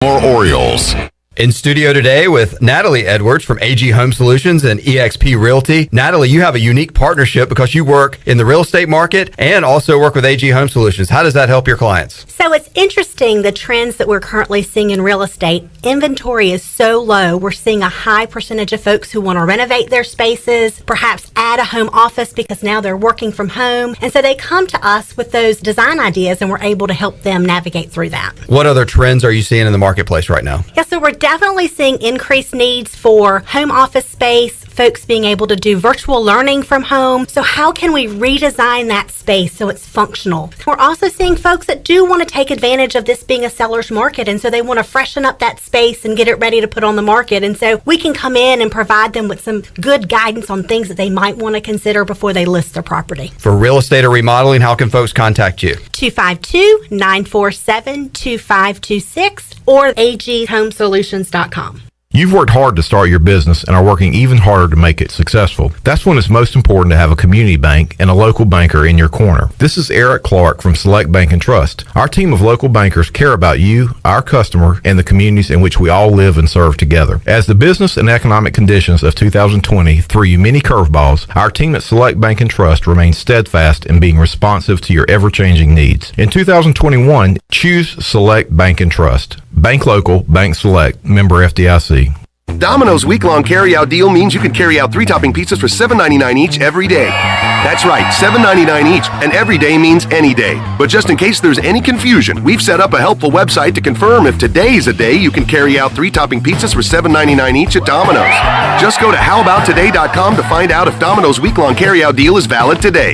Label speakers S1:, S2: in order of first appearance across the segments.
S1: Baltimore Orioles.
S2: In studio today with Natalie Edwards from AG Home Solutions and eXp Realty. Natalie, you have a unique partnership because you work in the real estate market and also work with AG Home Solutions. How does that help your clients?
S3: So it's interesting, the trends that we're currently seeing in real estate. Inventory is so low. We're seeing a high percentage of folks who want to renovate their spaces, perhaps add a home office because now they're working from home. And so they come to us with those design ideas and we're able to help them navigate through that.
S2: What other trends are you seeing in the marketplace right now?
S3: Yeah, so we're definitely seeing increased needs for home office space, folks being able to do virtual learning from home. So how can we redesign that space so it's functional? We're also seeing folks that do want to take advantage of this being a seller's market, and so they want to freshen up that space and get it ready to put on the market. And so we can come in and provide them with some good guidance on things that they might want to consider before they list their property.
S2: For real estate or remodeling, how can folks contact you?
S3: 252-947-2526 or aghomesolutions.com.
S4: You've worked hard to start your business and are working even harder to make it successful. That's when it's most important to have a community bank and a local banker in your corner. This is Eric Clark from Select Bank and Trust. Our team of local bankers care about you, our customer, and the communities in which we all live and serve together. As the business and economic conditions of 2020 threw you many curveballs, our team at Select Bank and Trust remains steadfast in being responsive to your ever-changing needs. In 2021, choose Select Bank and Trust. Bank local, bank select, member FDIC.
S5: Domino's week-long carry-out deal means you can carry out 3-topping pizzas for $7.99 each every day. That's right, $7.99 each, and every day means any day. But just in case there's any confusion, we've set up a helpful website to confirm if today's a day you can carry out 3-topping pizzas for $7.99 each at Domino's. Just go to howaboutoday.com to find out if Domino's week-long carry-out deal is valid today.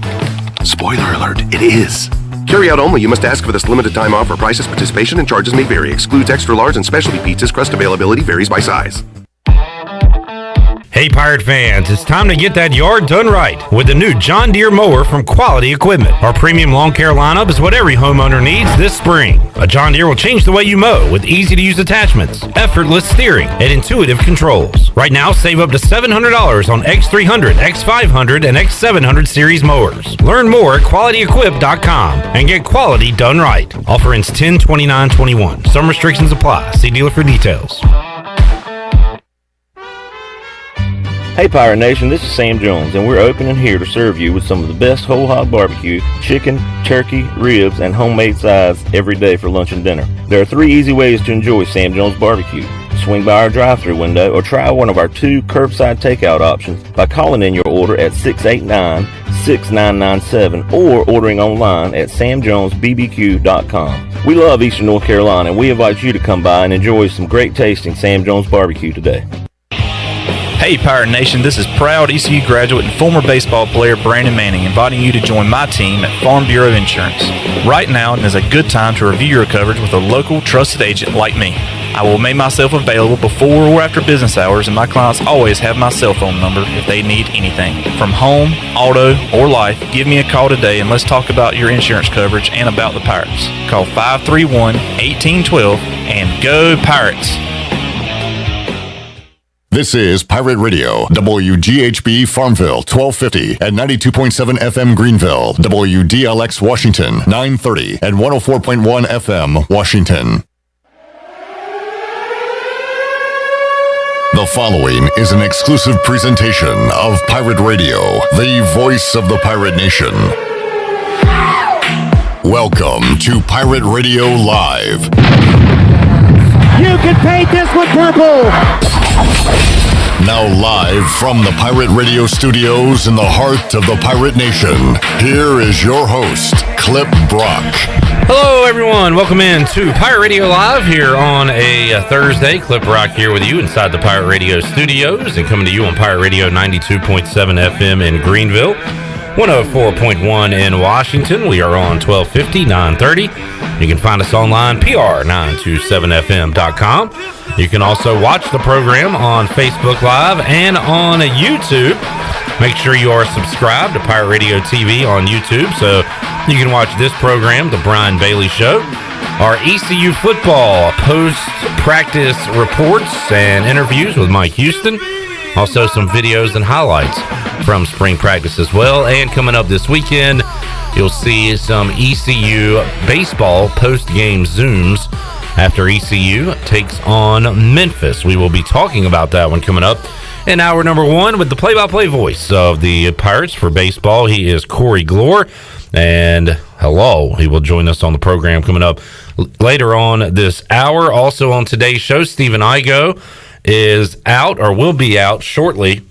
S5: Spoiler alert, it is. Carry out only. You must ask for this limited time offer. Prices, participation, and charges may vary. Excludes extra large and specialty pizzas. Crust availability varies by size.
S6: Hey Pirate fans, it's time to get that yard done right with the new John Deere mower from Quality Equipment. Our premium lawn care lineup is what every homeowner needs this spring. A John Deere will change the way you mow with easy-to-use attachments, effortless steering, and intuitive controls. Right now, save up to $700 on X300, X500, and X700 series mowers. Learn more at QualityEquip.com and get quality done right. Offer ends 10/29/21. Some restrictions apply. See dealer for details.
S7: Hey Pirate Nation, this is Sam Jones, and we're open and here to serve you with some of the best whole hog barbecue, chicken, turkey, ribs, and homemade sides every day for lunch and dinner. There are 3 easy ways to enjoy Sam Jones barbecue. Swing by our drive-thru window or try one of our 2 curbside takeout options by calling in your order at 689-6997 or ordering online at samjonesbbq.com. We love Eastern North Carolina, and we invite you to come by and enjoy some great tasting Sam Jones barbecue today.
S8: Hey Pirate Nation, this is proud ECU graduate and former baseball player Brandon Manning inviting you to join my team at Farm Bureau Insurance. Right now is a good time to review your coverage with a local trusted agent like me. I will make myself available before or after business hours, and my clients always have my cell phone number if they need anything. From home, auto, or life, give me a call today and let's talk about your insurance coverage and about the Pirates. Call 531-1812 and go Pirates!
S1: This is Pirate Radio, WGHB Farmville, 1250 and 92.7 FM Greenville, WDLX Washington, 930 and 104.1 FM Washington. The following is an exclusive presentation of Pirate Radio, the voice of the pirate nation. Welcome to Pirate Radio Live.
S9: You can paint this with purple!
S1: Now live from the Pirate Radio studios in the heart of the Pirate Nation, here is your host, Clip Brock.
S6: Hello everyone, welcome in to Pirate Radio Live here on a Thursday. Clip Brock here with you inside the Pirate Radio studios and coming to you on Pirate Radio 92.7 FM in Greenville, 104.1 in Washington. We are on 1250, 930. You can find us online, pr927fm.com. You can also watch the program on Facebook Live and on YouTube. Make sure you are subscribed to Pirate Radio TV on YouTube so you can watch this program, The Brian Bailey Show, our ECU football post-practice reports and interviews with Mike Houston. Also some videos and highlights from spring practice as well. And coming up this weekend, you'll see some ECU baseball post-game Zooms after ECU takes on Memphis. We will be talking about that one coming up in hour number 1 with the play-by-play voice of the Pirates for baseball. He is Corey Gloor, and he will join us on the program coming up later on this hour. Also on today's show, Stephen Igoe is out, or will be out shortly,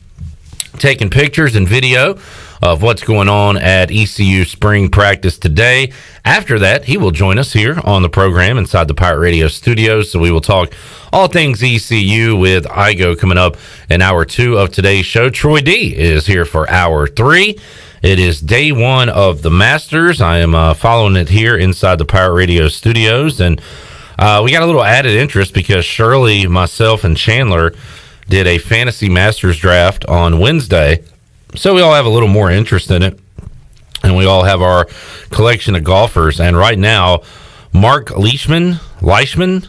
S6: taking pictures and video of what's going on at ECU spring practice today. After that, he will join us here on the program inside the Pirate Radio studios. So we will talk all things ECU with Igoe coming up in hour 2 of today's show. Troy D is here for hour 3. It is day 1 of the Masters. I am following it here inside the Pirate Radio studios. And we got a little added interest because Shirley, myself, and Chandler did a fantasy Masters draft on Wednesday. So we all have a little more interest in it, and we all have our collection of golfers. And right now, Mark Leishman is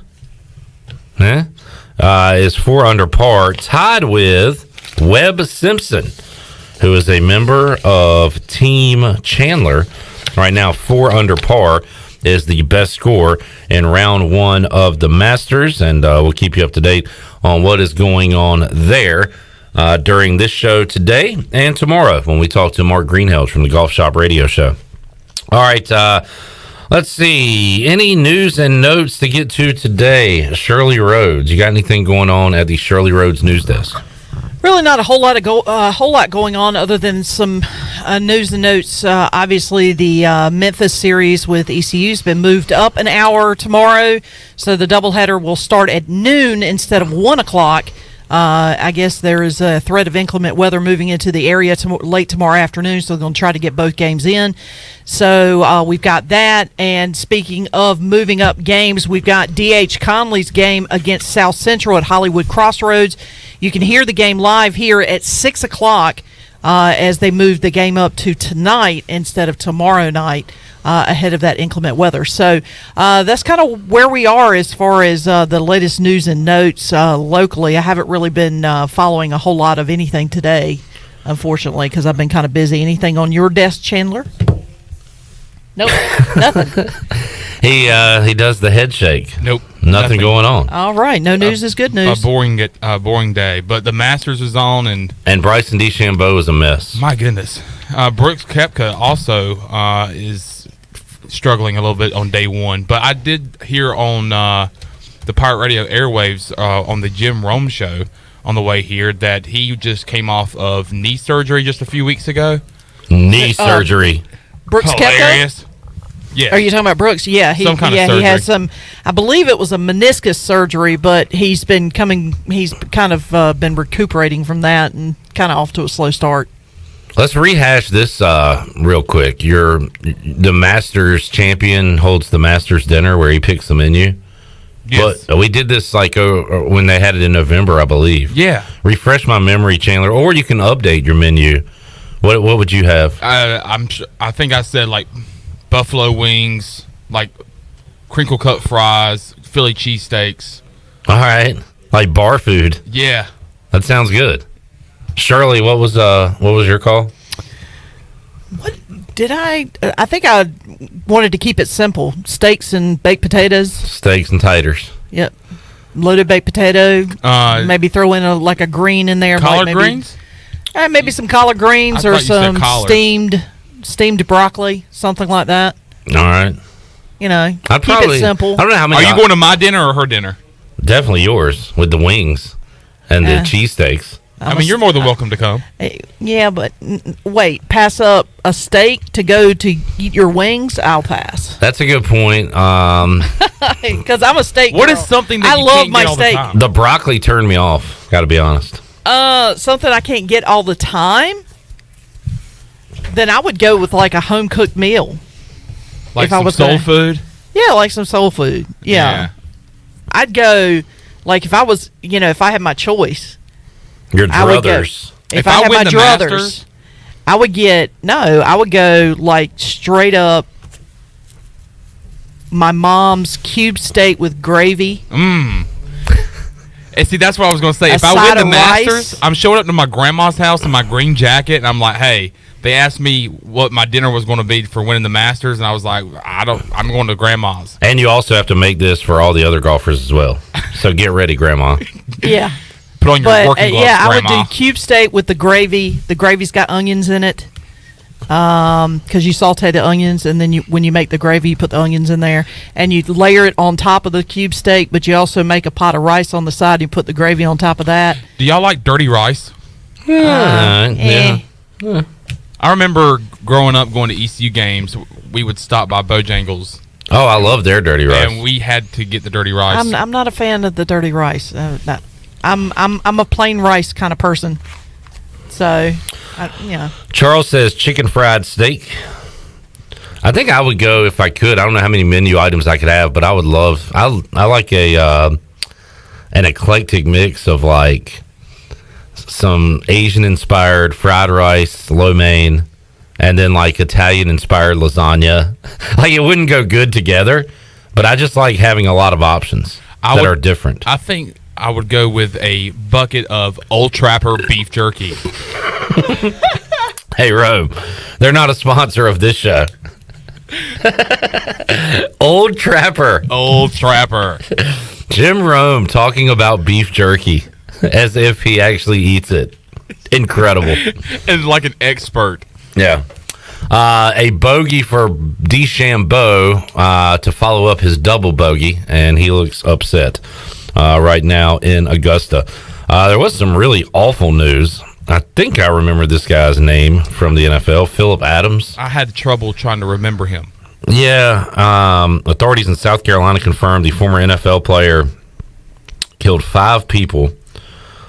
S6: 4 under par, tied with Webb Simpson, who is a member of Team Chandler. Right now, 4 under par is the best score in round 1 of the Masters, and we'll keep you up to date on what is going on there during this show today and tomorrow when we talk to Mark Greenhill from the Golf Shop Radio Show. All right, let's see. Any news and notes to get to today? Shirley Rhodes, you got anything going on at the Shirley Rhodes news desk?
S10: Really not a whole lot going on other than some news and notes. Obviously, the Memphis series with ECU's been moved up an hour tomorrow, so the doubleheader will start at noon instead of 1 o'clock. I guess there is a threat of inclement weather moving into the area late tomorrow afternoon, so they're going to try to get both games in. So we've got that. And speaking of moving up games, we've got D.H. Conley's game against South Central at Hollywood Crossroads. You can hear the game live here at 6 o'clock as they move the game up to tonight instead of tomorrow night. Ahead of that inclement weather. So that's kind of where we are as far as the latest news and notes locally. I haven't really been following a whole lot of anything today, unfortunately, because I've been kind of busy. Anything on your desk, Chandler? Nope, nothing.
S6: He does the head shake.
S11: Nope.
S6: Nothing going on.
S10: All right, no news is good news.
S11: A boring day, but the Masters was on, and
S6: Bryson DeChambeau is a mess.
S11: My goodness. Brooks Koepka also is struggling a little bit on day 1, but I did hear on the Pirate Radio airwaves on the Jim Rome show on the way here that he just came off of knee surgery just a few weeks ago.
S6: Knee surgery.
S10: Brooks
S11: Hilarious.
S10: Yeah. Are you talking about Brooks? Yeah, he had some. I believe it was a meniscus surgery, but he's kind of been recuperating from that and kind of off to a slow start.
S6: Let's rehash this real quick. The Masters champion holds the Masters dinner where he picks the menu.
S11: Yes.
S6: But we did this when they had it in November, I believe.
S11: Yeah.
S6: Refresh my memory, Chandler, or you can update your menu. What would you have?
S11: I think I said like buffalo wings, like crinkle cut fries, Philly cheesesteaks.
S6: All right, like bar food.
S11: Yeah.
S6: That sounds good. Shirley, what was your call?
S10: What did I think I wanted to keep it simple. Steaks and baked potatoes.
S6: Steaks and taters.
S10: Yep. Loaded baked potato. Maybe throw in a green in there.
S11: Collard greens?
S10: Maybe some collard greens or some steamed broccoli, something like that.
S6: All right.
S10: Keep it simple.
S6: I don't know how many.
S11: Are you going to my dinner or her dinner?
S6: Definitely yours with the wings and the cheesesteaks.
S11: You're more than welcome to come.
S10: Yeah, but wait, pass up a steak to go to eat your wings? I'll pass.
S6: That's a good point.
S10: Because I'm a steak girl.
S11: What is something that
S10: I
S11: you
S10: love
S11: can't
S10: my
S11: get all
S10: steak.
S11: the time?
S6: The broccoli turned me off, got to be honest.
S10: Something I can't get all the time? Then I would go with like a home-cooked meal.
S11: Like some soul food?
S10: Yeah, like some soul food. Yeah. I'd go, like if I was, if I had my choice.
S6: Your druthers.
S10: If I had my druthers, I would go like straight up my mom's cube steak with gravy.
S11: And And see, that's what I was going to say.
S10: A
S11: If I
S10: side
S11: win the
S10: of
S11: Masters,
S10: rice?
S11: I'm showing up to my grandma's house in my green jacket, and I'm like, hey, they asked me what my dinner was going to be for winning the Masters, and I was like, I'm going to grandma's.
S12: And you also have to make this for all the other golfers as well. So get ready, Grandma.
S10: Yeah.
S11: Put on your working gloves,
S10: I would
S11: Grandma.
S10: do cube steak with the gravy. The gravy's got onions in it. Because you saute the onions, and then when you make the gravy, you put the onions in there, and you layer it on top of the cube steak. But you also make a pot of rice on the side. And you put the gravy on top of that.
S11: Do y'all like dirty rice?
S12: Yeah.
S11: I remember growing up going to ECU games. We would stop by Bojangles,
S12: Oh, I love their dirty rice.
S11: and we had to get the dirty rice.
S10: I'm not a fan of the dirty rice. I'm a plain rice kind of person. So,
S12: Charles says chicken fried steak. I think I would go if I could. I don't know how many menu items I could have, but I would love. I like an eclectic mix of like some Asian inspired fried rice, lo mein, and then like Italian inspired lasagna. Like it wouldn't go good together, but I just like having a lot of options that are different.
S11: I think I would go with a bucket of Old Trapper beef jerky.
S12: Hey, Rome, they're not a sponsor of this show. Old Trapper.
S11: Old Trapper.
S12: Jim Rome talking about beef jerky as if he actually eats it. Incredible.
S11: And like an expert.
S12: Yeah. A bogey for DeChambeau to follow up his double bogey, and he looks upset right now in Augusta. There was some really awful news. I think I remember this guy's name from the NFL, Philip Adams.
S11: I had trouble trying to remember him.
S12: Yeah. Authorities in South Carolina confirmed the former NFL player killed 5 people,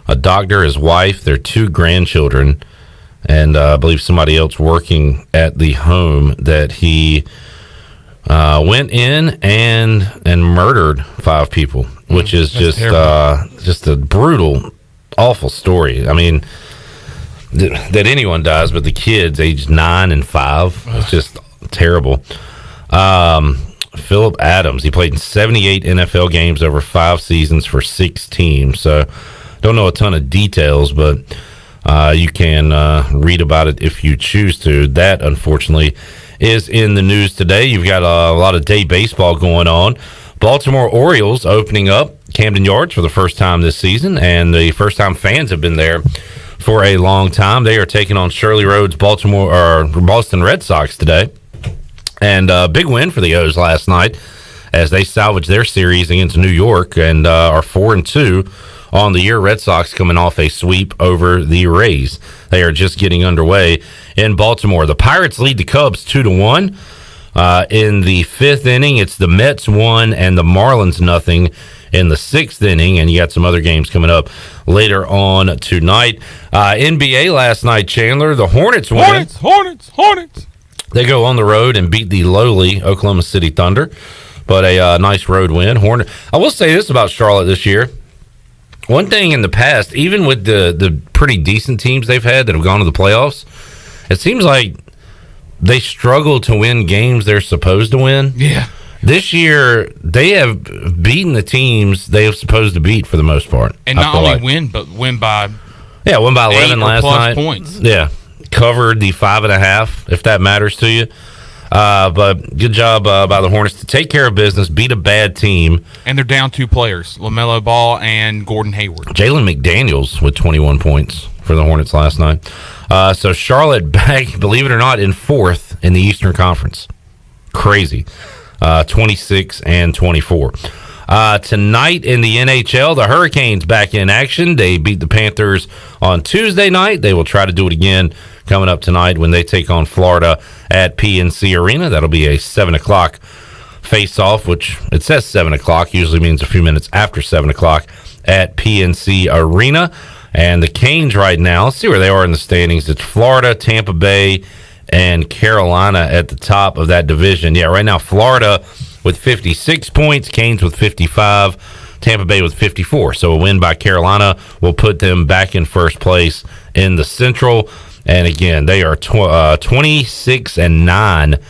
S12: a doctor, his wife, their 2 grandchildren, and I believe somebody else working at the home that he went in and murdered 5 people, which is just a brutal, awful story. I mean, that anyone dies, but the kids aged 9 and 5, it's just terrible. Philip Adams, he played in 78 NFL games over 5 seasons for 6 teams. So don't know a ton of details, but you can read about it if you choose to. That, unfortunately, is in the news today. You've got a lot of day baseball going on. Baltimore Orioles opening up Camden Yards for the first time this season, and the first time fans have been there for a long time. They are taking on Shirley Rhodes' Boston Red Sox today. And a big win for the O's last night as they salvaged their series against New York and are 4-2 on the year. Red Sox coming off a sweep over the Rays. They are just getting underway in Baltimore. The Pirates lead the Cubs 2-1. In the 5th inning, it's the Mets 1 and the Marlins 0 in the 6th inning, and you got some other games coming up later on tonight. NBA last night, Chandler, the Hornets win.
S11: Hornets.
S12: They go on the road and beat the lowly Oklahoma City Thunder, but a nice road win. I will say this about Charlotte this year. One thing in the past, even with the pretty decent teams they've had that have gone to the playoffs, it seems like they struggle to win games they're supposed to win.
S11: Yeah.
S12: This year, they have beaten the teams they are supposed to beat for the most part.
S11: And not only win, but win by
S12: won by 11 last night.
S11: Points.
S12: Yeah. Covered the 5.5, if that matters to you. But good job by the Hornets to take care of business, beat a bad team.
S11: And they're down 2 players, LaMelo Ball and Gordon Hayward.
S12: Jalen McDaniels with 21 points for the Hornets last night. So Charlotte back, believe it or not, in 4th in the Eastern Conference. Crazy. 26-24. Tonight in the NHL, the Hurricanes back in action. They beat the Panthers on Tuesday night. They will try to do it again coming up tonight when they take on Florida at PNC Arena. That'll be a 7 o'clock face-off, which it says 7 o'clock, usually means a few minutes after 7 o'clock at PNC Arena. And the Canes right now, let's see where they are in the standings. It's Florida, Tampa Bay, and Carolina at the top of that division. Yeah, right now Florida with 56 points, Canes with 55, Tampa Bay with 54. So a win by Carolina will put them back in first place in the Central. And again, they are 26-9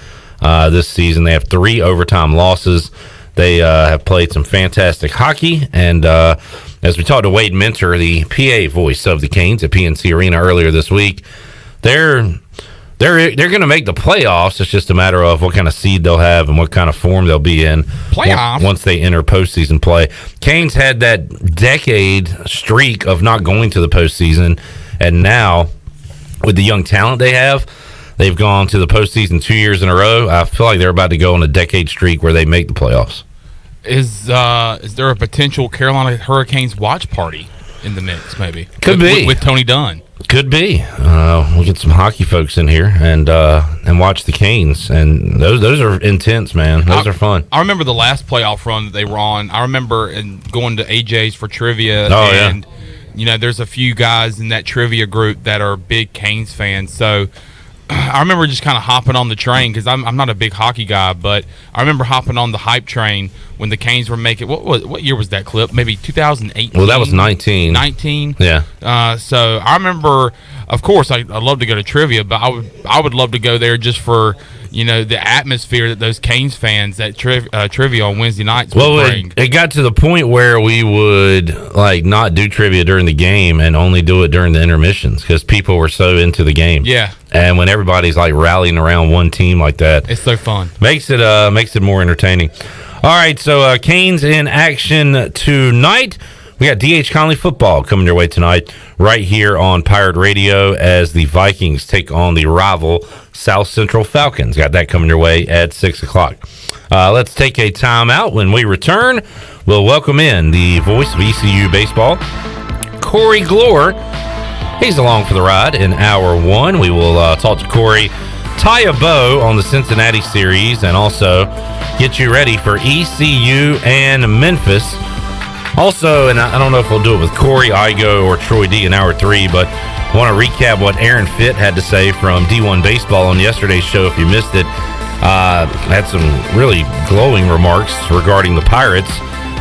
S12: this season. They have 3 overtime losses. They have played some fantastic hockey, and as we talked to Wade Minter, the PA voice of the Canes at PNC Arena earlier this week, they're going to make the playoffs. It's just a matter of what kind of seed they'll have and what kind of form they'll be in once they enter postseason play. Canes had that decade streak of not going to the postseason, and now with the young talent they have, they've gone to the postseason 2 years in a row. I feel like they're about to go on a decade streak where they make the playoffs.
S11: Is there a potential Carolina Hurricanes watch party in the mix? Maybe
S12: could be
S11: with Tony Dunn.
S12: Could be. We'll get some hockey folks in here and watch the Canes, and those are intense, man. Those are fun.
S11: I remember the last playoff run that they were on. I remember going to AJ's for trivia.
S12: Oh,
S11: and there's a few guys in that trivia group that are big Canes fans. So I remember just kind of hopping on the train because I'm not a big hockey guy, but I remember hopping on the hype train when the Canes were making. What year was that clip? Maybe 2018.
S12: Well, that was 19.
S11: 19.
S12: Yeah.
S11: So I remember, of course, I'd love to go to trivia, but I would love to go there just for the atmosphere that those Canes fans at trivia on Wednesday nights would bring.
S12: It got to the point where we would not do trivia during the game and only do it during the intermissions because people were so into the game.
S11: Yeah.
S12: And when everybody's rallying around one team like that,
S11: it's so fun.
S12: Makes it more entertaining. All right, so Canes in action tonight. We got D.H. Conley football coming your way tonight right here on Pirate Radio as the Vikings take on the rival South Central Falcons. Got that coming your way at 6 o'clock. Let's take a timeout. When we return, we'll welcome in the voice of ECU baseball, Corey Gloor. He's along for the ride in hour one. We will talk to Corey, tie a bow on the Cincinnati series, and also get you ready for ECU and Memphis. Also, and I don't know if we'll do it with Corey, Igoe, or Troy D in hour three, but I want to recap what Aaron Fitt had to say from D1 Baseball on yesterday's show if you missed it. Had some really glowing remarks regarding the Pirates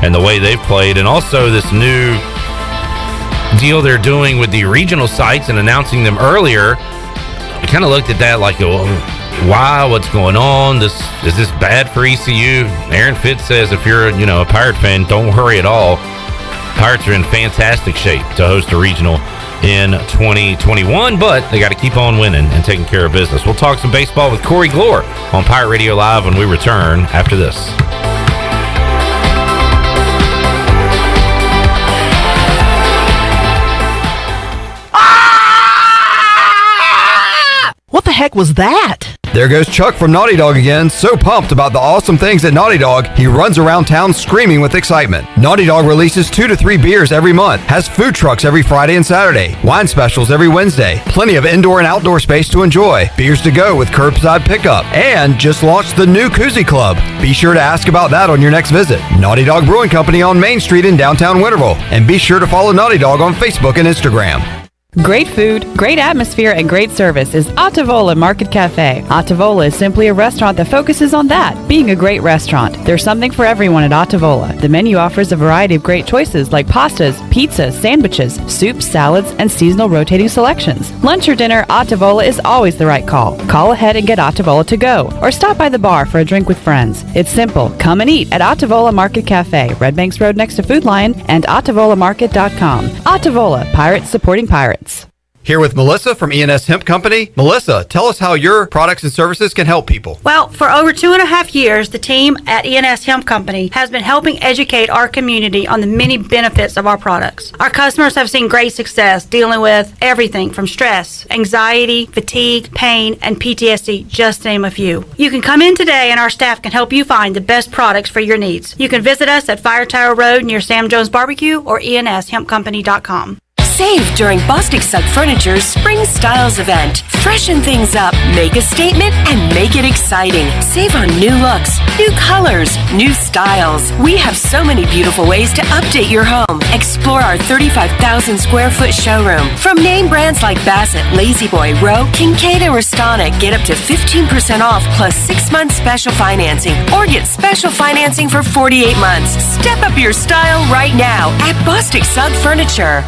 S12: and the way they've played, and also this new deal they're doing with the regional sites and announcing them earlier. I kind of looked at that like, wow, what's going on? Is this bad for ECU? Aaron Fitt says if you're a Pirate fan, don't worry at all. Pirates are in fantastic shape to host a regional in 2021, but they got to keep on winning and taking care of business. We'll talk some baseball with Corey Gloor on Pirate Radio Live when we return after this.
S10: What the heck was that?
S2: There goes Chuck from Naughty Dog again, so pumped about the awesome things at Naughty Dog, he runs around town screaming with excitement. Naughty Dog releases 2 to 3 beers every month, has food trucks every Friday and Saturday, wine specials every Wednesday, plenty of indoor and outdoor space to enjoy, beers to go with curbside pickup, and just launched the new Koozie Club. Be sure to ask about that on your next visit. Naughty Dog Brewing Company on Main Street in downtown Winterville, and be sure to follow Naughty Dog on Facebook and Instagram.
S13: Great food, great atmosphere, and great service is Ottavola Market Cafe. Ottavola is simply a restaurant that focuses on that, being a great restaurant. There's something for everyone at Ottavola. The menu offers a variety of great choices like pastas, pizzas, sandwiches, soups, salads, and seasonal rotating selections. Lunch or dinner, Ottavola is always the right call. Call ahead and get Ottavola to go, or stop by the bar for a drink with friends. It's simple. Come and eat at Ottavola Market Cafe, Red Banks Road next to Food Lion, and OttavolaMarket.com. Ottavola, Pirates supporting pirates.
S2: Here with Melissa from E&S Hemp Company. Melissa, tell us how your products and services can help people.
S14: Well, for over 2.5 years, the team at E&S Hemp Company has been helping educate our community on the many benefits of our products. Our customers have seen great success dealing with everything from stress, anxiety, fatigue, pain, and PTSD, just to name a few. You can come in today and our staff can help you find the best products for your needs. You can visit us at Fire Tower Road near Sam Jones Barbecue or enshempcompany.com.
S15: Save during Bostic Sugg Furniture's Spring Styles event. Freshen things up, make a statement, and make it exciting. Save on new looks, new colors, new styles. We have so many beautiful ways to update your home. Explore our 35,000 square foot showroom. From name brands like Bassett, Lazy Boy, Rowe, Kincaid, and Restonic, get up to 15% off plus 6 months special financing, or get special financing for 48 months. Step up your style right now at Bostic Sugg Furniture.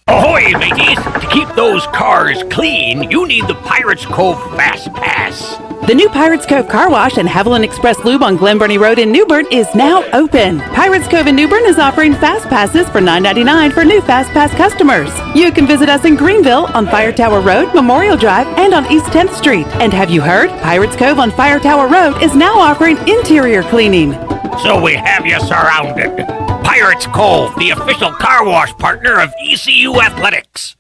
S16: Ahoy, mateys! To keep those cars clean, you need the Pirates Cove Fast Pass. The new Pirates Cove Car Wash and Haviland Express Lube on Glen Burnie Road in New Bern is now open. Pirates Cove in New Bern is offering Fast Passes for $9.99 for new Fast Pass customers. You can visit us in Greenville on Fire Tower Road, Memorial Drive, and on East 10th Street. And have you heard? Pirates Cove on Fire Tower Road is now offering interior cleaning.
S17: So we have you surrounded. Pirates Cove, the official car wash partner of ECU Athletics.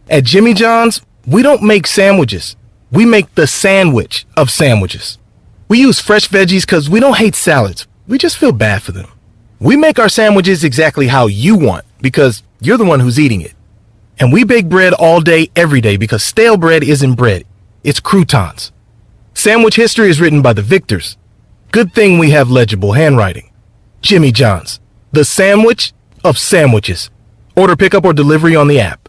S18: At Jimmy John's, we don't make sandwiches. We make the sandwich of sandwiches. We use fresh veggies because we don't hate salads. We just feel bad for them. We make our sandwiches exactly how you want because you're the one who's eating it. And we bake bread all day, every day because stale bread isn't bread. It's croutons. Sandwich history is written by the victors. Good thing we have legible handwriting. Jimmy John's, the sandwich of sandwiches. Order pickup or delivery on the app.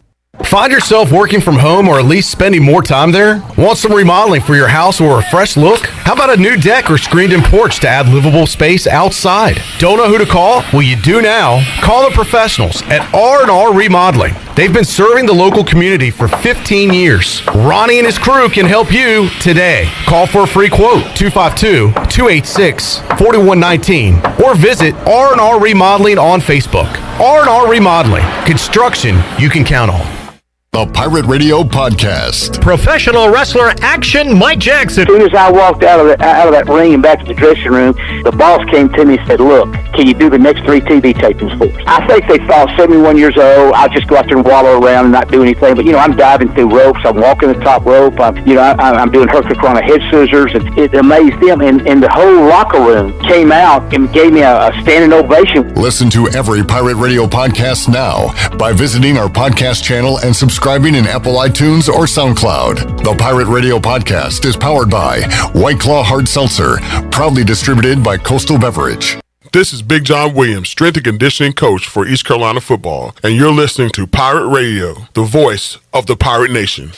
S19: Find yourself working from home or at least spending more time there? Want some remodeling for your house or a fresh look? How about a new deck or screened-in porch to add livable space outside? Don't know who to call? Well, you do now. Call the professionals at R&R Remodeling. They've been serving the local community for 15 years. Ronnie and his crew can help you today. Call for a free quote, 252-286-4119, or visit R&R Remodeling on Facebook. R&R Remodeling, construction you can count on.
S1: The Pirate Radio Podcast.
S20: Professional wrestler Action Mike Jackson.
S21: As soon as I walked out of that ring and back to the dressing room, the boss came to me and said, "Look, can you do the next 3 TV tapings for us?" I think they thought 71 years old, I'll just go out there and wallow around and not do anything. But, I'm diving through ropes. I'm walking the top rope. I'm doing hurricanrana head scissors. And it amazed them. And the whole locker room came out and gave me a standing ovation.
S1: Listen to every Pirate Radio podcast now by visiting our podcast channel and subscribing in Apple iTunes or SoundCloud. The Pirate Radio Podcast is powered by Whiteclaw Hard Seltzer, proudly distributed by Coastal Beverage.
S22: This is Big John Williams, strength and conditioning coach for East Carolina football, and you're listening to Pirate Radio, the voice of the Pirate Nation.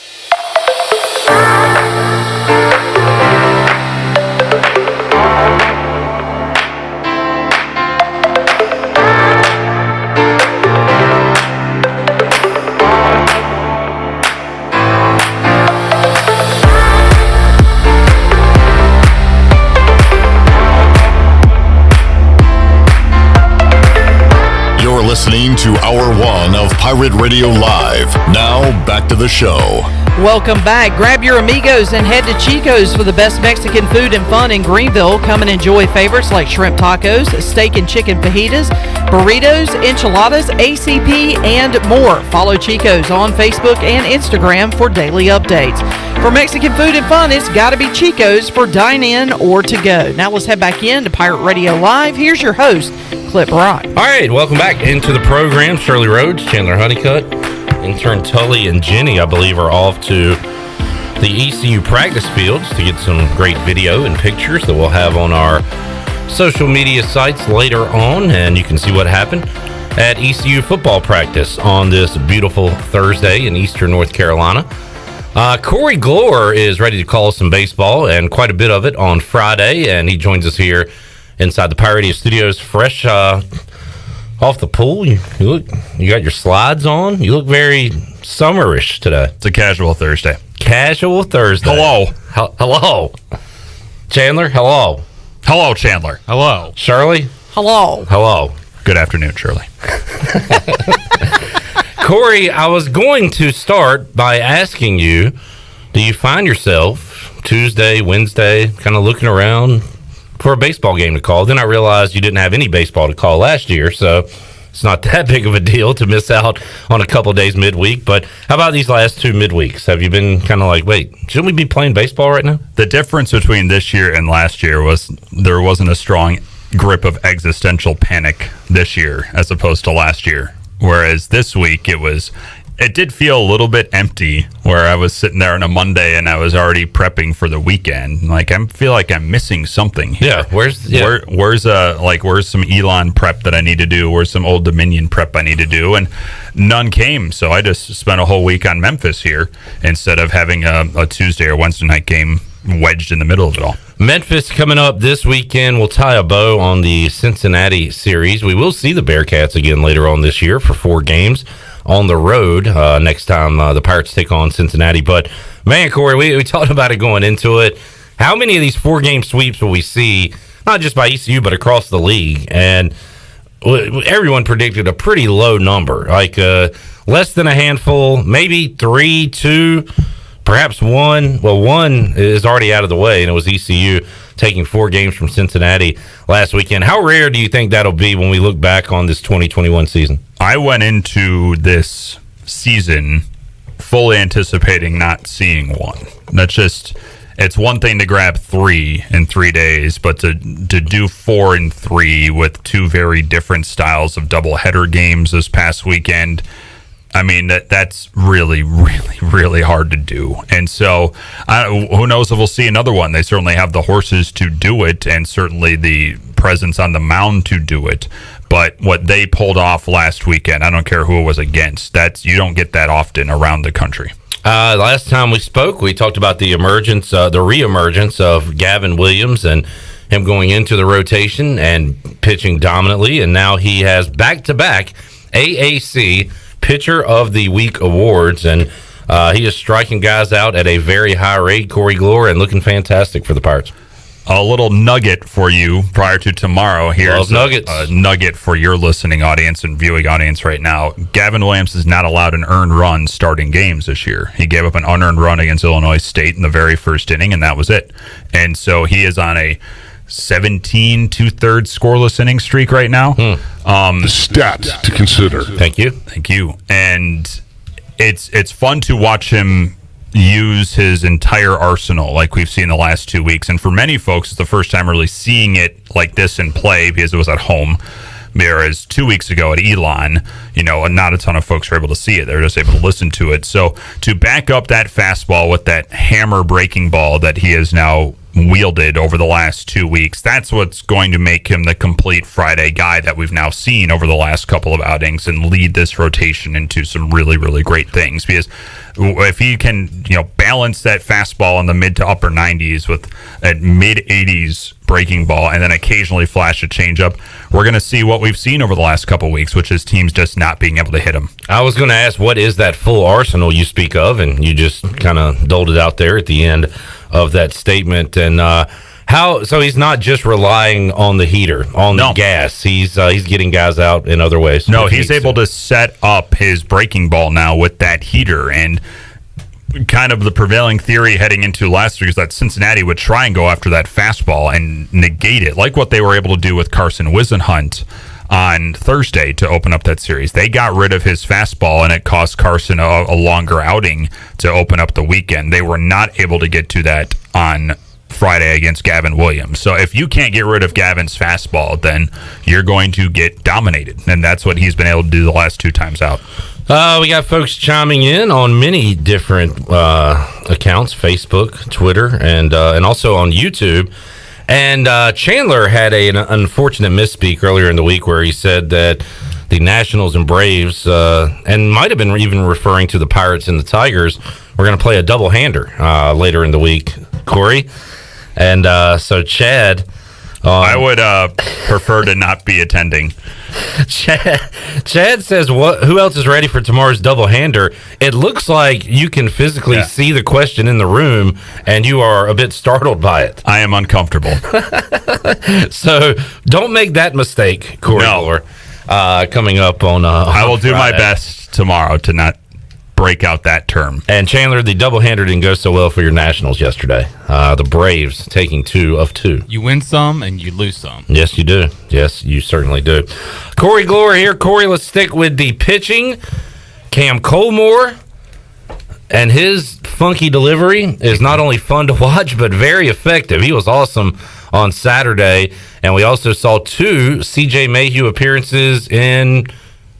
S1: Listening to Hour 1 of Pirate Radio Live. Now, back to the show.
S10: Welcome back. Grab your amigos and head to Chico's for the best Mexican food and fun in Greenville. Come and enjoy favorites like shrimp tacos, steak and chicken fajitas, burritos, enchiladas, ACP, and more. Follow Chico's on Facebook and Instagram for daily updates. For Mexican food and fun, it's got to be Chico's for dine-in or to go. Now let's head back in to Pirate Radio Live. Here's your host, Clip Rock.
S12: All right, welcome back into the program. Shirley Rhodes, Chandler Honeycutt, intern Tully, and Jenny, I believe, are off to the ECU practice fields to get some great video and pictures that we'll have on our social media sites later on, and you can see what happened at ECU football practice on this beautiful Thursday in eastern North Carolina. Corey Gloor is ready to call us some baseball, and quite a bit of it on Friday, and he joins us here inside the Pirate Radio Studios, fresh off the pool. You got your slides on. You look very summerish today.
S23: It's a casual Thursday.
S12: Casual Thursday.
S23: Hello.
S12: Hello. Chandler, hello.
S23: Hello, Chandler. Hello.
S12: Shirley.
S10: Hello.
S12: Hello.
S23: Good afternoon, Shirley.
S12: Corey, I was going to start by asking you, do you find yourself Tuesday, Wednesday, kind of looking around for a baseball game to call? Then I realized you didn't have any baseball to call last year, so it's not that big of a deal to miss out on a couple of days midweek. But how about these last 2 midweeks? Have you been kind of like, wait, shouldn't we be playing baseball right now?
S23: The difference between this year and last year was there wasn't a strong grip of existential panic this year as opposed to last year. Whereas this week it did feel a little bit empty, where I was sitting there on a Monday and I was already prepping for the weekend. Like, I feel like I'm missing something here.
S12: Yeah,
S23: where's some Elon prep that I need to do? Where's some Old Dominion prep I need to do? And none came, so I just spent a whole week on Memphis here instead of having a Tuesday or Wednesday night game wedged in the middle of it all.
S12: Memphis coming up this weekend. We'll tie a bow on the Cincinnati series. We will see the Bearcats again later on this year for 4 games on the road next time the Pirates take on Cincinnati. But, man, Corey, we talked about it going into it. how many of these 4-game sweeps will we see, not just by ECU, but across the league? And everyone predicted a pretty low number, like less than a handful, maybe 3, 2, perhaps 1. Well, 1 is already out of the way, and it was ECU taking 4 games from Cincinnati last weekend. How rare do you think that'll be when we look back on this 2021 season?
S23: I went into this season fully anticipating not seeing one. That's just, it's one thing to grab 3 in 3 days, but to do 4 in 3 with 2 very different styles of doubleheader games this past weekend, I mean, that's really, really, really hard to do. And so who knows if we'll see another one. They certainly have the horses to do it and certainly the presence on the mound to do it. But what they pulled off last weekend, I don't care who it was against, you don't get that often around the country.
S12: Last time we spoke, we talked about the reemergence of Gavin Williams and him going into the rotation and pitching dominantly. And now he has back-to-back AAC Pitcher of the Week awards, and he is striking guys out at a very high rate, Corey Gloor, and looking fantastic for the Pirates.
S23: A little nugget for you prior to tomorrow. Here's a nugget for your listening audience and viewing audience right now. Gavin Williams is not allowed an earned run starting games this year. He gave up an unearned run against Illinois State in the very first inning, and that was it. And so he is on a 17 2/3 scoreless inning streak right now.
S22: The stats to consider.
S12: Thank you.
S23: And it's fun to watch him use his entire arsenal like we've seen the last 2 weeks. And for many folks, it's the first time really seeing it like this in play because it was at home. Whereas 2 weeks ago at Elon, not a ton of folks were able to see it. They were just able to listen to it. So to back up that fastball with that hammer breaking ball that he has now wielded over the last 2 weeks, that's what's going to make him the complete Friday guy that we've now seen over the last couple of outings and lead this rotation into some really, really great things. Because if he can, balance that fastball in the mid to upper 90s with a mid 80s breaking ball and then occasionally flash a changeup, we're going to see what we've seen over the last couple of weeks, which is teams just not being able to hit him.
S12: I was going to ask, what is that full arsenal you speak of? And you just kind of doled it out there at the end of that statement. And so he's not just relying on the heater, on the gas. He's getting guys out in other ways.
S23: No, he's able to set up his breaking ball now with that heater. And kind of the prevailing theory heading into last week is that Cincinnati would try and go after that fastball and negate it, like what they were able to do with Carson Whisenhunt on Thursday to open up that series. They got rid of his fastball, and it cost Carson a longer outing to open up the weekend. They were not able to get to that on Friday against Gavin Williams. So if you can't get rid of Gavin's fastball, then you're going to get dominated, and that's what he's been able to do the last 2 times out.
S12: We got folks chiming in on many different accounts, Facebook, Twitter, and also on YouTube. And Chandler had an unfortunate misspeak earlier in the week where he said that the Nationals and Braves, and might have been even referring to the Pirates and the Tigers, were going to play a doublehander later in the week, Corey. And so Chad...
S23: I would prefer to not be attending.
S12: Chad says, who else is ready for tomorrow's doublehander? It looks like you can physically see the question in the room, and you are a bit startled by it.
S23: I am uncomfortable.
S12: So don't make that mistake, Corey. No. Coming up on
S23: I will do my best tomorrow to not break out that term.
S12: And Chandler, the doublehander didn't go so well for your Nationals yesterday. The Braves taking 2 of 2.
S11: You win some and you lose some.
S12: Yes, you do. Yes, you certainly do. Corey Gloor here. Corey, let's stick with the pitching. Cam Colmore and his funky delivery is not only fun to watch, but very effective. He was awesome on Saturday. And we also saw 2 C.J. Mayhew appearances in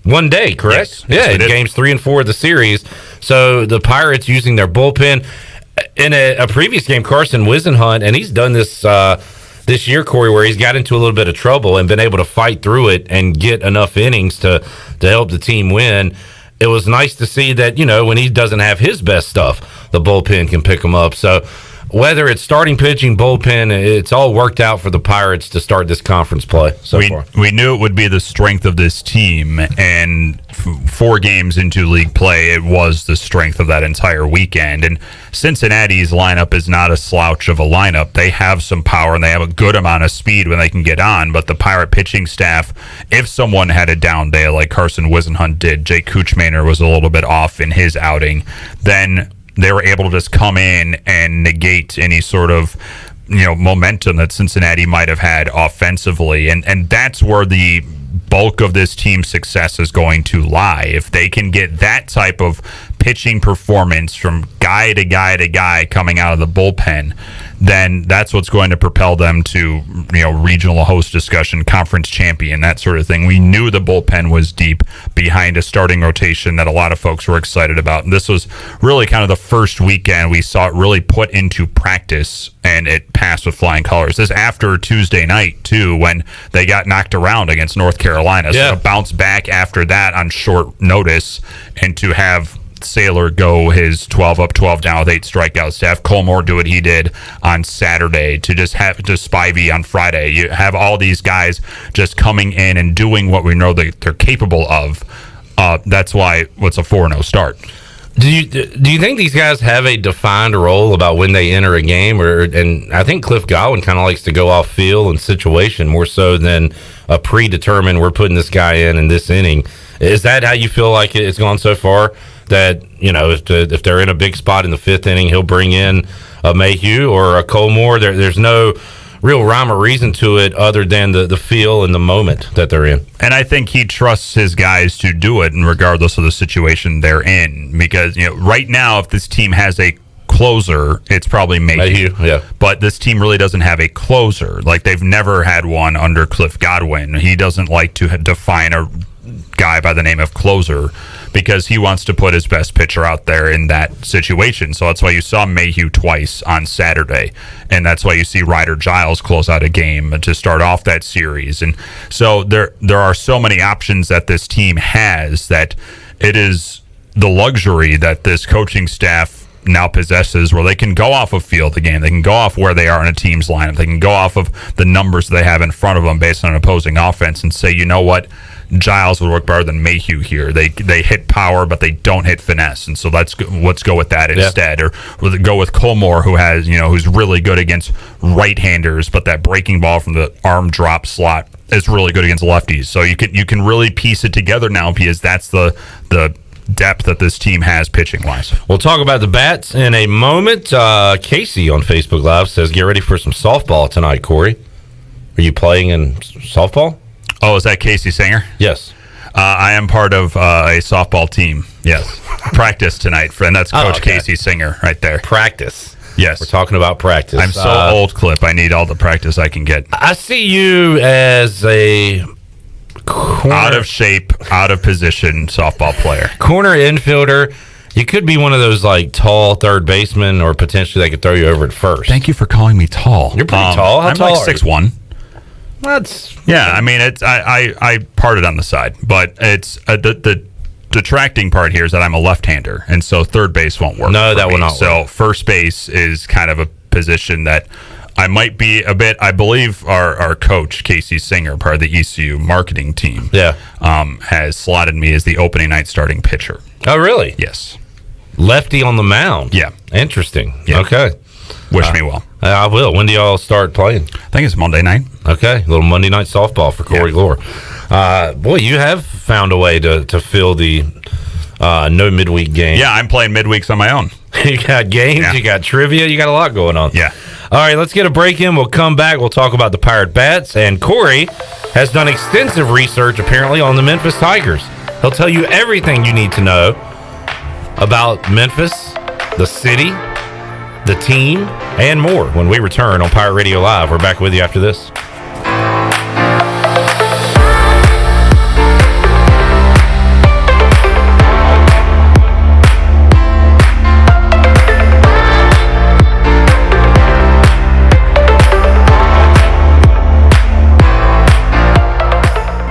S12: one day, correct?
S23: Yes,
S12: in games 3 and 4 of the series. So the Pirates using their bullpen. In a previous game, Carson Whisenhunt, and he's done this this year, Corey, where he's got into a little bit of trouble and been able to fight through it and get enough innings to help the team win. It was nice to see that, when he doesn't have his best stuff, the bullpen can pick him up. So whether it's starting pitching, bullpen, it's all worked out for the Pirates to start this conference play so far.
S23: We knew it would be the strength of this team, and 4 games into league play, it was the strength of that entire weekend. And Cincinnati's lineup is not a slouch of a lineup. They have some power and they have a good amount of speed when they can get on. But the Pirate pitching staff, if someone had a down day like Carson Wisenhunt did, Jake Kuchmaner was a little bit off in his outing, then they were able to just come in and negate any sort of momentum that Cincinnati might have had offensively. And that's where the bulk of this team's success is going to lie. If they can get that type of pitching performance from guy to guy to guy coming out of the bullpen, then that's what's going to propel them to regional host discussion, conference champion, that sort of thing. We knew the bullpen was deep behind a starting rotation that a lot of folks were excited about. And this was really kind of the first weekend we saw it really put into practice, and it passed with flying colors. This after Tuesday night, too, when they got knocked around against North Carolina. So to bounce back after that on short notice and to have Saylor go his 12 up, 12 down with 8 strikeouts, to have Colmore do what he did on Saturday, to just have Spivey on Friday. You have all these guys just coming in and doing what we know they're capable of. That's why it's a 4-0 start.
S12: Do you think these guys have a defined role about when they enter a game? And I think Cliff Godwin kind of likes to go off feel and situation more so than a predetermined, we're putting this guy in this inning. Is that how you feel like it's gone so far? That, if they're in a big spot in the 5th inning, he'll bring in a Mayhew or a Colmore. There's no real rhyme or reason to it other than the feel and the moment that they're in.
S23: And I think he trusts his guys to do it, and regardless of the situation they're in. Because, right now, if this team has a closer, it's probably Mayhew.
S12: Yeah.
S23: But this team really doesn't have a closer. Like, they've never had one under Cliff Godwin. He doesn't like to define a guy by the name of closer because he wants to put his best pitcher out there in that situation. So that's why you saw Mayhew twice on Saturday, and that's why you see Ryder Giles close out a game to start off that series. And so there are so many options that this team has that it is the luxury that this coaching staff now possesses, where they can go off of field the game, they can go off where they are in a team's lineup, they can go off of the numbers they have in front of them based on an opposing offense and say, you know what, Giles would work better than Mayhew here. They hit power, but they don't hit finesse, and so let's go with that instead. Or go with Colmore, who has who's really good against right-handers, but that breaking ball from the arm drop slot is really good against lefties. So you can really piece it together now because that's the depth that this team has pitching wise.
S12: We'll talk about the bats in a moment. Casey on Facebook Live says, get ready for some softball tonight, Corey. Are you playing in softball?
S23: Oh, is that Casey Singer?
S12: Yes.
S23: I am part of a softball team. Yes. Practice tonight, friend. That's Coach Casey Singer right there.
S12: Practice.
S23: Yes.
S12: We're talking about practice.
S23: I'm so old, Clip. I need all the practice I can get.
S12: I see you as a
S23: out of shape, out of position softball player.
S12: Corner infielder. You could be one of those tall third basemen, or potentially they could throw you over at first.
S23: Thank you for calling me tall.
S12: You're pretty tall. How
S23: I'm
S12: tall
S23: like 6'1". I mean, it's I parted on the side, but it's the detracting part here is that I'm a left-hander, and so third base won't work.
S12: No, that will not work.
S23: So first base is kind of a position that I might be a bit. I believe our coach Casey Singer, part of the ECU marketing team, has slotted me as the opening night starting pitcher.
S12: Oh, really?
S23: Yes.
S12: Lefty on the mound.
S23: Yeah.
S12: Interesting.
S23: Yeah.
S12: Okay.
S23: Wish me well.
S12: I will. When do y'all start playing?
S23: I think it's Monday night.
S12: Okay. A little Monday night softball for Corey Gloor. Boy, you have found a way to fill the no midweek game.
S23: Yeah, I'm playing midweeks on my own.
S12: You got games, you got trivia, you got a lot going on.
S23: Yeah.
S12: All right, let's get a break in. We'll come back. We'll talk about the Pirate Bats. And Corey has done extensive research, apparently, on the Memphis Tigers. He'll tell you everything you need to know about Memphis, the city, the team, and more when we return on Pirate Radio Live. We're back with you after this.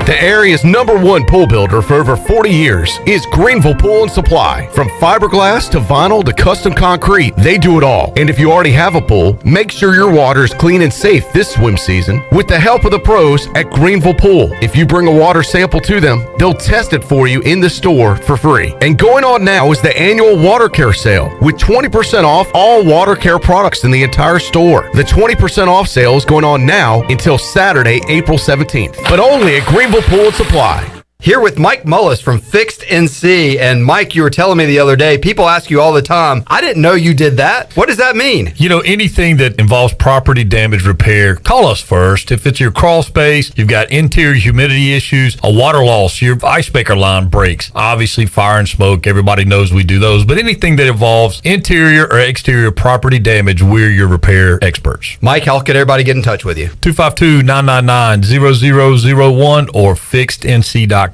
S19: The area area's #1 pool builder for over 40 years is Greenville Pool and Supply. From fiberglass to vinyl to custom concrete, they do it all. And if you already have a pool, make sure your water is clean and safe this swim season with the help of the pros at Greenville Pool. If you bring a water sample to them, they'll test it for you in the store for free. And going on now is the annual water care sale with 20% off all water care products in the entire store. The 20% off sale is going on now until Saturday, April 17th, but only at Greenville Pool and Supply.
S2: Here with Mike Mullis from Fixed NC. And Mike, you were telling me the other day, people ask you all the time, I didn't know you did that. What does that mean?
S3: You know, anything that involves property damage repair, call us first. If it's your crawl space, you've got interior humidity issues, a water loss, your ice maker line breaks, obviously fire and smoke, everybody knows we do those, but anything that involves interior or exterior property damage, we're your repair experts.
S2: Mike, how can everybody get in touch with you?
S3: 252-999-0001 or fixednc.com.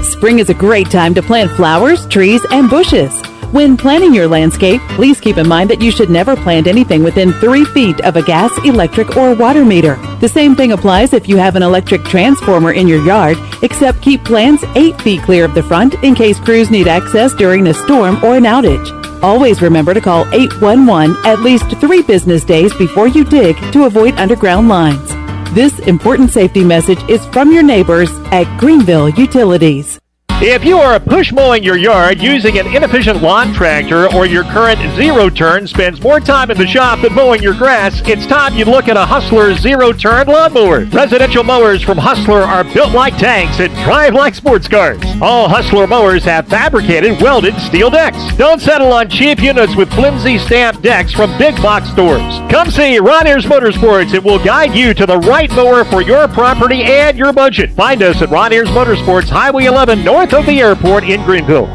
S16: Spring is a great time to plant flowers, trees, and bushes. When planting your landscape, please keep in mind that you should never plant anything within 3 feet of a gas, electric, or water meter. The same thing applies if you have an electric transformer in your yard, except keep plants 8 feet clear of the front in case crews need access during a storm or an outage. Always remember to call 811 at least 3 business days before you dig to avoid underground lines. This important safety message is from your neighbors at Greenville Utilities.
S20: If you are push mowing your yard using an inefficient lawn tractor or your current zero-turn spends more time in the shop than mowing your grass, it's time you look at a Hustler zero-turn lawnmower. Residential mowers from Hustler are built like tanks and drive like sports cars. All Hustler mowers have fabricated, welded steel decks. Don't settle on cheap units with flimsy stamped decks from big box stores. Come see Ron Ayers Motorsports. It will guide you to the right mower for your property and your budget. Find us at Ron Ayers Motorsports, Highway 11 north of the airport in Greenville.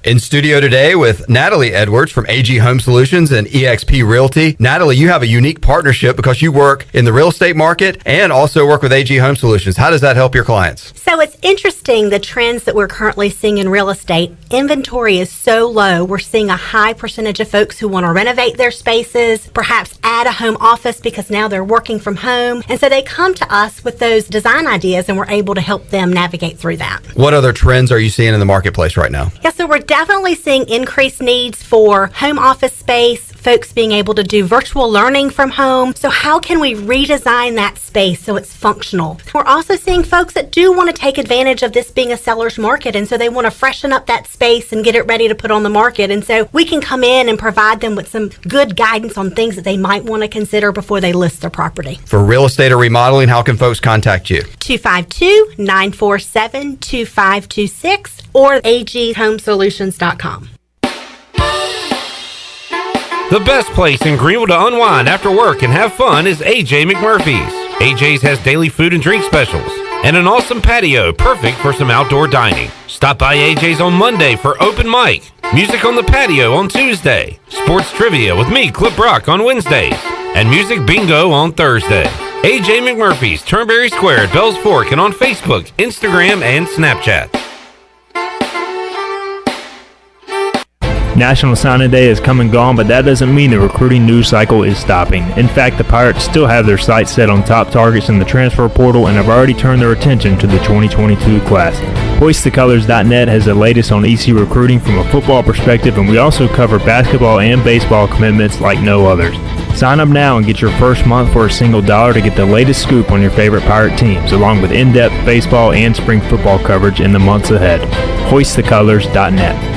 S2: In studio today with Natalie Edwards from AG Home Solutions and eXp Realty. Natalie, you have a unique partnership because you work in the real estate market and also work with AG Home Solutions. How does that help your clients?
S4: So it's interesting, the trends that we're currently seeing in real estate. Inventory is so low. We're seeing a high percentage of folks who want to renovate their spaces, perhaps add a home office because now they're working from home. And so they come to us with those design ideas and we're able to help them navigate through that.
S2: What other trends are you seeing in the marketplace right now?
S4: Yeah, so we're definitely seeing increased needs for home office space, folks being able to do virtual learning from home. So how can we redesign that space so it's functional? We're also seeing folks that do want to take advantage of this being a seller's market, and so they want to freshen up that space and get it ready to put on the market. And so we can come in and provide them with some good guidance on things that they might want to consider before they list their property.
S2: For real estate or remodeling, how can folks contact you?
S4: 252-947-2526 or aghomesolutions.com.
S6: The best place in Greenville to unwind after work and have fun is AJ McMurphy's. AJ's has daily food and drink specials and an awesome patio perfect for some outdoor dining. Stop by AJ's on Monday for open mic, music on the patio on Tuesday, sports trivia with me, Clip Brock, on Wednesdays, and music bingo on Thursday. AJ McMurphy's, Turnberry Square at Bells Fork, and on Facebook, Instagram, and Snapchat.
S5: National Signing Day has come and gone, but that doesn't mean the recruiting news cycle is stopping. In fact, the Pirates still have their sights set on top targets in the transfer portal and have already turned their attention to the 2022 class. HoistTheColors.net has the latest on EC recruiting from a football perspective, and we also cover basketball and baseball commitments like no others. Sign up now and get your first month for a single $1 to get the latest scoop on your favorite Pirate teams, along with in-depth baseball and spring football coverage in the months ahead. HoistTheColors.net.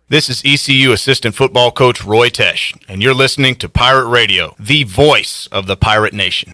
S24: This is ECU Assistant Football Coach Roy Tesh, and you're listening to Pirate Radio, the voice of the Pirate Nation.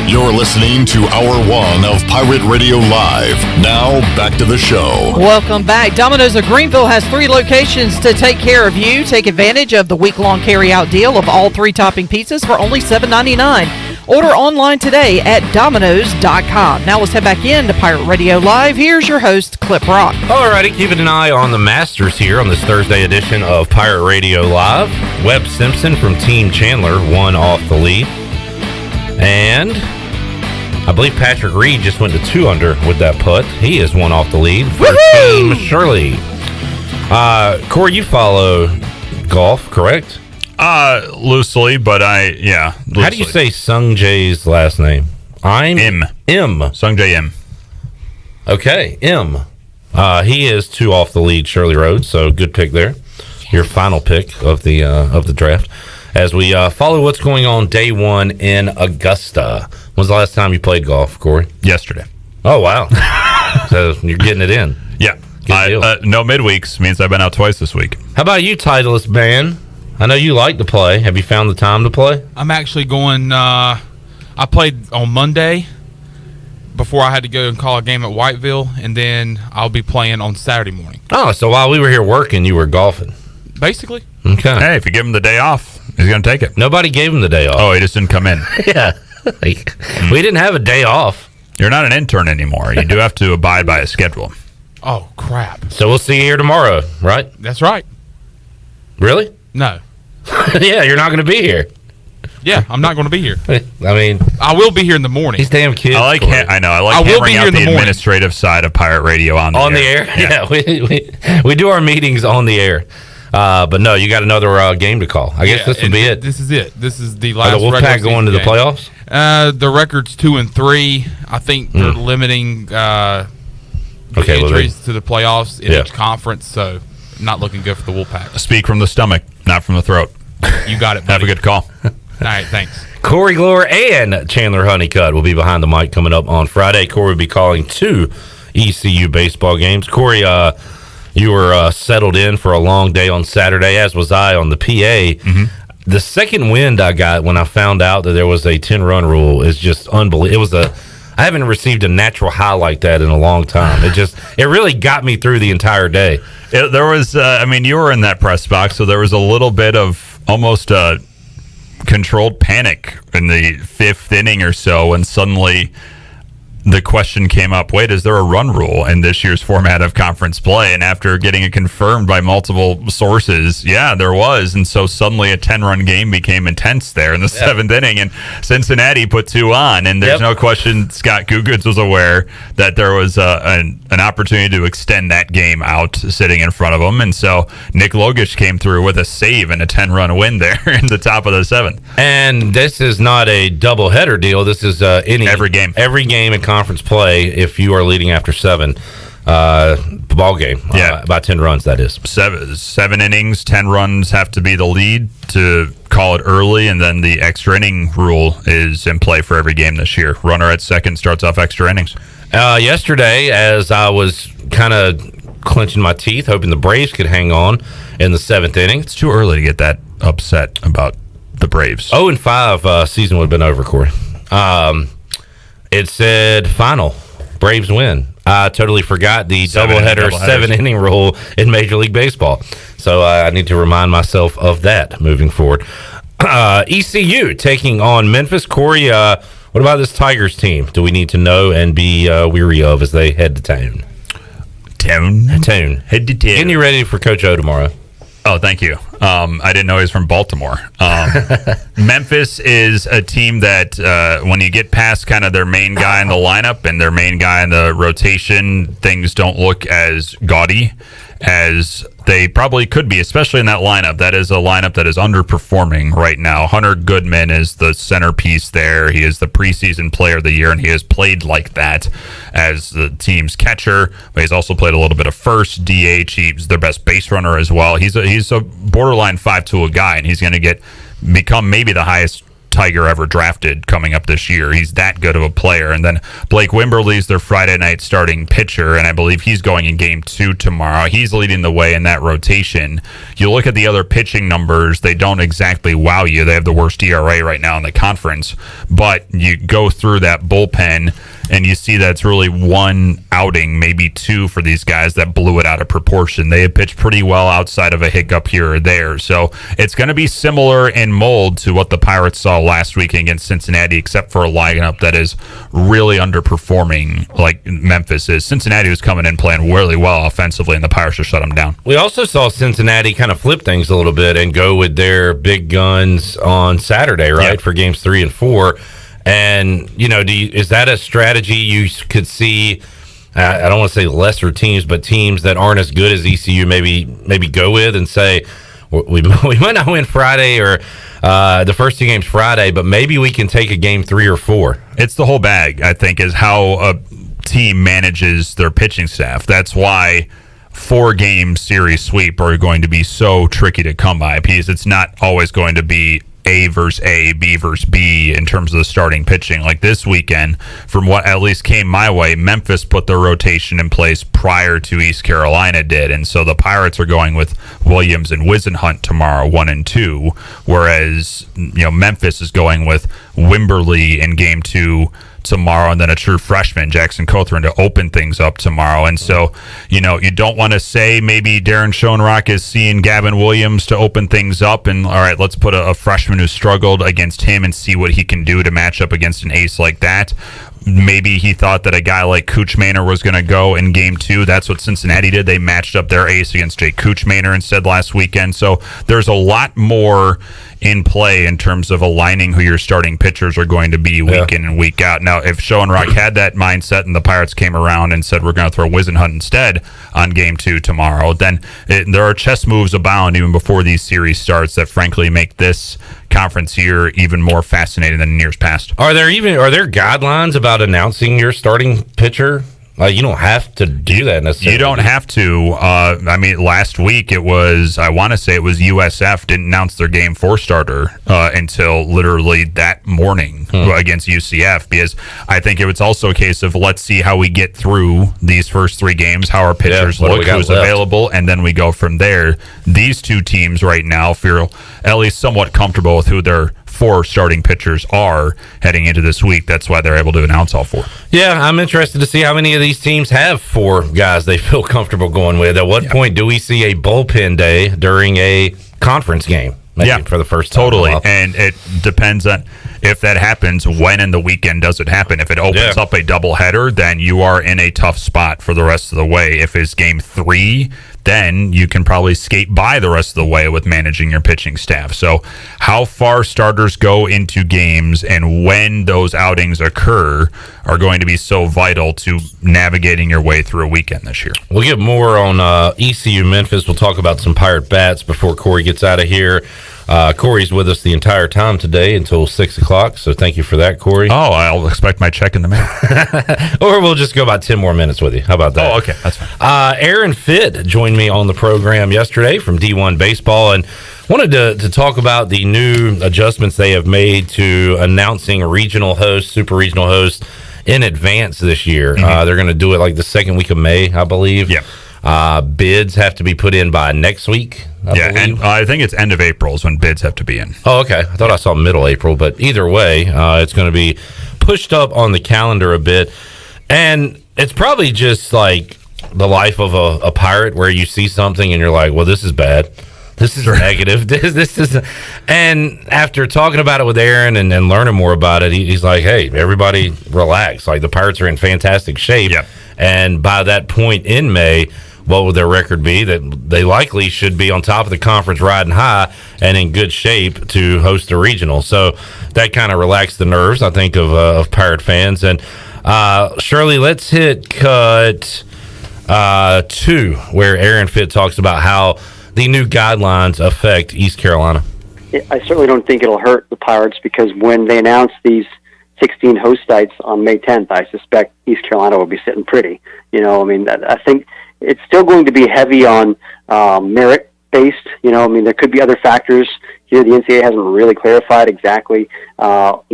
S1: You're listening to Hour 1 of Pirate Radio Live. Now, back to the show.
S10: Welcome back. Domino's of Greenville has 3 locations to take care of you. Take advantage of the week-long carry-out deal of all 3 topping pizzas for only $7.99. Order online today at Domino's.com. Now let's head back into Pirate Radio Live. Here's your host, Clip Rock.
S12: Alrighty, keeping an eye on the Masters here on this Thursday edition of Pirate Radio Live. Webb Simpson from Team Chandler won off the lead. And I believe Patrick Reed just went to 2 under with that putt. He is 1 off the lead for Team Shirley. Corey, you follow golf, correct?
S23: Loosely, but loosely.
S12: How do you say Sung Jae's last name? M.
S23: Sung Jae M.
S12: Okay, M. He is 2 off the lead, Shirley Rhodes, so good pick there. Your final pick of the draft. As we follow what's going on day 1 in Augusta. When's the last time you played golf, Corey?
S23: Yesterday.
S12: Oh, wow. So you're getting it in.
S23: Yeah. No midweeks means I've been out twice this week.
S12: How about you, Titleist man? I know you like to play. Have you found the time to play?
S11: I'm actually going. I played on Monday before I had to go and call a game at Whiteville, and then I'll be playing on Saturday morning.
S12: Oh, so while we were here working, you were golfing.
S11: Basically.
S12: Okay.
S23: Hey, if you give him the day off, he's going to take it.
S12: Nobody gave him the day off.
S23: Oh, he just didn't come in.
S12: Yeah. We didn't have a day off.
S23: You're not an intern anymore. You do have to abide by a schedule.
S11: Oh, crap.
S12: So we'll see you here tomorrow, right?
S11: That's right.
S12: Really?
S11: No.
S12: Yeah, you're not going to be here.
S11: Yeah, I'm not going to be here.
S12: I mean,
S11: I will be here in the morning.
S12: These damn kids.
S23: I like hammering out the administrative side of Pirate Radio on the air.
S12: Yeah, we do our meetings on the air. But no, you got another game to call. I guess this will be it.
S11: This is it. This is the last.
S12: Are the Wolfpack going to the playoffs?
S11: The record's 2-3. I think they're limiting entries to the playoffs in each conference, so not looking good for the Wolfpack.
S23: Speak from the stomach, not from the throat.
S11: You got it, buddy.
S23: Have a good call.
S11: All right, thanks.
S12: Corey Gloor and Chandler Honeycutt will be behind the mic coming up on Friday. Corey will be calling 2 ECU baseball games. Corey, you were settled in for a long day on Saturday, as was I on the PA.
S23: Mm-hmm.
S12: The second wind I got when I found out that there was a 10-run rule is just unbelievable. I haven't received a natural high like that in a long time. It really got me through the entire day.
S23: There was, you were in that press box, so there was a little bit of almost a controlled panic in the 5th inning or so when suddenly the question came up, wait, is there a run rule in this year's format of conference play? And after getting it confirmed by multiple sources, yeah, there was. And so suddenly a 10-run game became intense there in the 7th inning, and Cincinnati put 2 on. And there's no question Scott Gugutz was aware that there was an opportunity to extend that game out sitting in front of him. And so Nick Logish came through with a save and a 10-run win there in the top of the 7th.
S12: And this is not a doubleheader deal. This is every game in conference play. If you are leading after 7, ball game. By 10 runs, that is.
S23: 7 innings, 10 runs have to be the lead to call it early, and then the extra inning rule is in play for every game this year. Runner at second starts off extra innings.
S12: Yesterday, as I was kind of clenching my teeth, hoping the Braves could hang on in the 7th inning.
S23: It's too early to get that upset about the Braves.
S12: 0-5 season would have been over, Corey. It said final. Braves win. I totally forgot the doubleheader 7-inning rule in Major League Baseball. So I need to remind myself of that moving forward. ECU taking on Memphis. Corey, what about this Tigers team? Do we need to know and be weary of as they head to town?
S23: Head to town.
S12: Getting you ready for Coach O tomorrow.
S23: Oh, thank you. I didn't know he was from Baltimore. Memphis is a team that when you get past kind of their main guy in the lineup and their main guy in the rotation, things don't look as gaudy as they probably could be, especially in that lineup. That is a lineup that is underperforming right now. Hunter Goodman is the centerpiece there. He is the preseason player of the year, and he has played like that as the team's catcher, but he's also played a little bit of first, DH. He's their best base runner as well. He's a borderline 5-tool guy, and he's going to become maybe the highest Tiger ever drafted coming up this year. He's that good of a player. And then Blake Wimberly's their Friday night starting pitcher, and I believe he's going in game 2 tomorrow. He's leading the way in that rotation. You look at the other pitching numbers, they don't exactly wow you. They have the worst ERA right now in the conference, but you go through that bullpen and you see that it's really one outing, maybe 2 for these guys that blew it out of proportion. They have pitched pretty well outside of a hiccup here or there. So it's going to be similar in mold to what the Pirates saw last week against Cincinnati, except for a lineup that is really underperforming like Memphis is. Cincinnati was coming in playing really well offensively, and the Pirates just shut them down.
S12: We also saw Cincinnati kind of flip things a little bit and go with their big guns on Saturday, right, for games 3 and 4. And, is that a strategy you could see I don't want to say lesser teams, but teams that aren't as good as ECU maybe go with and say, we might not win Friday or the first 2 games Friday, but maybe we can take a game 3 or 4.
S23: It's the whole bag, I think, is how a team manages their pitching staff. That's why 4-game series sweep are going to be so tricky to come by, because it's not always going to be A versus A, B versus B in terms of the starting pitching. Like this weekend, from what at least came my way, Memphis put their rotation in place prior to East Carolina did, and so the Pirates are going with Williams and Wisenhunt tomorrow, 1 and 2, whereas Memphis is going with Wimberly in game 2 tomorrow, and then a true freshman, Jackson Cothran, to open things up tomorrow. And so, you don't want to say maybe Darren Schoenrock is seeing Gavin Williams to open things up, and all right, let's put a freshman who struggled against him and see what he can do to match up against an ace like that. Maybe he thought that a guy like Kuchmaner was going to go in game 2. That's what Cincinnati did. They matched up their ace against Jay Kuchmaner instead last weekend. So there's a lot more in play in terms of aligning who your starting pitchers are going to be week in and week out. Now, if Schoenrock had that mindset and the Pirates came around and said, we're going to throw Wisenhunt instead on game 2 tomorrow, then there are chess moves abound even before these series starts that frankly make this conference year even more fascinating than in years past.
S12: Are there guidelines about announcing your starting pitcher? You don't have to do that necessarily.
S23: You don't have to. Last week it was, I want to say it was USF didn't announce their game 4 starter until literally that morning against UCF, because I think it was also a case of let's see how we get through these first 3 games, how our pitchers look, who's available, and then we go from there. These 2 teams right now feel at least somewhat comfortable with who their 4 starting pitchers are heading into this week. That's why they're able to announce all 4.
S12: Yeah, I'm interested to see how many of these teams have 4 guys they feel comfortable going with. At what point do we see a bullpen day during a conference game? Maybe for the first time.
S23: Totally. And it depends on if that happens, when in the weekend does it happen. If it opens up a doubleheader, then you are in a tough spot for the rest of the way. If it's game 3, then you can probably skate by the rest of the way with managing your pitching staff. So how far starters go into games and when those outings occur are going to be so vital to navigating your way through a weekend this year.
S12: We'll get more on ECU Memphis. We'll talk about some Pirate bats before Corey gets out of here. Corey's with us the entire time today until 6 o'clock, so thank you for that, Corey.
S23: Oh, I'll expect my check in the mail.
S12: Or we'll just go about 10 more minutes with you. How about that?
S23: Oh, okay, that's fine.
S12: Aaron Fitt joined me on the program yesterday from D1 Baseball, and wanted to talk about the new adjustments they have made to announcing regional hosts, super regional hosts in advance this year. They're going to do it like the second week of May, I believe.
S23: Yeah.
S12: Bids have to be put in by next week.
S23: And I think it's end of April is when bids have to be in.
S12: Oh, okay. I thought I saw middle April, but either way, it's going to be pushed up on the calendar a bit. And it's probably just like the life of a pirate where you see something and you're like, well, this is bad. This is negative. This is, and after talking about it with Aaron and learning more about it, he's like, hey, everybody relax. Like, the Pirates are in fantastic shape.
S23: Yep.
S12: And by that point in May, what would their record be? That they likely should be on top of the conference riding high and in good shape to host a regional. So that kind of relaxed the nerves, I think, of Pirate fans. And Shirley, let's hit cut 2, where Aaron Fitt talks about how the new guidelines affect East Carolina.
S7: I certainly don't think it'll hurt the Pirates, because when they announce these 16 host sites on May 10th, I suspect East Carolina will be sitting pretty. I think it's still going to be heavy on merit-based. There could be other factors here. The NCAA hasn't really clarified exactly, how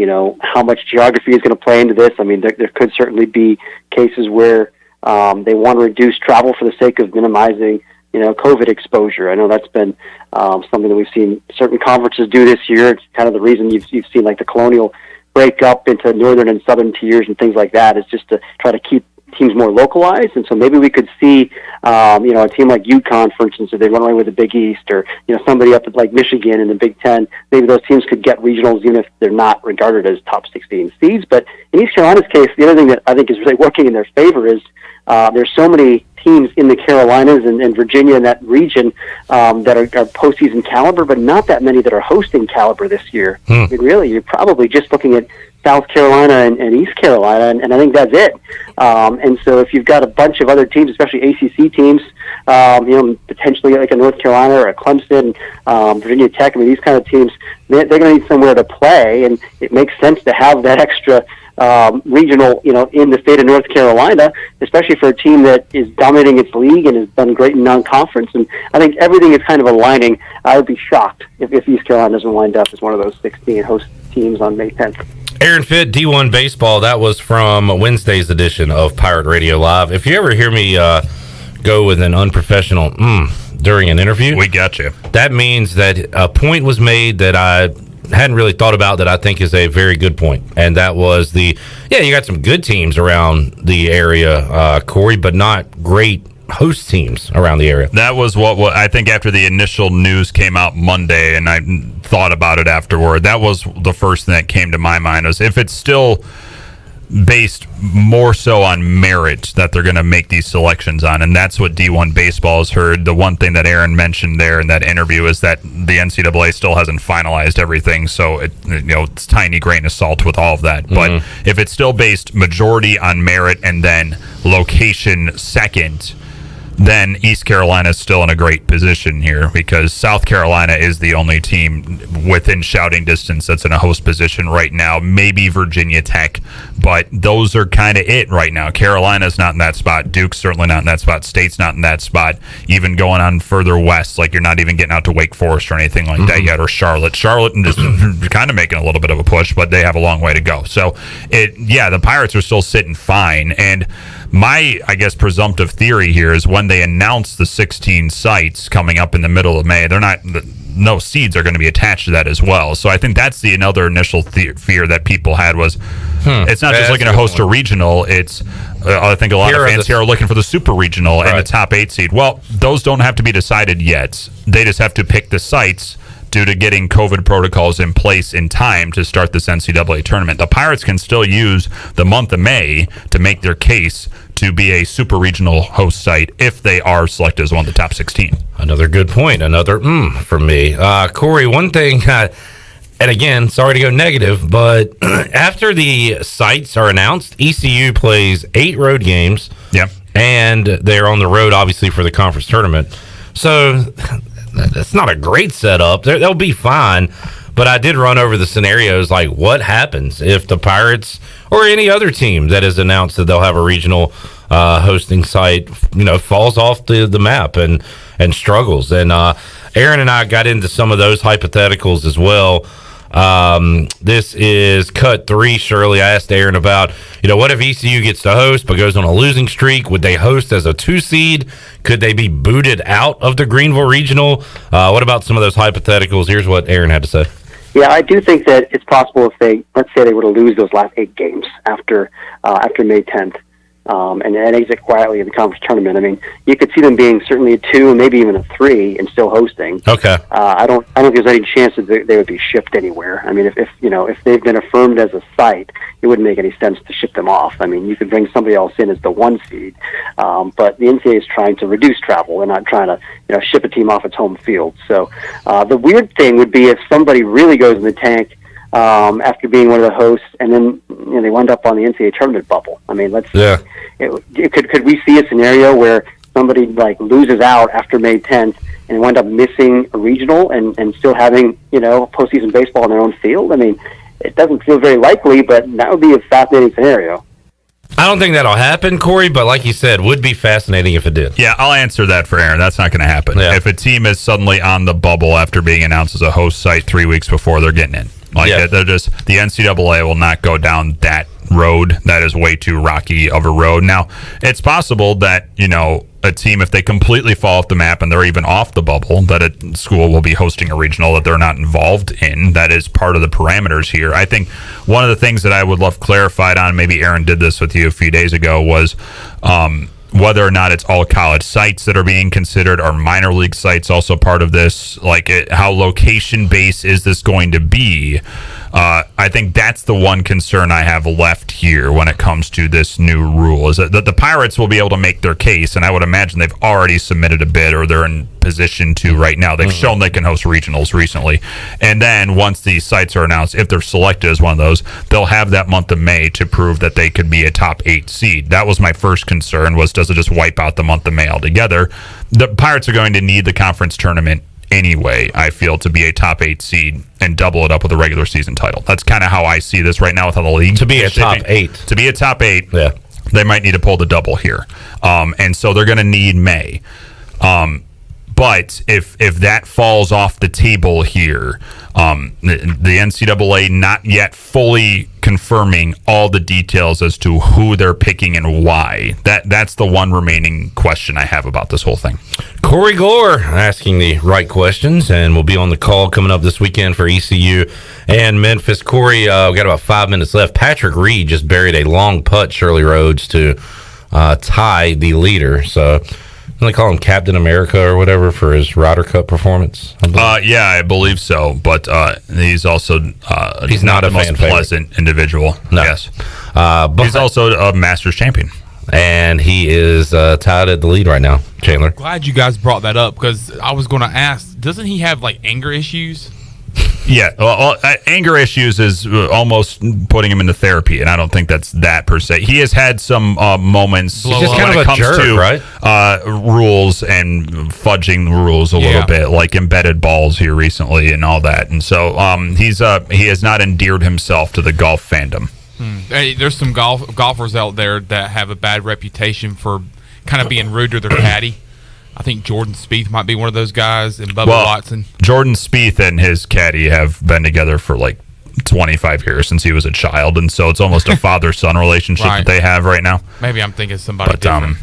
S7: much geography is going to play into this. There could certainly be cases where they want to reduce travel for the sake of minimizing COVID exposure. I know that's been something that we've seen certain conferences do this year. It's kind of the reason you've seen like the Colonial break up into northern and southern tiers and things like that, is just to try to keep teams more localized. And so maybe we could see, a team like UConn, for instance, if they run away with the Big East, or, somebody up at like Michigan in the Big Ten, maybe those teams could get regionals even if they're not regarded as top 16 seeds. But in East Carolina's case, the other thing that I think is really working in their favor is there's so many teams in the Carolinas and Virginia and that region that are postseason caliber, but not that many that are hosting caliber this year. I mean, really, you're probably just looking at South Carolina and East Carolina, and I think that's it. And so if you've got a bunch of other teams, especially ACC teams, potentially like a North Carolina or a Clemson, Virginia Tech, I mean, these kind of teams, they're going to need somewhere to play, and it makes sense to have that extra regional, in the state of North Carolina, especially for a team that is dominating its league and has done great in non-conference. And I think everything is kind of aligning. I would be shocked if East Carolina doesn't wind up as one of those 16 host teams on May 10th.
S12: Aaron Fitt, D1 Baseball. That was from Wednesday's edition of Pirate Radio Live. If you ever hear me go with an unprofessional during an interview,
S23: we got you.
S12: That means that a point was made that I hadn't really thought about that I think is a very good point. And that was you got some good teams around the area, Corey, but not great host teams around the area.
S23: That was what I think after the initial news came out Monday, and I thought about it afterward. That was the first thing that came to my mind, was if it's still based more so on merit that they're going to make these selections on, and that's what D1 Baseball has heard. The one thing that Aaron mentioned there in that interview is that the NCAA still hasn't finalized everything, so it's tiny grain of salt with all of that. But if it's still based majority on merit and then location second, then East Carolina is still in a great position here, because South Carolina is the only team within shouting distance that's in a host position right now. Maybe Virginia Tech, but those are kind of it right now. Carolina's not in that spot. Duke's certainly not in that spot. State's not in that spot. Even going on further west, like you're not even getting out to Wake Forest or anything like that yet, or Charlotte. Charlotte is kind of making a little bit of a push, but they have a long way to go. So, the Pirates are still sitting fine. And my, presumptive theory here is when they announce the 16 sites coming up in the middle of May, no seeds are going to be attached to that as well. So I think that's the another initial fear that people had was it's not just looking to host a regional. It's I think a lot of fans here are looking for the super regional and the top 8 seed. Well, those don't have to be decided yet. They just have to pick the sites due to getting COVID protocols in place in time to start this NCAA tournament. The Pirates can still use the month of May to make their case to be a super regional host site if they are selected as one of the top 16.
S12: Another good point. Another for me. Corey, one thing, and again, sorry to go negative, but after the sites are announced, ECU plays 8 road games.
S23: Yep.
S12: And they're on the road, obviously, for the conference tournament. So that's not a great setup. They'll be fine. But I did run over the scenarios, like what happens if the Pirates or any other team that has announced that they'll have a regional hosting site, falls off the map and struggles. And Aaron and I got into some of those hypotheticals as well. This is cut 3, Shirley. I asked Aaron about, what if ECU gets to host but goes on a losing streak? Would they host as a 2 seed? Could they be booted out of the Greenville Regional? What about some of those hypotheticals? Here's what Aaron had to say.
S7: Yeah, I do think that it's possible if let's say they were to lose those last 8 games after May 10th. And exit quietly in the conference tournament. I mean, you could see them being certainly a 2, maybe even a 3, and still hosting.
S12: Okay.
S7: I don't think there's any chance that they would be shipped anywhere. I mean, if they've been affirmed as a site, it wouldn't make any sense to ship them off. I mean, you could bring somebody else in as the 1 seed, but the NCAA is trying to reduce travel. They're not trying to ship a team off its home field. So the weird thing would be if somebody really goes in the tank after being one of the hosts, and then they wind up on the NCAA tournament bubble. I mean, could we see a scenario where somebody loses out after May 10th and wind up missing a regional and still having postseason baseball on their own field? I mean, it doesn't feel very likely, but that would be a fascinating scenario.
S12: I don't think that'll happen, Corey, but like you said, would be fascinating if it did.
S23: Yeah, I'll answer that for Aaron. That's not going to happen. Yeah. If a team is suddenly on the bubble after being announced as a host site 3 weeks before, they're getting in. They're just, the NCAA will not go down that road. That is way too rocky of a road. Now, it's possible that, a team, if they completely fall off the map and they're even off the bubble, that a school will be hosting a regional that they're not involved in. That is part of the parameters here. I think one of the things that I would love clarified on, maybe Aaron did this with you a few days ago, was whether or not it's all college sites that are being considered, or minor league sites also part of this. How location based is this going to be? I think that's the one concern I have left here when it comes to this new rule, is that the Pirates will be able to make their case, and I would imagine they've already submitted a bid, or they're in position to right now. They've shown they can host regionals recently. And then once these sites are announced, if they're selected as one of those, they'll have that month of May to prove that they could be a top 8 seed. That was my first concern, was does it just wipe out the month of May altogether? The Pirates are going to need the conference tournament anyway, I feel, to be a top 8 seed and double it up with a regular season title. That's kind of how I see this right now with how the league.
S12: To be a top 8.
S23: To be a top 8,
S12: yeah,
S23: they might need to pull the double here. And so they're going to need May. But if that falls off the table here, the NCAA not yet fully confirming all the details as to who they're picking and why. That's the one remaining question I have about this whole thing.
S12: Corey Gloor asking the right questions, and we'll be on the call coming up this weekend for ECU and Memphis. Corey, we've got about 5 minutes left. Patrick Reed just buried a long putt, Shirley Rhodes, to tie the leader. So they call him Captain America or whatever for his Ryder Cup performance.
S23: Yeah, I believe so. But he's also
S12: he's not
S23: the
S12: a
S23: most pleasant individual.
S12: No.
S23: Yes, but he's also a Masters champion,
S12: and he is tied at the lead right now. Chandler,
S11: glad you guys brought that up, because I was going to ask, doesn't he have like anger issues?
S23: Yeah, well, anger issues is almost putting him into therapy, and I don't think that's that per se. He has had some moments
S12: He's just
S23: when
S12: kind of
S23: it
S12: a
S23: comes
S12: jerk,
S23: to
S12: right?
S23: Rules and fudging the rules a little bit, like embedded balls here recently and all that. And so he has not endeared himself to the golf fandom.
S11: Hey, there's some golfers out there that have a bad reputation for kind of being rude to their caddy. I think Jordan Spieth might be one of those guys, and Bubba Watson.
S23: Jordan Spieth and his caddy have been together for like 25 years, since he was a child, and so it's almost a father-son relationship that they have right now.
S11: Maybe I'm thinking somebody different.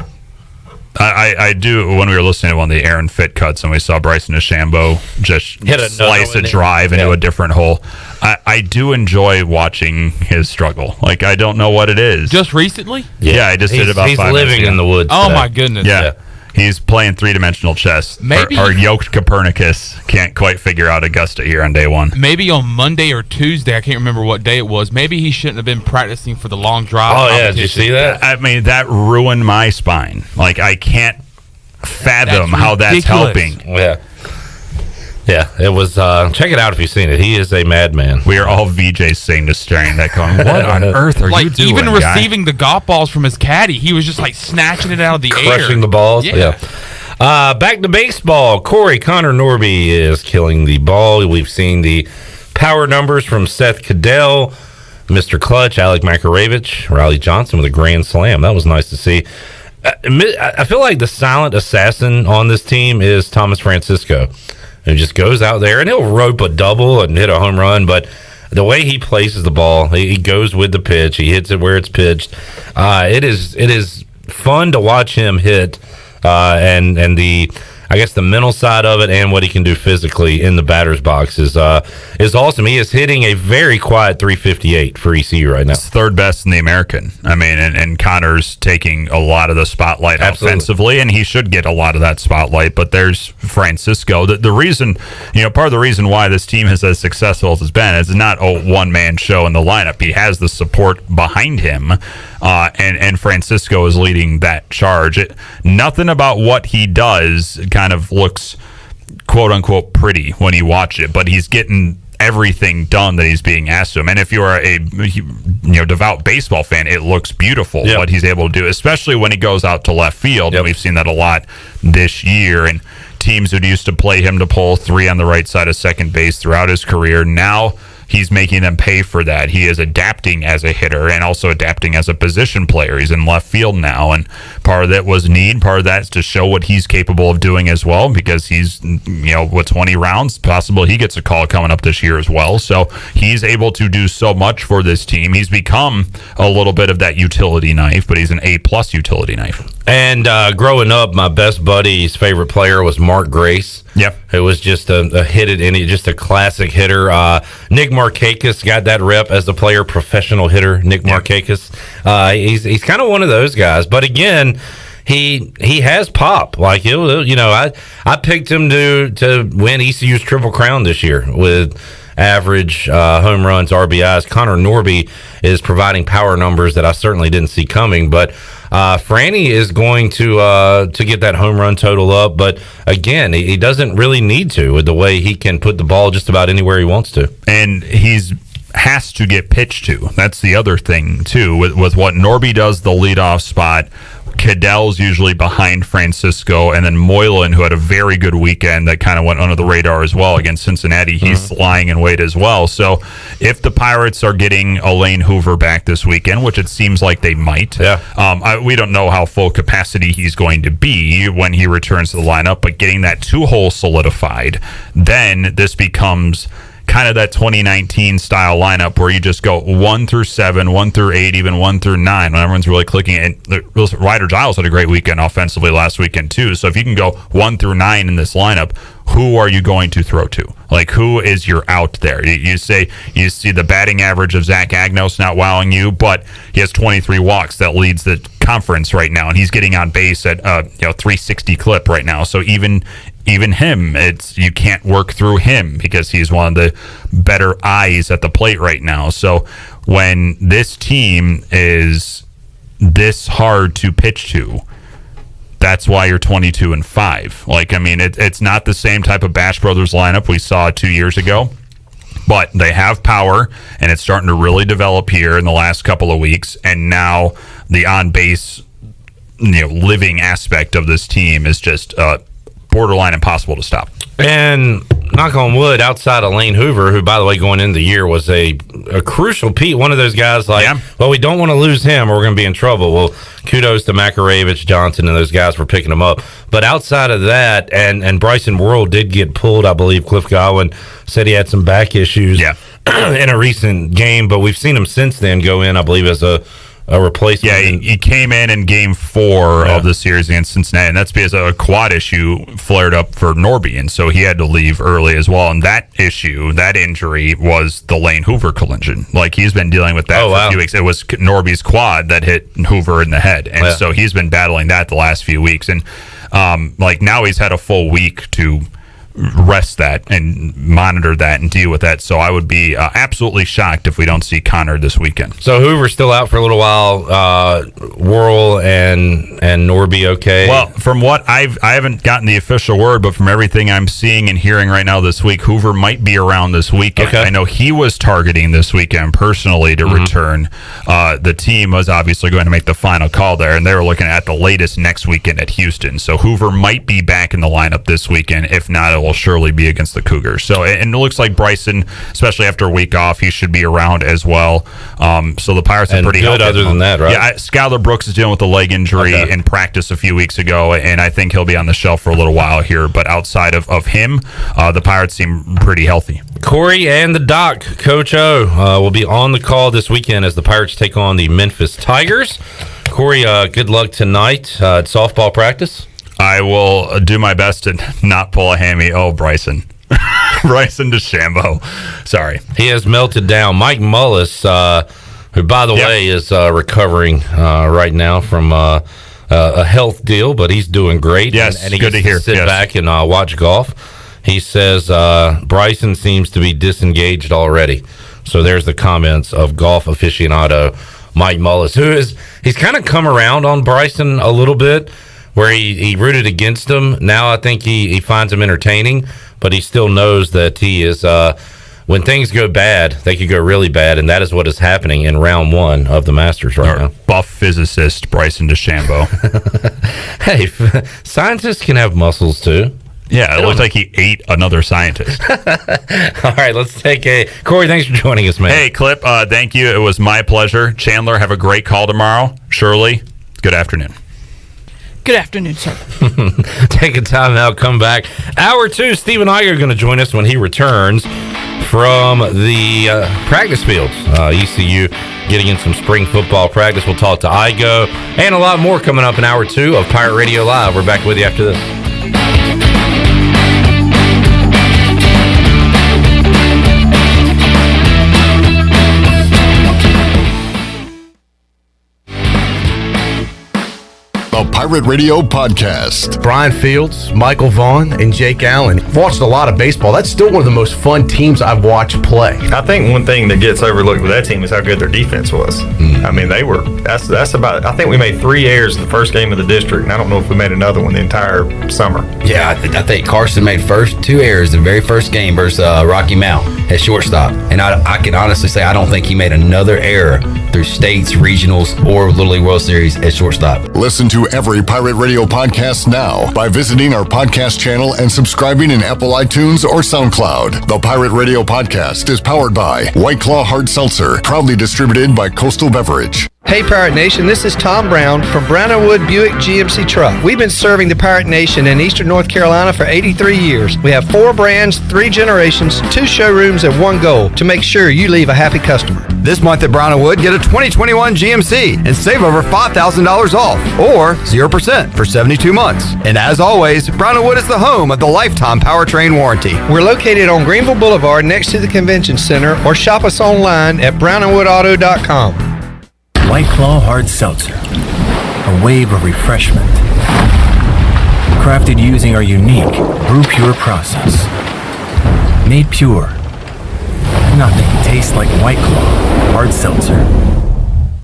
S23: I do, when we were listening to one of the Aaron Fitt cuts and we saw Bryson DeChambeau just slice a drive into a different hole, I do enjoy watching his struggle. Like, I don't know what it is.
S11: Just recently?
S23: Yeah, I just did about 5 minutes ago.
S12: He's living in the woods
S11: Oh,
S12: today.
S11: my goodness.
S23: Yeah. He's playing 3-dimensional chess.
S11: Maybe
S23: our yoked Copernicus can't quite figure out Augusta here on day one.
S11: Maybe on Monday or Tuesday, I can't remember what day it was. Maybe he shouldn't have been practicing for the long drive.
S23: Oh, yeah, did you see that? I mean, that ruined my spine. Like, I can't fathom how that's helping.
S12: Yeah, it was. Check it out if you've seen it. He is a madman.
S23: We are all VJs saying this, staring at that, going, "What on earth are you doing?"
S11: Even receiving the golf balls from his caddy, he was just like snatching it out of the air,
S12: crushing the balls. Yeah. Back to baseball. Corey Connor Norby is killing the ball. We've seen the power numbers from Seth Cadell, Mr. Clutch, Alec Makaravich, Riley Johnson with a grand slam. That was nice to see. I feel like the silent assassin on this team is Thomas Francisco, who just goes out there and he'll rope a double and hit a home run, but the way he places the ball, he goes with the pitch, he hits it where it's pitched. It is fun to watch him hit, and the, I guess, the mental side of it and what he can do physically in the batter's box is awesome. He is hitting a very quiet 358 for ECU right now.
S23: It's third best in the American. I mean, and Connor's taking a lot of the spotlight offensively, and he should get a lot of that spotlight. But there's Francisco. The reason, part of the reason why this team is as successful as it's been is not a one-man show in the lineup. He has the support behind him, and Francisco is leading that charge. Nothing about what he does kind of looks quote unquote pretty when you watch it, but he's getting everything done that he's being asked to him. And if you're a devout baseball fan, it looks beautiful what he's able to do, especially when he goes out to left field. And we've seen that a lot this year. And teams who used to play him to pull 3 on the right side of second base throughout his career, now he's making them pay for that. He is adapting as a hitter and also adapting as a position player. He's in left field now, and part of that was need. Part of that is to show what he's capable of doing as well, because he's, with 20 rounds, possible he gets a call coming up this year as well. So he's able to do so much for this team. He's become a little bit of that utility knife, but he's an A+ utility knife.
S12: And growing up, my best buddy's favorite player was Mark Grace.
S23: Yep.
S12: It was just just a classic hitter. Nick Markakis got that rep as the player professional hitter. Nick Markakis. He's kind of one of those guys. But again, he has pop. Like, I picked him to win ECU's Triple Crown this year with average, home runs, RBIs. Connor Norby is providing power numbers that I certainly didn't see coming, but Franny is going to get that home run total up. But again, he doesn't really need to with the way he can put the ball just about anywhere he wants to.
S23: And has to get pitched to. That's the other thing too with what Norby does, the leadoff spot. Cadell's usually behind Francisco, and then Moylan, who had a very good weekend that kind of went under the radar as well against Cincinnati, he's lying in wait as well. So if the Pirates are getting Elaine Hoover back this weekend, which it seems like they might, we don't know how full capacity he's going to be when he returns to the lineup, but getting that 2-hole solidified, then this becomes kind of that 2019 style lineup where you just go 1 through 7, 1 through 8, even 1 through 9 when everyone's really clicking. And Ryder Giles had a great weekend offensively last weekend too. So if you can go 1 through 9 in this lineup, who are you going to throw to? Like, who is your out there? You see the batting average of Zach Agnos not wowing you, but he has 23 walks. That leads the conference right now, and he's getting on base at 360 clip right now. So even him, you can't work through him because he's one of the better eyes at the plate right now. So when this team is this hard to pitch to, that's why you're 22-5. Like, I mean, it's not the same type of Bash Brothers lineup we saw 2 years ago, but they have power, and it's starting to really develop here in the last couple of weeks. And now the on-base, living aspect of this team is just borderline impossible to stop.
S12: And knock on wood, outside of Lane Hoover, who, by the way, going into the year was a crucial piece, one of those guys well, we don't want to lose him or we're going to be in trouble. Well, kudos to Makarevich, Johnson, and those guys for picking him up. But outside of that, and Bryson Worrell did get pulled, I believe. Cliff Godwin said he had some back issues in a recent game, but we've seen him since then go in, I believe, as a replacement.
S23: Yeah, he came in game 4 of the series against Cincinnati, and that's because a quad issue flared up for Norby, and so he had to leave early as well. And that injury was the Lane Hoover collision. Like, he's been dealing with that for a few weeks. It was Norby's quad that hit Hoover in the head, and so he's been battling that the last few weeks. And now he's had a full week to rest that and monitor that and deal with that. So I would be absolutely shocked if we don't see Connor this weekend.
S12: So Hoover's still out for a little while. Worrell and Norby okay?
S23: Well, from what I haven't gotten the official word, but from everything I'm seeing and hearing right now this week, Hoover might be around this weekend. Okay. I know he was targeting this weekend personally to return. The team was obviously going to make the final call there, and they were looking at the latest next weekend at Houston. So Hoover might be back in the lineup this weekend. If not, it will surely be against the Cougars. So, and it looks like Bryson, especially after a week off, he should be around as well. So the Pirates are pretty
S12: good other than that, right?
S23: Yeah, Skylar Brooks is dealing with a leg injury in practice a few weeks ago, and I think he'll be on the shelf for a little while here. But outside of him, the Pirates seem pretty healthy.
S12: Corey and the Doc, Coach O, will be on the call this weekend as the Pirates take on the Memphis Tigers. Corey, good luck tonight at softball practice.
S23: I will do my best to not pull a hammy. Oh, Bryson. Bryson DeChambeau. Sorry.
S12: He has melted down. Mike Mullis, who, by the way, is recovering right now from a health deal, but he's doing great.
S23: Yes,
S12: and he
S23: good
S12: gets
S23: to hear.
S12: Sit back and watch golf. He says Bryson seems to be disengaged already. So there's the comments of golf aficionado Mike Mullis, he's kind of come around on Bryson a little bit, where he rooted against him. Now I think he finds him entertaining, but he still knows that he is, when things go bad, they could go really bad, and that is what is happening in round 1 of the Masters right now.
S23: Buff physicist Bryson DeChambeau.
S12: Hey, scientists can have muscles too.
S23: Yeah, it looks like he ate another scientist.
S12: All right, let's take Corey, thanks for joining us, man.
S23: Hey, Clip, thank you. It was my pleasure. Chandler, have a great call tomorrow. Shirley, good afternoon.
S10: Good afternoon, sir.
S12: Take a time out, come back. Hour 2, Steve and I are going to join us when he returns from the practice fields. ECU getting in some spring football practice. We'll talk to Igoe and a lot more coming up in Hour 2 of Pirate Radio Live. We're back with you after this.
S1: The Pirate Radio podcast.
S19: Brian Fields, Michael Vaughn, and Jake Allen. I've watched a lot of baseball. That's still one of the most fun teams I've watched play.
S8: I think one thing that gets overlooked with that team is how good their defense was. I mean, that's about, I think we made 3 errors in the first game of the district, and I don't know if we made another one the entire summer.
S9: Yeah, I think Carson made 2 errors the very first game versus Rocky Mount at shortstop. And I can honestly say I don't think he made another error through states, regionals, or Little League World Series at shortstop.
S1: Listen to every Pirate Radio podcast now by visiting our podcast channel and subscribing in Apple iTunes or SoundCloud. The Pirate Radio podcast is powered by Whiteclaw Hard Seltzer, proudly distributed by Coastal Beverage.
S13: Hey Pirate Nation, this is Tom Brown from Brown & Wood Buick GMC Truck. We've been serving the Pirate Nation in Eastern North Carolina for 83 years. We have 4 brands, 3 generations, 2 showrooms, and 1 goal to make sure you leave a happy customer.
S2: This month at Brown & Wood, get a 2021 GMC and save over $5,000 off or 0% for 72 months. And as always, Brown & Wood is the home of the lifetime powertrain warranty.
S13: We're located on Greenville Boulevard next to the Convention Center, or shop us online at brownandwoodauto.com.
S14: Whiteclaw Hard Seltzer, a wave of refreshment, crafted using our unique brew pure process. Made pure, nothing tastes like Whiteclaw Hard Seltzer.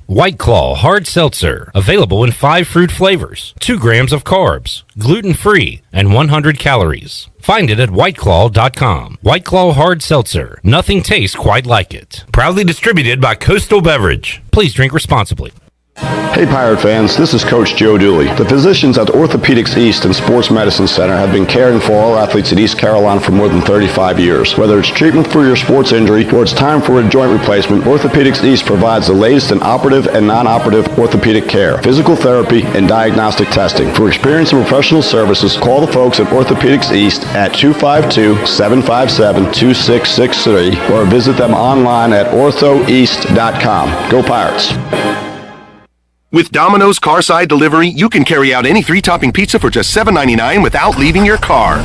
S12: Whiteclaw Hard Seltzer, available in 5 fruit flavors, 2 grams of carbs, gluten-free, and 100 calories. Find it at whiteclaw.com. Whiteclaw Hard Seltzer, nothing tastes quite like it. Proudly distributed by Coastal Beverage. Please drink responsibly.
S25: Hey Pirate fans, this is Coach Joe Dooley. The physicians at Orthopedics East and Sports Medicine Center have been caring for all athletes at East Carolina for more than 35 years. Whether it's treatment for your sports injury or it's time for a joint replacement, Orthopedics East provides the latest in operative and non-operative orthopedic care, physical therapy, and diagnostic testing. For experience and professional services, call the folks at Orthopedics East at 252-757-2663 or visit them online at orthoeast.com. Go Pirates!
S26: With Domino's Carside Delivery, you can carry out any 3-topping pizza for just $7.99 without leaving your car.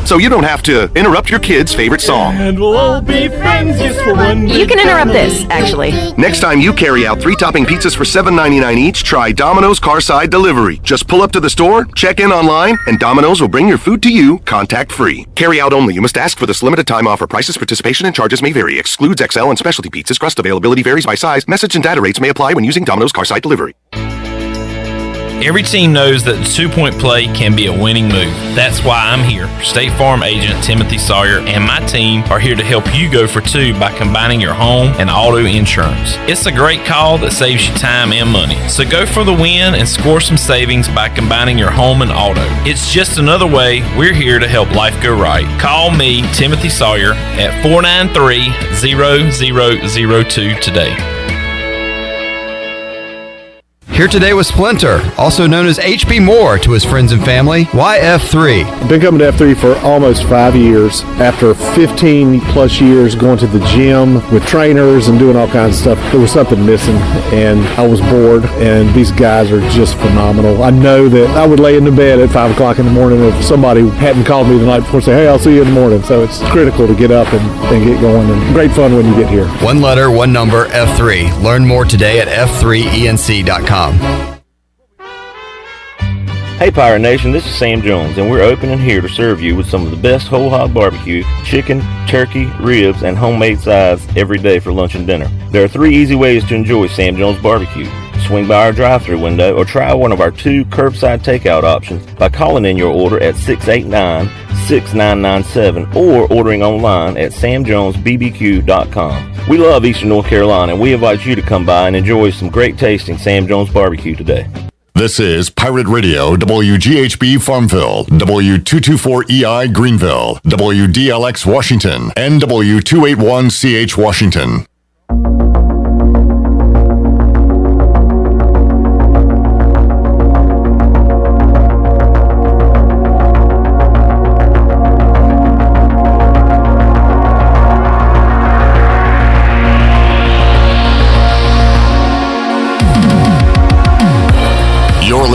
S26: So you don't have to interrupt your kid's favorite song.
S27: And we'll all be friends just for one
S28: You can interrupt this, actually.
S26: Next time you carry out 3-topping pizzas for $7.99 each, try Domino's Carside Delivery. Just pull up to the store, check in online, and Domino's will bring your food to you contact-free. Carry out only. You must ask for this limited time offer. Prices, participation, and charges may vary. Excludes XL and specialty pizzas. Crust availability varies by size. Message and data rates may apply when using Domino's Carside Delivery.
S29: Every team knows that the 2-point play can be a winning move. That's why I'm here. State Farm agent Timothy Sawyer and my team are here to help you go for 2 by combining your home and auto insurance. It's a great call that saves you time and money. So go for the win and score some savings by combining your home and auto. It's just another way we're here to help life go right. Call me, Timothy Sawyer, at 493-0002 today.
S2: Here today with Splinter, also known as HB Moore to his friends and family. Why F3?
S30: I've been coming to F3 for almost 5 years. After 15 plus years going to the gym with trainers and doing all kinds of stuff, there was something missing and I was bored, and these guys are just phenomenal. I know that I would lay in the bed at 5 o'clock in the morning if somebody hadn't called me the night before and say, hey, I'll see you in the morning. So it's critical to get up and get going, and great fun when you get here.
S2: 1 letter, 1 number, F3. Learn more today at f3enc.com.
S31: Hey Pirate Nation, this is Sam Jones, and we're open and here to serve you with some of the best whole hog barbecue, chicken, turkey, ribs, and homemade sides every day for lunch and dinner. There are 3 easy ways to enjoy Sam Jones barbecue. Swing by our drive-thru window or try one of our 2 curbside takeout options by calling in your order at 689-6997 or ordering online at samjonesbbq.com. We love Eastern North Carolina, and we invite you to come by and enjoy some great tasting Sam Jones barbecue today.
S1: This is Pirate Radio, WGHB Farmville, W224EI Greenville, WDLX Washington, and W281CH Washington.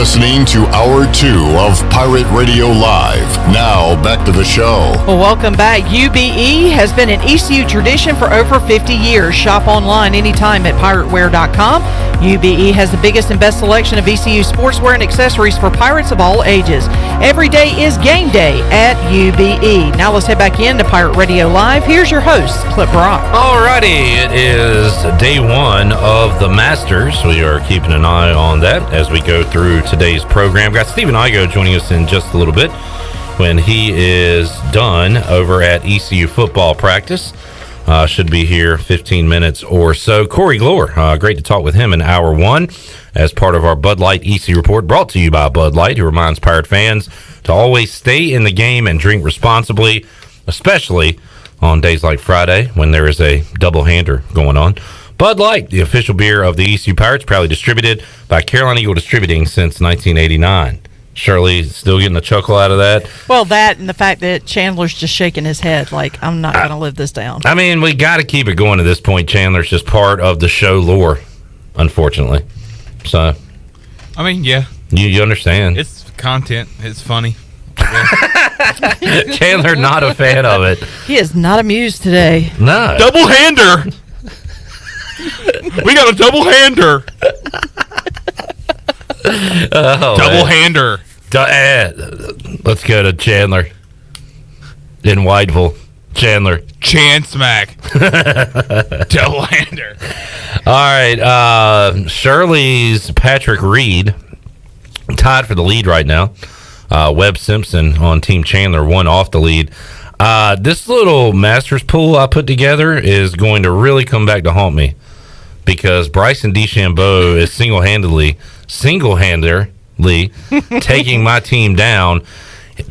S1: listening to Hour 2 of Pirate Radio Live. Now, back to the show.
S10: Well, welcome back. UBE has been an ECU tradition for over 50 years. Shop online anytime at pirateware.com. UBE has the biggest and best selection of ECU sportswear and accessories for pirates of all ages. Every day is game day at UBE. Now let's head back into Pirate Radio Live. Here's your host, Clip Rock.
S12: Alrighty, it is day one of the Masters. We are keeping an eye on that as we go through today's program. Got Stephen Igoe joining us in just a little bit when he is done over at ECU football practice. Should be here 15 minutes or so. Corey Gloor, great to talk with him in hour one as part of our Bud Light ECU report, brought to you by Bud Light, who reminds Pirate fans to always stay in the game and drink responsibly, especially on days like Friday when there is a double-hander going on. Bud Light, the official beer of the ECU Pirates, proudly distributed by Carolina Eagle Distributing since 1989. Shirley still getting a chuckle out of that.
S10: Well, that and the fact that Chandler's just shaking his head like, I'm not going to live this down.
S12: I mean, we got to keep it going at this point. Chandler's just part of the show lore, unfortunately. So,
S11: I mean, yeah.
S12: You understand.
S11: It's content. It's funny.
S12: Chandler, not a fan of it.
S10: He is not amused today.
S12: No.
S11: Double-hander. We got a double-hander. Double-hander.
S12: Let's go to Chandler in Whiteville. Chandler.
S11: Chan smack. Double-hander.
S12: All right. Shirley's Patrick Reed tied for the lead right now. Webb Simpson on Team Chandler, one off the lead. This little Masters pool I put together is going to really come back to haunt me because Bryson DeChambeau is single-handedly taking my team down.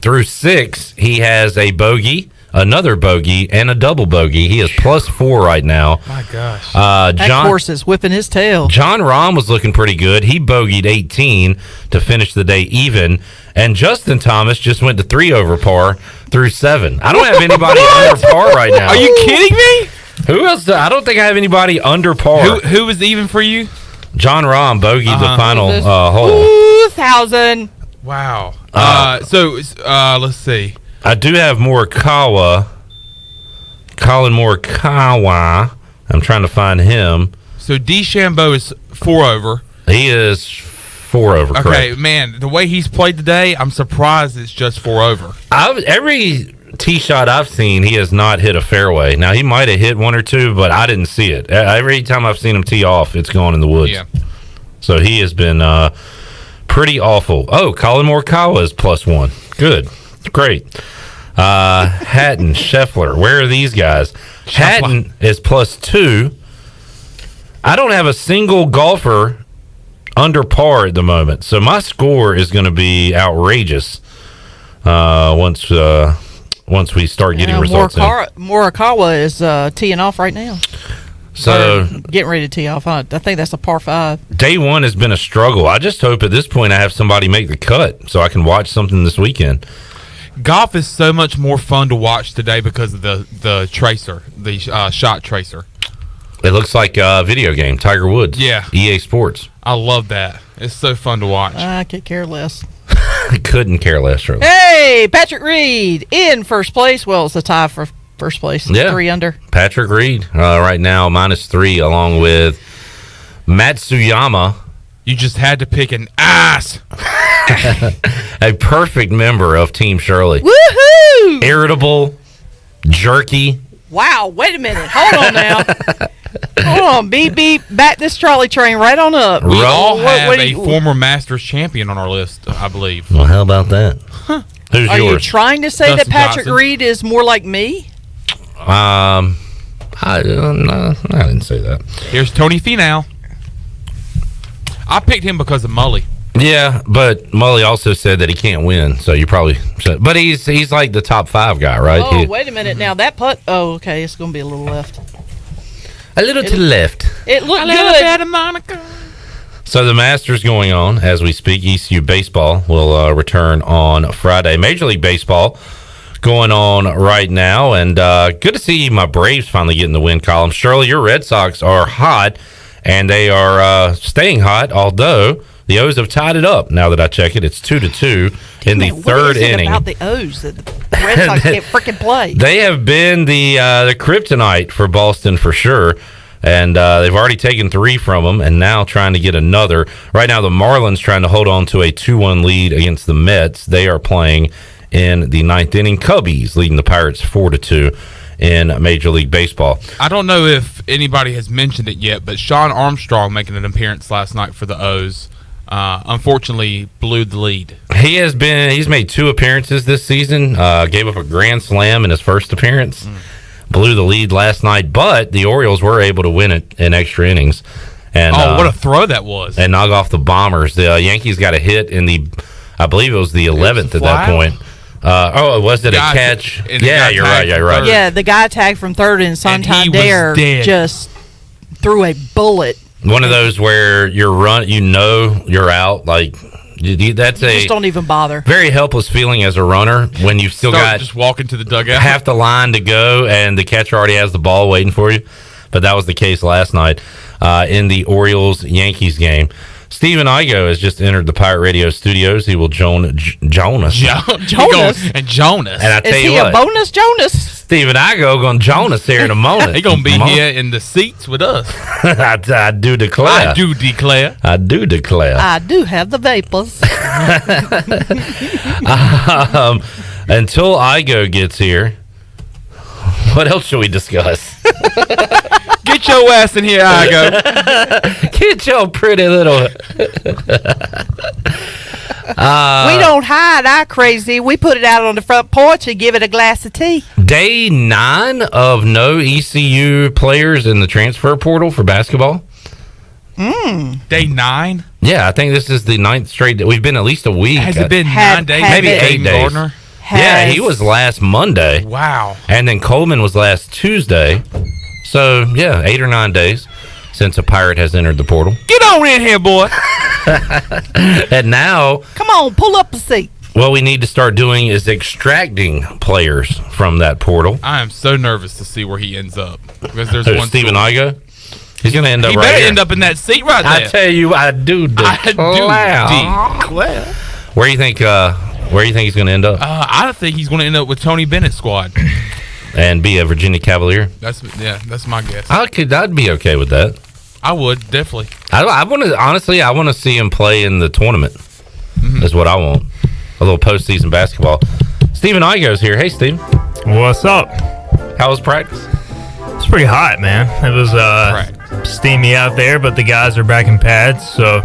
S12: Through 6, he has a bogey, another bogey, and a double bogey. He is +4 right now.
S11: My gosh.
S10: That horse is whipping his tail.
S12: John Rahm was looking pretty good. He bogeyed 18 to finish the day even. And Justin Thomas just went to 3 over par through 7. I don't have anybody under par right now.
S11: Are you kidding me?
S12: Who else? I don't think I have anybody under par.
S11: Who was even for you?
S12: John Rahm bogeyed the final hole.
S10: 2,000.
S11: Wow. So let's see.
S12: I do have Morikawa. Colin Morikawa. I'm trying to find him.
S11: So DeChambeau is 4 over.
S12: He is 4 over, correct.
S11: Okay, man, the way he's played today, I'm surprised it's just 4 over.
S12: Every tee shot I've seen, he has not hit a fairway. Now, he might have hit 1 or 2, but I didn't see it. Every time I've seen him tee off, it's gone in the woods.
S11: Yeah.
S12: So he has been pretty awful. Oh, Colin Morikawa is +1. Good. Great. Hatton, Scheffler, where are these guys? Hatton is +2. I don't have a single golfer under par at the moment, so my score is going to be outrageous once we start getting results.
S10: Morikawa is teeing off right now.
S12: So
S10: getting ready to tee off. I think that's a par 5.
S12: Day one has been a struggle. I just hope at this point I have somebody make the cut so I can watch something this weekend.
S11: Golf is so much more fun to watch today because of the tracer, the shot tracer.
S12: It looks like a video game, Tiger Woods.
S11: Yeah.
S12: EA Sports.
S11: I love that. It's so fun to watch.
S10: I could care less.
S12: I couldn't care less, Shirley.
S10: Hey, Patrick Reed in first place. Well, it's a tie for first place.
S12: Yeah.
S10: 3 under.
S12: Patrick Reed right now -3 along with Matsuyama.
S11: You just had to pick an ass.
S12: A perfect member of Team Shirley.
S10: Woohoo!
S12: Irritable, jerky.
S10: Wow, wait a minute. Hold on now. Hold on. Beep, beep. Back this trolley train right on up.
S11: We all have a former Masters champion on our list, I believe.
S12: Well, how about that?
S11: Huh.
S12: Who's
S10: Are
S12: yours?
S10: you trying to say
S11: Dustin
S10: that Patrick
S11: Johnson.
S10: Reed is more like me?
S12: I didn't say that.
S11: Here's Tony Finau. I picked him because of Mully.
S12: Yeah, but Mully also said that he can't win, so you probably should. But he's like the top 5 guy, right?
S10: Oh, wait a minute. Now, that putt. Oh, okay. It's going to be a little left.
S12: A little to the left.
S10: It looked
S11: A
S10: good.
S11: little bit of Monica.
S12: So the Masters going on as we speak. ECU baseball will return on Friday. Major League Baseball going on right now, and good to see my Braves finally getting the win column. Shirley, your Red Sox are hot, and they are staying hot, although The O's have tied it up. Now that I check it, it's 2-2 in the third inning.
S10: What is it about the O's that the Red Sox can't freaking play?
S12: They have been the kryptonite for Boston for sure. And they've already taken 3 from them and now trying to get another. Right now, the Marlins trying to hold on to a 2-1 lead against the Mets. They are playing in the 9th inning. Cubbies leading the Pirates 4-2 in Major League Baseball.
S11: I don't know if anybody has mentioned it yet, but Sean Armstrong making an appearance last night for the O's unfortunately blew the lead.
S12: He's made 2 appearances this season. Gave up a grand slam in his first appearance. Blew the lead last night, but the Orioles were able to win it in extra innings. And
S11: what a throw that was.
S12: And knock off the Bombers. The Yankees got a hit in I believe it was the 11th at that point. Was it a catch? Yeah, you're right.
S10: Yeah, the guy tagged from third and Santander just threw a bullet.
S12: One of those where you're you're out. Like that's
S10: just don't even bother.
S12: Very helpless feeling as a runner when you've still got
S11: just walking to the dugout,
S12: half the line to go, and the catcher already has the ball waiting for you. But that was the case last night in the Orioles-Yankees game. Stephen Igoe has just entered the Pirate Radio studios. He will join Jonas.
S10: Jonas.
S11: And Jonas.
S12: And I tell you
S10: what, a bonus Jonas?
S12: Stephen Igoe going to join us here in a moment.
S11: He's going to be here in the seats with us.
S12: I do declare.
S11: I do declare.
S12: I do declare.
S10: I do have the vapors.
S12: Until Igoe gets here, what else should we discuss?
S11: Get your ass in here, Igoe.
S12: Get your pretty little.
S10: We don't hide, crazy. We put it out on the front porch and give it a glass of tea.
S12: Day 9 of no ECU players in the transfer portal for basketball.
S11: Day 9?
S12: Yeah, I think this is the 9th straight. We've been at least a week.
S11: Has it been 9 days?
S12: Maybe 8 days. Gardner? Yeah, he was last Monday.
S11: Wow.
S12: And then Coleman was last Tuesday. So, yeah, 8 or 9 days since a Pirate has entered the portal.
S11: Get on in here, boy.
S12: And now...
S10: Come on, pull up a seat.
S12: What we need to start doing is extracting players from that portal.
S11: I am so nervous to see where he ends up. Because there's one
S12: Stephen Igoe? He's going to end up
S11: he
S12: right
S11: better
S12: here.
S11: end up in that seat right there.
S12: I tell you, I do declare. Where do you think he's going to end up?
S11: I think he's going to end up with Tony Bennett's squad.
S12: And be a Virginia Cavalier?
S11: That's my guess.
S12: I'd be okay with that.
S11: I would, definitely.
S12: I want to see him play in the tournament. Is what I want. A little postseason basketball. Stephen Igoe's here. Hey, Steve.
S3: What's up?
S12: How was practice?
S3: It's pretty hot, man. It was steamy out there, but the guys are back in pads, so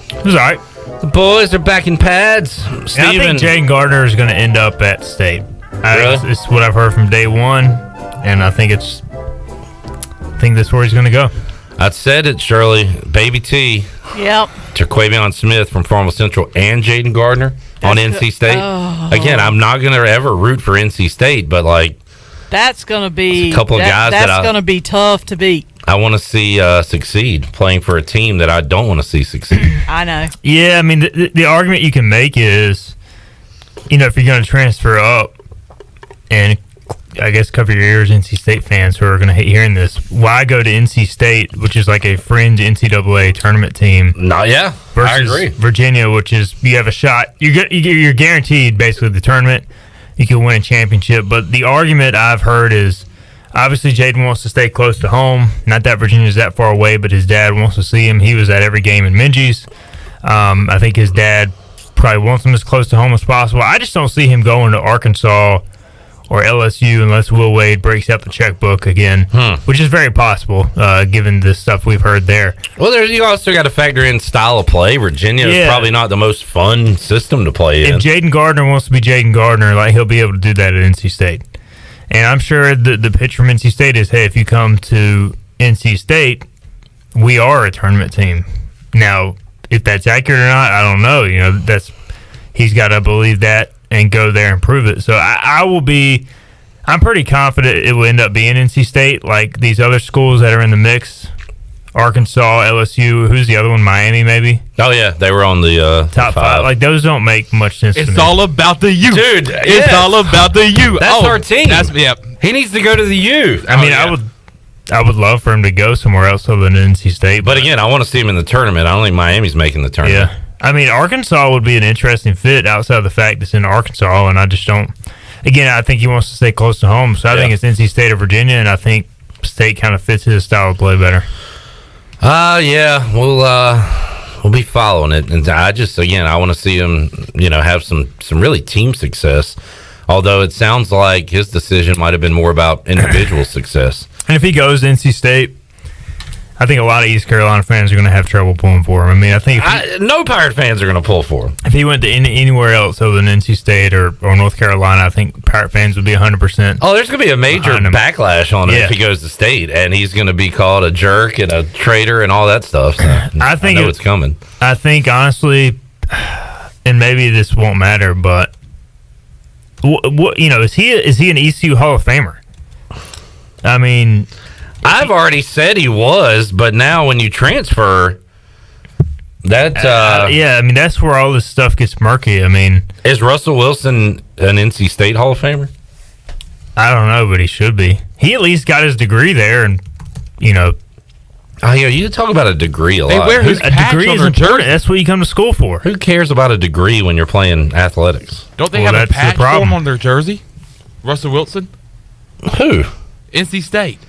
S3: it was all right.
S12: The boys are back in pads.
S3: Steven, I think Jaden Gardner is going to end up at State.
S12: Really?
S3: It's what I've heard from day one, and I think that's where he's going to go.
S12: I said it, Shirley. Baby T.
S10: Yep.
S12: Terquavion Smith from Farmville Central and Jaden Gardner on NC State. Again, I'm not going to ever root for NC State, but
S10: that's going to be
S12: a couple of guys
S10: that's going to be tough to beat.
S12: I want to see succeed playing for a team that I don't want to see succeed.
S10: I know.
S3: Yeah, I mean the argument you can make is, if you're going to transfer up, and I guess cover your ears, NC State fans who are going to hate hearing this, why go to NC State, which is like a fringe NCAA tournament team?
S12: I agree.
S3: Virginia, which is you have a shot. You're guaranteed basically the tournament. You can win a championship. But the argument I've heard is obviously Jaden wants to stay close to home. Not that Virginia's that far away, but his dad wants to see him. He was at every game in Minji's. I think his dad probably wants him as close to home as possible. I just don't see him going to Arkansas or LSU unless Will Wade breaks out the checkbook again, which is very possible given the stuff we've heard there.
S12: Well, you also got to factor in style of play. Virginia is probably not the most fun system to play in.
S3: If Jaden Gardner wants to be Jaden Gardner, he'll be able to do that at NC State. And I'm sure the pitch from NC State is, hey, if you come to NC State, we are a tournament team. Now, if that's accurate or not, I don't know. He's got to believe that and go there and prove it. So I'm pretty confident it will end up being NC State, like these other schools that are in the mix. Arkansas, LSU, who's the other one? Miami, maybe?
S12: Oh, yeah. They were on the
S3: top 5. Like, those don't make much sense to me.
S11: It's all about the U.
S12: Dude,
S11: it's all about the U.
S12: That's our team.
S11: Yep.
S12: He needs to go to the U.
S3: I would love for him to go somewhere else other than NC State.
S12: But again, I want to see him in the tournament. I don't think Miami's making the tournament.
S3: Yeah. I mean, Arkansas would be an interesting fit outside of the fact it's in Arkansas, and I just don't. Again, I think he wants to stay close to home, so I think it's NC State or Virginia, and I think State kind of fits his style of play better.
S12: Yeah, we'll be following it, and I want to see him, have some really team success. Although it sounds like his decision might have been more about individual success.
S3: And if he goes to NC State, I think a lot of East Carolina fans are going to have trouble pulling for him. I mean, I think
S12: no Pirate fans are going to pull for him.
S3: If he went to anywhere else other than NC State or North Carolina, I think Pirate fans would be 100%.
S12: Oh, there's going to be a major backlash on him if he goes to State, and he's going to be called a jerk and a traitor and all that stuff. So I know it's coming.
S3: I think, honestly, and maybe this won't matter, but is he an ECU Hall of Famer? I mean,
S12: I've already said he was, but now when you transfer, that
S3: I mean, that's where all this stuff gets murky. I mean,
S12: is Russell Wilson an NC State Hall of Famer?
S3: I don't know, but he should be. He at least got his degree there, and
S12: you talk about a degree a lot.
S3: They wear his degree is important. That's what you come to school for.
S12: Who cares about a degree when you're playing athletics?
S11: Don't they have a patch for him on their jersey? Russell Wilson?
S12: Who?
S11: NC State.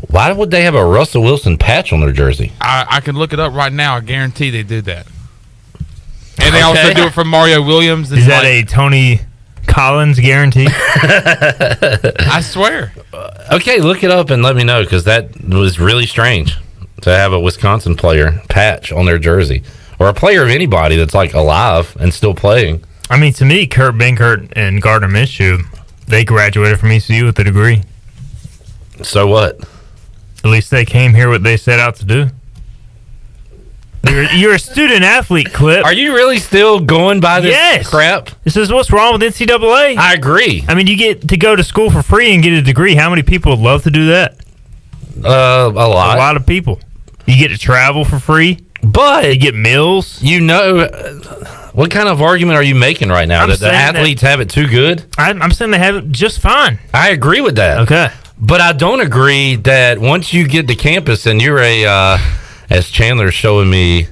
S12: Why would they have a Russell Wilson patch on their jersey?
S11: I can look it up right now. I guarantee they did that. And they also do it for Mario Williams.
S3: Is that a Tony Collins guarantee?
S11: I swear.
S12: Okay, look it up and let me know, because that was really strange to have a Wisconsin player patch on their jersey, or a player of anybody that's like alive and still playing.
S3: I mean, to me, Kurt Benkert and Gardner Minshew, they graduated from ECU with a degree.
S12: So what?
S3: At least they came here what they set out to do. You're a student athlete, Clip.
S12: Are you really still going by this crap?
S3: This is what's wrong with NCAA.
S12: I agree.
S3: I mean, you get to go to school for free and get a degree. How many people would love to do that?
S12: A lot.
S3: A lot of people. You get to travel for free,
S12: but
S3: you get meals.
S12: What kind of argument are you making right now? That the athletes have it too good?
S3: I'm saying they have it just fine.
S12: I agree with that.
S3: Okay.
S12: But I don't agree that once you get to campus and you're as Chandler's showing me,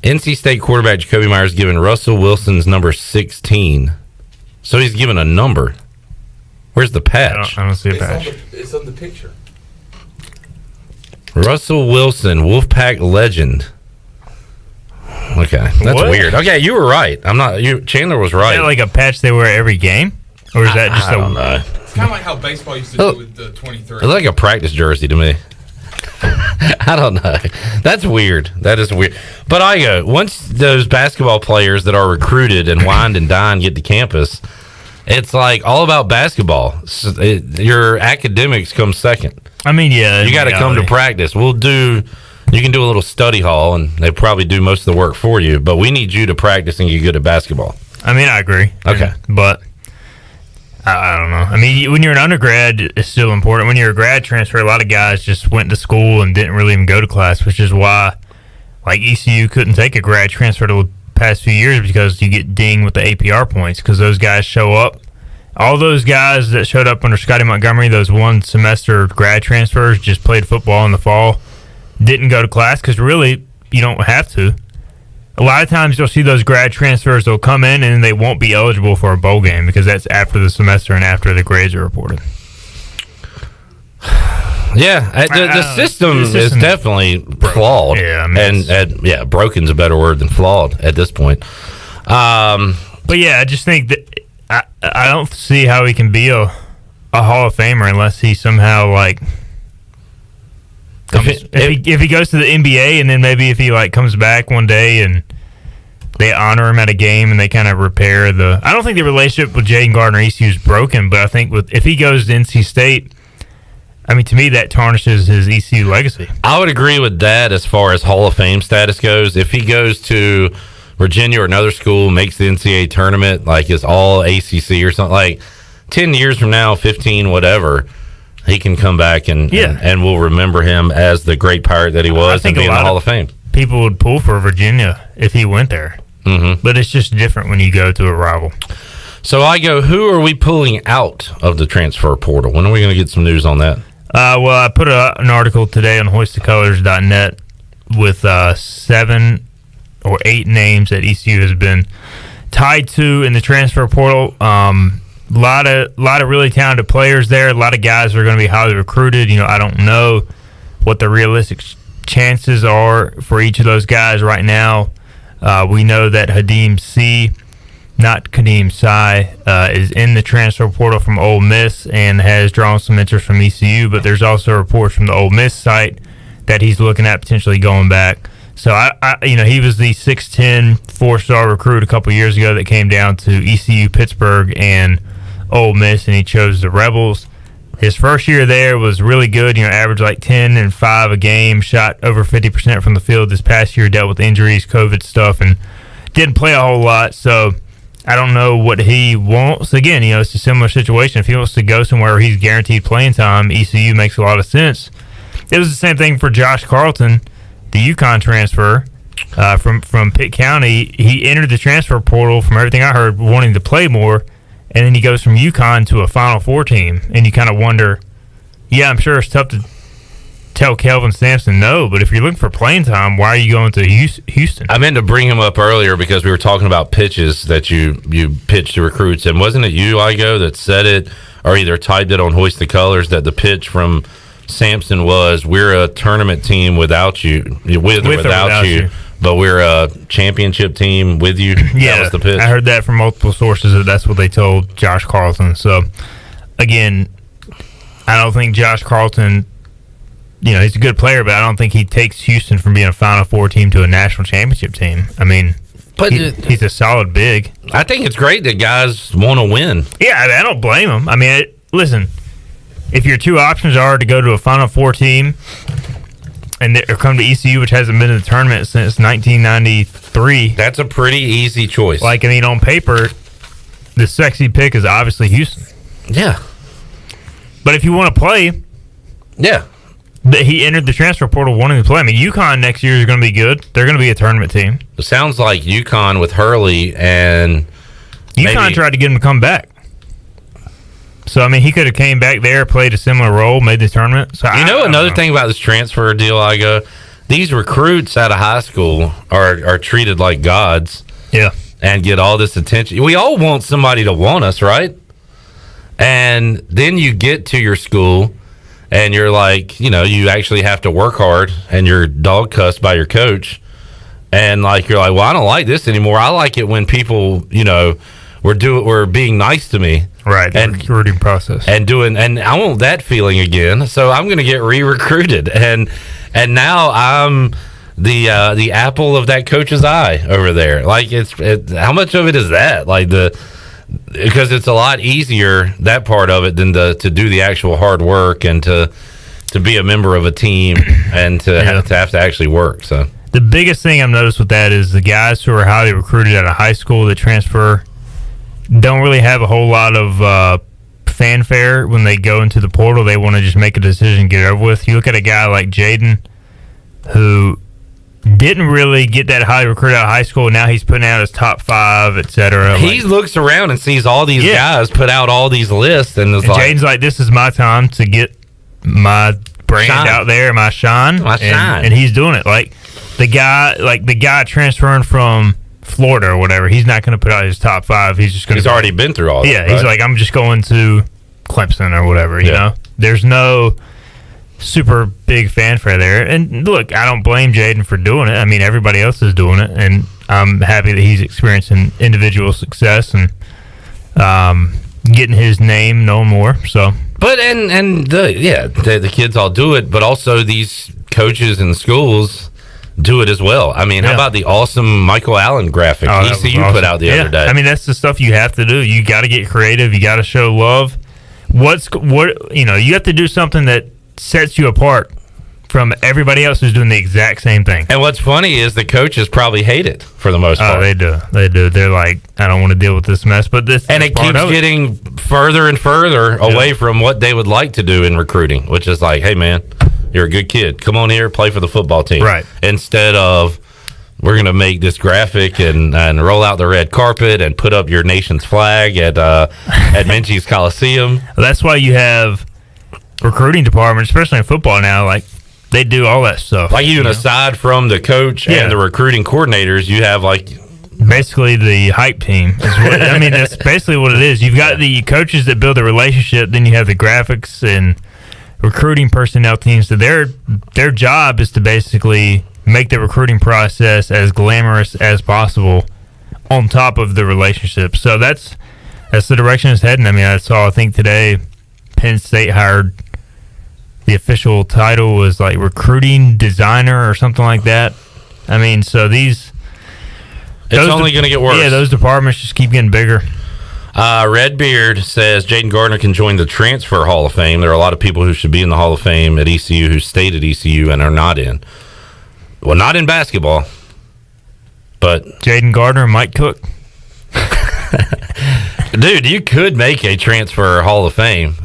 S12: NC State quarterback Jacoby Myers given Russell Wilson's number 16. So he's given a number. Where's the patch?
S3: I don't see a patch.
S11: It's on the picture.
S12: Russell Wilson, Wolfpack legend. Okay, that's weird. Okay, you were right. Chandler was right.
S3: Is that like a patch they wear every game? Or is that just
S12: I don't know.
S11: It's kind of like how baseball used to do with the 23.
S12: It's like a practice jersey to me. I don't know. That's weird. That is weird. But once those basketball players that are recruited and wined and dined get to campus, it's like all about basketball. Your academics come second.
S3: I mean, yeah.
S12: You got to come to practice. You can do a little study hall, and they probably do most of the work for you, but we need you to practice and get good at basketball.
S3: I mean, I agree.
S12: Okay.
S3: But I don't know. I mean, when you're an undergrad, it's still important. When you're a grad transfer, a lot of guys just went to school and didn't really even go to class, which is why, like, ECU couldn't take a grad transfer the past few years, because you get dinged with the APR points, because those guys show up. All those guys that showed up under Scotty Montgomery, those one semester grad transfers, just played football in the fall, didn't go to class, because really, you don't have to. A lot of times you'll see those grad transfers, they'll come in and they won't be eligible for a bowl game, because that's after the semester and after the grades are reported.
S12: Yeah, the system is definitely flawed.
S3: Yeah, I mean,
S12: and broken's a better word than flawed at this point.
S3: But yeah, I just think that I don't see how he can be a Hall of Famer unless he somehow if he goes to the NBA, and then maybe if he comes back one day and they honor him at a game and they kind of repair the. I don't think the relationship with Jaden Gardner ECU is broken, but I think if he goes to NC State, I mean, to me that tarnishes his ECU legacy.
S12: I would agree with that as far as Hall of Fame status goes. If he goes to Virginia or another school, makes the NCAA tournament, is all ACC or something, 10 years from now, 15, whatever, he can come back and we'll remember him as the great Pirate that he was and be in the Hall of Fame.
S3: People would pull for Virginia if he went there.
S12: Mm-hmm.
S3: But it's just different when you go to a rival.
S12: So who are we pulling out of the transfer portal? When are we going to get some news on that?
S3: Well, I put an article today on hoistthecolors.net with 7 or 8 names that ECU has been tied to in the transfer portal. Lot of really talented players there. A lot of guys are going to be highly recruited. I don't know what the realistic chances are for each of those guys right now. We know that Hadim C, not Kadeem Sai, is in the transfer portal from Ole Miss and has drawn some interest from ECU, but there's also reports from the Ole Miss site that he's looking at potentially going back. So, he was the 6'10", 4-star recruit a couple years ago that came down to ECU, Pittsburgh, and Ole Miss, and he chose the Rebels. His first year there was really good, averaged like 10 and 5 a game, shot over 50% from the field. This past year dealt with injuries, COVID stuff, and didn't play a whole lot. So I don't know what he wants. Again, it's a similar situation. If he wants to go somewhere where he's guaranteed playing time, ECU makes a lot of sense. It was the same thing for Josh Carlton, the UConn transfer from Pitt County. He entered the transfer portal, from everything I heard, wanting to play more. And then he goes from UConn to a Final Four team, and you kind of wonder, I'm sure it's tough to tell Kelvin Sampson no, but if you're looking for playing time, why are you going to Houston?
S12: I meant to bring him up earlier because we were talking about pitches that you pitch to recruits, and wasn't it you, Igoe, that said it, or either typed it on Hoist the Colors, that the pitch from Sampson was, we're a tournament team without you, with or without you. But we're a championship team with you.
S3: Yeah,
S12: that was the pitch.
S3: I heard that from multiple sources. That's what they told Josh Carlton. So, again, I don't think Josh Carlton, he's a good player, but I don't think he takes Houston from being a Final Four team to a national championship team. I mean, but he's a solid big.
S12: I think it's great that guys want to win.
S3: Yeah, I don't blame him. I mean, listen, if your two options are to go to a Final Four team and come to ECU, which hasn't been in the tournament since 1993.
S12: That's a pretty easy choice.
S3: On paper, the sexy pick is obviously Houston.
S12: Yeah.
S3: But if you want to play, he entered the transfer portal wanting to play. I mean, UConn next year is going to be good. They're going to be a tournament team.
S12: It sounds like UConn with Hurley, and
S3: UConn tried to get him to come back. So, I mean, he could have came back there, played a similar role, made the tournament. So
S12: another thing about this transfer deal, these recruits out of high school are treated like gods.
S3: Yeah.
S12: And get all this attention. We all want somebody to want us, right? And then you get to your school, and you're like, you actually have to work hard, and you're dog cussed by your coach. And, you're like, well, I don't like this anymore. I like it when people, were being nice to me.
S3: Right, and recruiting process.
S12: And I want that feeling again. So I'm going to get re-recruited. And now I'm the apple of that coach's eye over there. How much of it is that? Because it's a lot easier, that part of it, than to do the actual hard work and to be a member of a team and to have to actually work. So
S3: the biggest thing I've noticed with that is the guys who are highly recruited out of high school that transfer don't really have a whole lot of fanfare when they go into the portal. They want to just make a decision, get it over with. You look at a guy like Jaden, who didn't really get that highly recruited out of high school. Now he's putting out his top 5, etc.
S12: He looks around and sees all these guys put out all these lists, and
S3: Jaden's like, "This is my time to get my brand out there, my shine." And he's doing it. The guy transferring from Florida or whatever, he's not going to put out his top 5. He's just going.
S12: He's already been through all that.
S3: Yeah,
S12: right?
S3: He's like, I'm just going to Clemson or whatever. You know, there's no super big fanfare there. And look, I don't blame Jaden for doing it. I mean, everybody else is doing it, and I'm happy that he's experiencing individual success and getting his name known more. So,
S12: but the kids all do it, but also these coaches and schools do it as well. I mean, how about the awesome Michael Allen graphic ECU put out the other day?
S3: I mean, that's the stuff you have to do. You got to get creative. You got to show love. You have to do something that sets you apart from everybody else who's doing the exact same thing.
S12: And what's funny is the coaches probably hate it for the most part.
S3: They do. They're like, I don't want to deal with this mess. But
S12: it keeps getting further and further away from what they would like to do in recruiting, which is like, hey man, you're a good kid. Come on here, play for the football team.
S3: Right.
S12: Instead of, we're going to make this graphic and roll out the red carpet and put up your nation's flag at Minchie's Coliseum.
S3: That's why you have recruiting departments, especially in football now. Like, they do all that stuff.
S12: Like even aside from the coach and the recruiting coordinators, you have like
S3: basically the hype team. I mean, that's basically what it is. You've got the coaches that build the relationship, then you have the graphics and recruiting personnel teams. So their job is to basically make the recruiting process as glamorous as possible on top of the relationship. So that's the direction it's heading. I mean, I saw, I think today, Penn State hired, the official title was like recruiting designer or something like that. I mean, so it's
S12: only going to get worse.
S3: Yeah, those departments just keep getting bigger.
S12: Redbeard says Jaden Gardner can join the Transfer Hall of Fame. There are a lot of people who should be in the Hall of Fame at ECU who stayed at ECU and are not in. Well, not in basketball, but
S3: Jaden Gardner and Mike Cook.
S12: Dude, you could make a Transfer Hall of Fame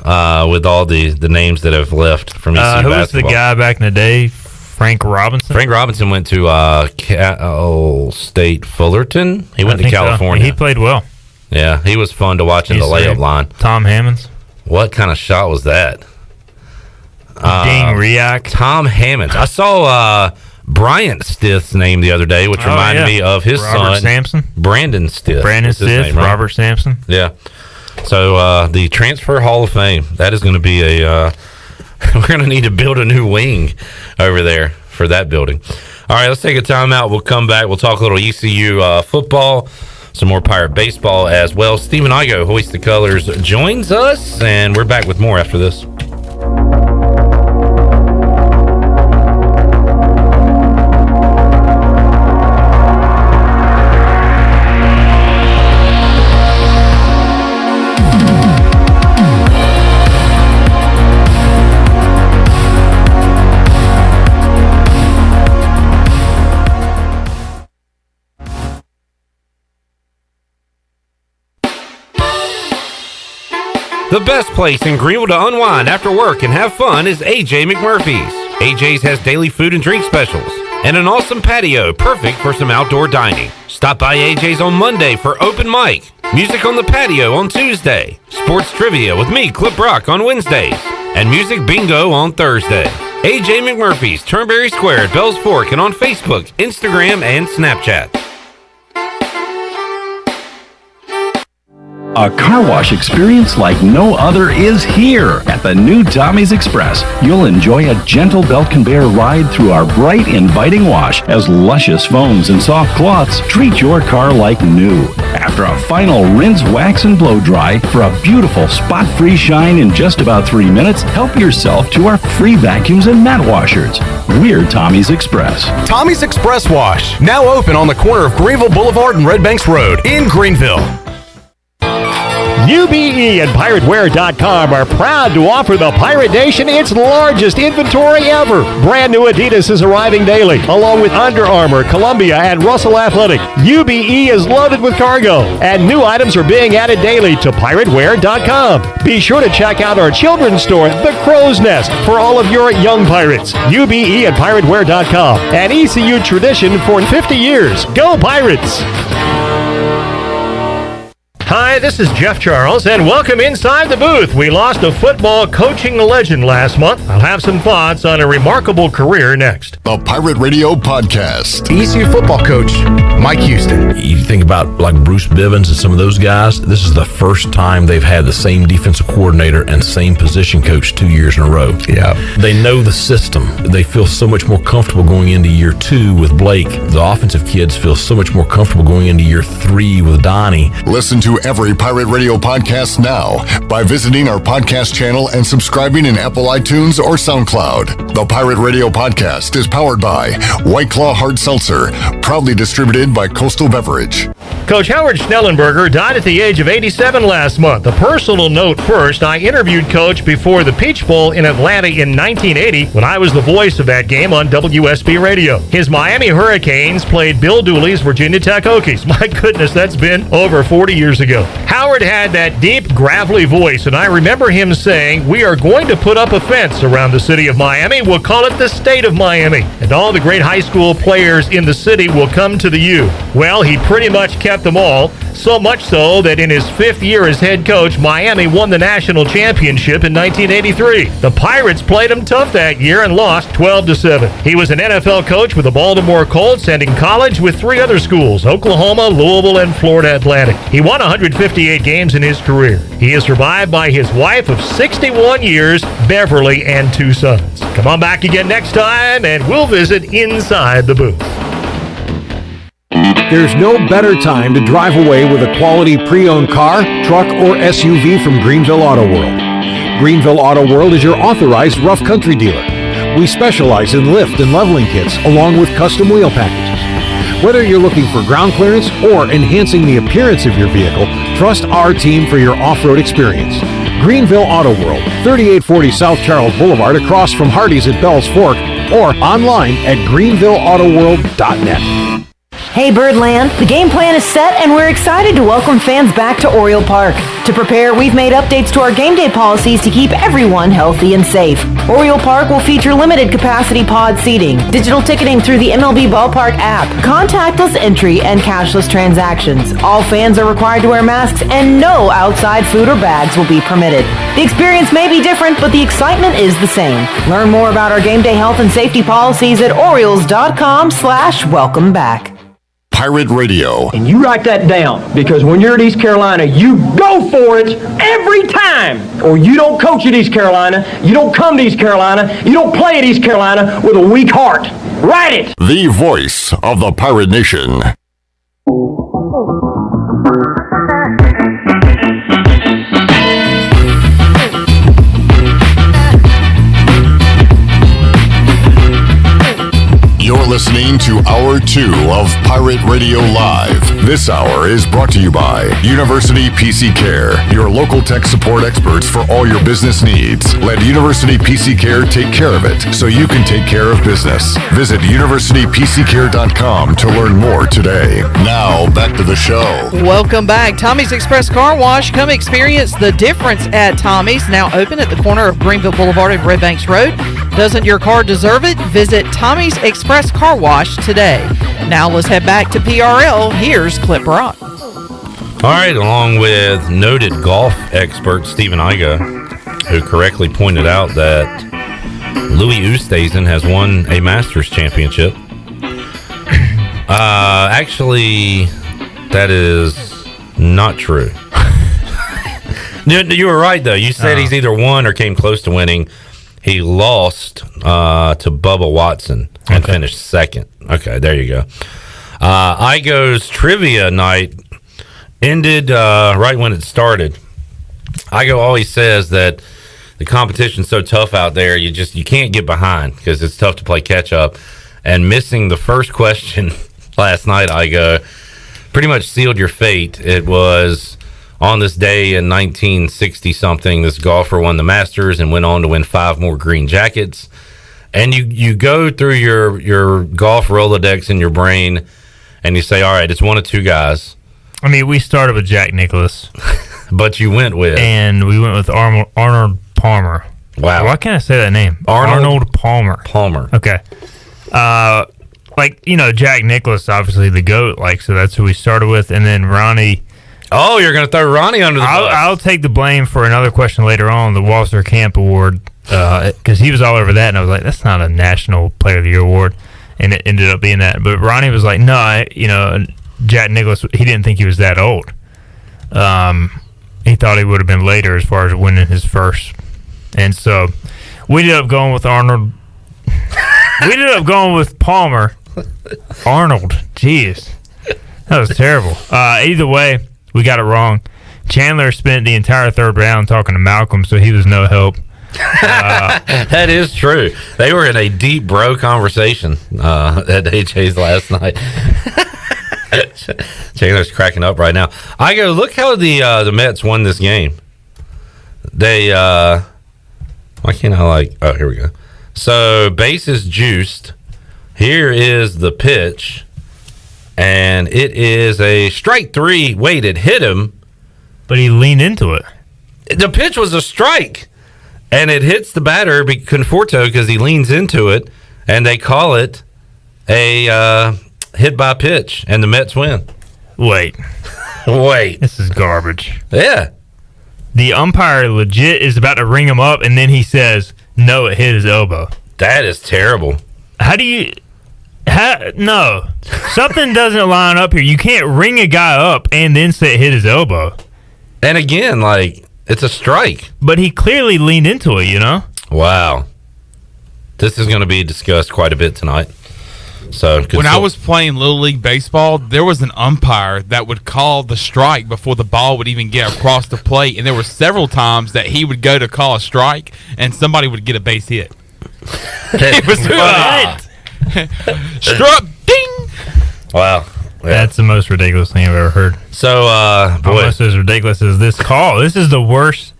S12: with all the names that have left from ECU basketball.
S3: Who was the guy back in the day? Frank Robinson?
S12: Frank Robinson went to Cal State Fullerton. He went to California.
S3: So. He played well.
S12: Yeah, he was fun to watch in the layup line.
S3: Tom Hammonds.
S12: What kind of shot was that?
S3: Ding Riak.
S12: Tom Hammonds. I saw Bryant Stith's name the other day, which reminded me of his son.
S3: Sampson?
S12: Brandon Stith.
S3: Brandon Stith, name, right? Robert Sampson.
S12: Yeah. So the Transfer Hall of Fame, that is going to be we're going to need to build a new wing over there for that building. All right, let's take a timeout. We'll come back. We'll talk a little ECU football, some more Pirate baseball as well. Stephen Igoe, Hoist the Colors, joins us, and we're back with more after this. The best place in Greenville to unwind after work and have fun is AJ McMurphy's. AJ's has daily food and drink specials and an awesome patio perfect for some outdoor dining. Stop by AJ's on Monday for open mic, music on the patio on Tuesday, sports trivia with me, Clip Brock, on Wednesdays, and music bingo on Thursday. AJ McMurphy's, Turnberry Square at Bells Fork, and on Facebook, Instagram, and Snapchat.
S4: A car wash experience like no other is here at the new Tommy's Express. You'll enjoy a gentle belt conveyor ride through our bright, inviting wash as luscious foams and soft cloths treat your car like new. After a final rinse, wax, and blow dry for a beautiful spot-free shine in just about 3 minutes, help yourself to our free vacuums and mat washers. We're Tommy's Express.
S19: Tommy's Express Wash, now open on the corner of Greenville Boulevard and Red Banks Road in Greenville.
S27: UBE and PirateWear.com are proud to offer the Pirate Nation its largest inventory ever. Brand new Adidas is arriving daily, along with Under Armour, Columbia, and Russell Athletic. UBE is loaded with cargo, and new items are being added daily to PirateWear.com. Be sure to check out our children's store, The Crow's Nest, for all of your young pirates. UBE and PirateWear.com, an ECU tradition for 50 years. Go Pirates! Hi, this is Jeff Charles, and welcome inside the booth. We lost a football coaching legend last month. I'll have some thoughts on a remarkable career next.
S1: The Pirate Radio Podcast.
S19: ECU football coach Mike Houston.
S5: You think about like Bruce Bivens and some of those guys, this is the first time they've had the same defensive coordinator and same position coach 2 years in a row.
S19: Yeah.
S5: They know the system. They feel so much more comfortable going into year 2 with Blake. The offensive kids feel so much more comfortable going into year 3 with Donnie.
S1: Listen to every Pirate Radio podcast now by visiting our podcast channel and subscribing in Apple iTunes or SoundCloud. The Pirate Radio Podcast is powered by Whiteclaw Hard Seltzer, proudly distributed by Coastal Beverage.
S27: Coach Howard Schnellenberger died at the age of 87 last month. A personal note first, I interviewed Coach before the Peach Bowl in Atlanta in 1980 when I was the voice of that game on WSB Radio. His Miami Hurricanes played Bill Dooley's Virginia Tech Hokies. My goodness, that's been over 40 years ago. Howard had that deep, gravelly voice, and I remember him saying, "We are going to put up a fence around the city of Miami. We'll call it the state of Miami, and all the great high school players in the city will come to the U." Well, he pretty much kept got them all, so much so that in his 5th year as head coach, Miami won the national championship in 1983. The Pirates played him tough that year and lost 12-7. He was an NFL coach with the Baltimore Colts and in college with 3 other schools, Oklahoma, Louisville, and Florida Atlantic. He won 158 games in his career. He is survived by his wife of 61 years, Beverly, and 2 sons. Come on back again next time, and we'll visit inside the booth.
S6: There's no better time to drive away with a quality pre-owned car, truck, or SUV from Greenville Auto World. Greenville Auto World is your authorized rough country dealer. We specialize in lift and leveling kits along with custom wheel packages. Whether you're looking for ground clearance or enhancing the appearance of your vehicle, trust our team for your off-road experience. Greenville Auto World, 3840 South Charles Boulevard across from Hardee's at Bell's Fork, or online at greenvilleautoworld.net.
S7: Hey Birdland, the game plan is set and we're excited to welcome fans back to Oriole Park. To prepare, we've made updates to our game day policies to keep everyone healthy and safe. Oriole Park will feature limited capacity pod seating, digital ticketing through the MLB Ballpark app, contactless entry, and cashless transactions. All fans are required to wear masks and no outside food or bags will be permitted. The experience may be different, but the excitement is the same. Learn more about our game day health and safety policies at Orioles.com/welcome back.
S1: Pirate Radio.
S15: And you write that down, because when you're at East Carolina, you go for it every time. Or you don't coach at East Carolina, you don't come to East Carolina, you don't play at East Carolina with a weak heart. Write it!
S1: The voice of the Pirate Nation. You're listening to Hour 2 of Pirate Radio Live. This hour is brought to you by University PC Care, your local tech support experts for all your business needs. Let University PC Care take care of it so you can take care of business. Visit universitypccare.com to learn more today. Now, back to the show.
S10: Welcome back. Tommy's Express Car Wash. Come experience the difference at Tommy's, now open at the corner of Greenville Boulevard and Red Banks Road. Doesn't your car deserve it? Visit Tommy's Express Car Wash today. Now let's head back to PRL. Here's Clip Rock.
S12: All right, along with noted golf expert Stephen Igoe, who correctly pointed out that Louis Oosthuizen has won a Masters championship. Actually, that is not true. You were right, though. You said he's either won or came close to winning. He lost to Bubba Watson and finished second. Okay, there you go. Igoe's trivia night ended right when it started. Igoe always says that the competition's so tough out there, you can't get behind because it's tough to play catch up. And missing the first question last night, Igoe, pretty much sealed your fate. It was on this day in 1960-something, this golfer won the Masters and went on to win 5 more green jackets. And you go through your golf Rolodex in your brain, and you say, all right, it's one of 2 guys.
S3: I mean, we started with Jack Nicklaus.
S12: But you went with?
S3: And we went with Arnold Palmer.
S12: Wow.
S3: Why can't I say that name? Arnold Palmer. Okay. Jack Nicklaus, obviously the GOAT, so that's who we started with. And then Ronnie.
S12: Oh, you're going to throw Ronnie under the bus.
S3: I'll take the blame for another question later on, the Walser Camp Award, because he was all over that, and I was like, that's not a National Player of the Year award, and it ended up being that. But Ronnie was like, no, Jack Nicklaus, he didn't think he was that old. He thought he would have been later as far as winning his first. And so we ended up going with Arnold. We ended up going with Palmer. Arnold, jeez. That was terrible. Either way, we got it wrong. Chandler spent the entire 3rd round talking to Malcolm, so he was no help.
S12: That is true. They were in a deep bro conversation at AJ's last night. Chandler's cracking up right now. I go, look how the Mets won this game. They why can't I oh, here we go. So bases juiced. Here is the pitch. And it is a strike 3. Wait, it hit him.
S3: But he leaned into it.
S12: The pitch was a strike. And it hits the batter, Conforto, because he leans into it. And they call it a hit by pitch. And the Mets win.
S3: Wait. This is garbage.
S12: Yeah.
S3: The umpire legit is about to ring him up, and then he says, no, it hit his elbow.
S12: That is terrible.
S3: How do you... no. Something doesn't line up here. You can't ring a guy up and then say it hit his elbow.
S12: And again, like, it's a strike.
S3: But he clearly leaned into it, you know?
S12: Wow. This is going to be discussed quite a bit tonight. So
S11: when I was playing Little League Baseball, there was an umpire that would call the strike before the ball would even get across the plate. And there were several times that he would go to call a strike and somebody would get a base hit. It was struck, ding!
S12: Wow. Yeah.
S3: That's the most ridiculous thing I've ever heard.
S12: So,
S3: almost as ridiculous as this call. This is the worst.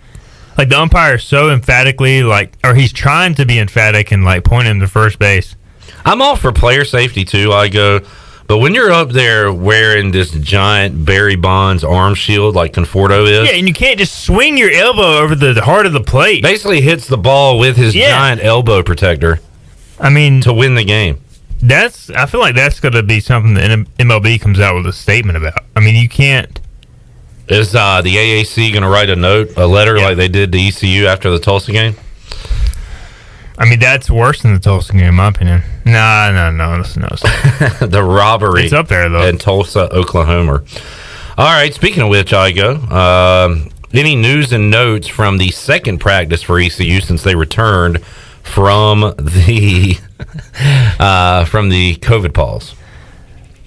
S3: Like, the umpire is so emphatically, like, or he's trying to be emphatic and, like, pointing him to first base.
S12: I'm all for player safety, too. I go, but when you're up there wearing this giant Barry Bonds arm shield like Conforto is.
S3: Yeah, and you can't just swing your elbow over the heart of the plate.
S12: Basically hits the ball with his giant elbow protector.
S3: I mean,
S12: to win the game.
S3: I feel like that's going to be something that MLB comes out with a statement about. I mean, you can't.
S12: Is the AAC going to write a letter like they did to ECU after the Tulsa game?
S3: I mean, that's worse than the Tulsa game, in my opinion. No.
S12: The robbery.
S3: It's up there, though.
S12: In Tulsa, Oklahoma. All right, speaking of which, Igoe, any news and notes from the second practice for ECU since they returned from the COVID pause?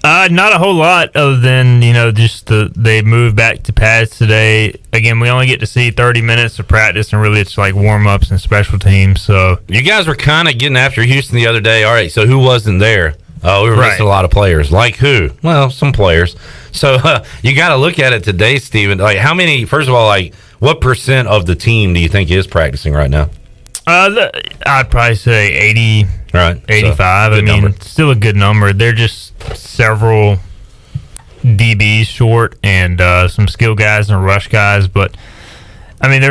S3: Not a whole lot other than, just they moved back to pads today. Again, we only get to see 30 minutes of practice, and really it's like warm-ups and special teams. So
S12: you guys were kind of getting after Houston the other day. All right, so who wasn't there? Oh, we were missing a lot of players. Like who? Well, some players. So you got to look at it today, Steven. Like how many, first of all, like what % of the team do you think is practicing right now?
S3: I'd probably say 80,
S12: right,
S3: 85.
S12: So,
S3: I mean, still a good number. They're just several DBs short and some skill guys and rush guys. But, I mean,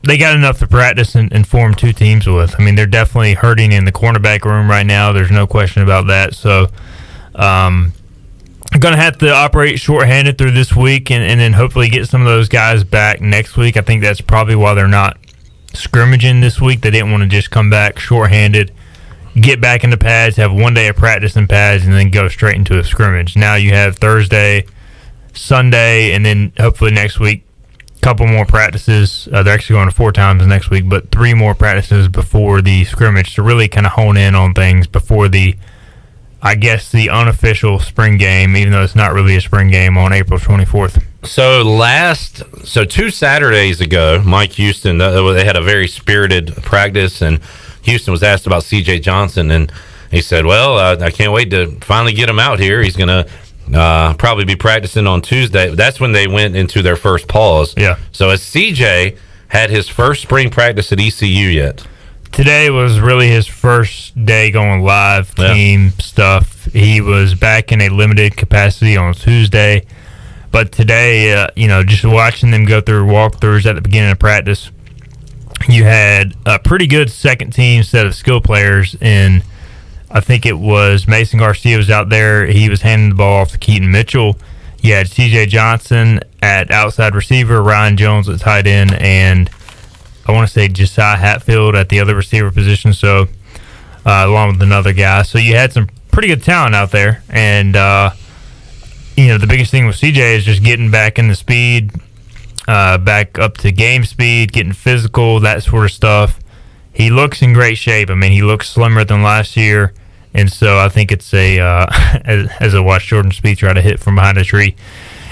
S3: they got enough to practice and form two teams with. I mean, they're definitely hurting in the cornerback room right now. There's no question about that. So, I'm going to have to operate shorthanded through this week and then hopefully get some of those guys back next week. I think that's probably why they're not scrimmaging this week. They didn't want to just come back shorthanded, get back into pads, have one day of practice in pads, and then go straight into a scrimmage. Now you have Thursday, Sunday, and then hopefully next week, a couple more practices. They're actually going to 4 times next week, but 3 more practices before the scrimmage to really kind of hone in on things before the unofficial spring game, even though it's not really a spring game, on April 24th.
S12: So 2 Saturdays ago, Mike Houston, they had a very spirited practice, and Houston was asked about C.J. Johnson, and he said, well, I can't wait to finally get him out here. He's going to probably be practicing on Tuesday. That's when they went into their first pause.
S3: Yeah.
S12: So has C.J. had his first spring practice at ECU yet?
S3: Today was really his first day going live team stuff. He was back in a limited capacity on Tuesday. But today, just watching them go through walkthroughs at the beginning of practice, you had a pretty good second team set of skill players in, I think it was Mason Garcia was out there. He was handing the ball off to Keaton Mitchell. You had C.J. Johnson at outside receiver, Ryan Jones at tight end, and I want to say Josiah Hatfield at the other receiver position, so along with another guy. So you had some pretty good talent out there, and the biggest thing with CJ is just getting back in the speed, back up to game speed, getting physical, that sort of stuff. He looks in great shape. I mean, he looks slimmer than last year, and so I think it's as I watched Jordan Spieth try to hit from behind a tree,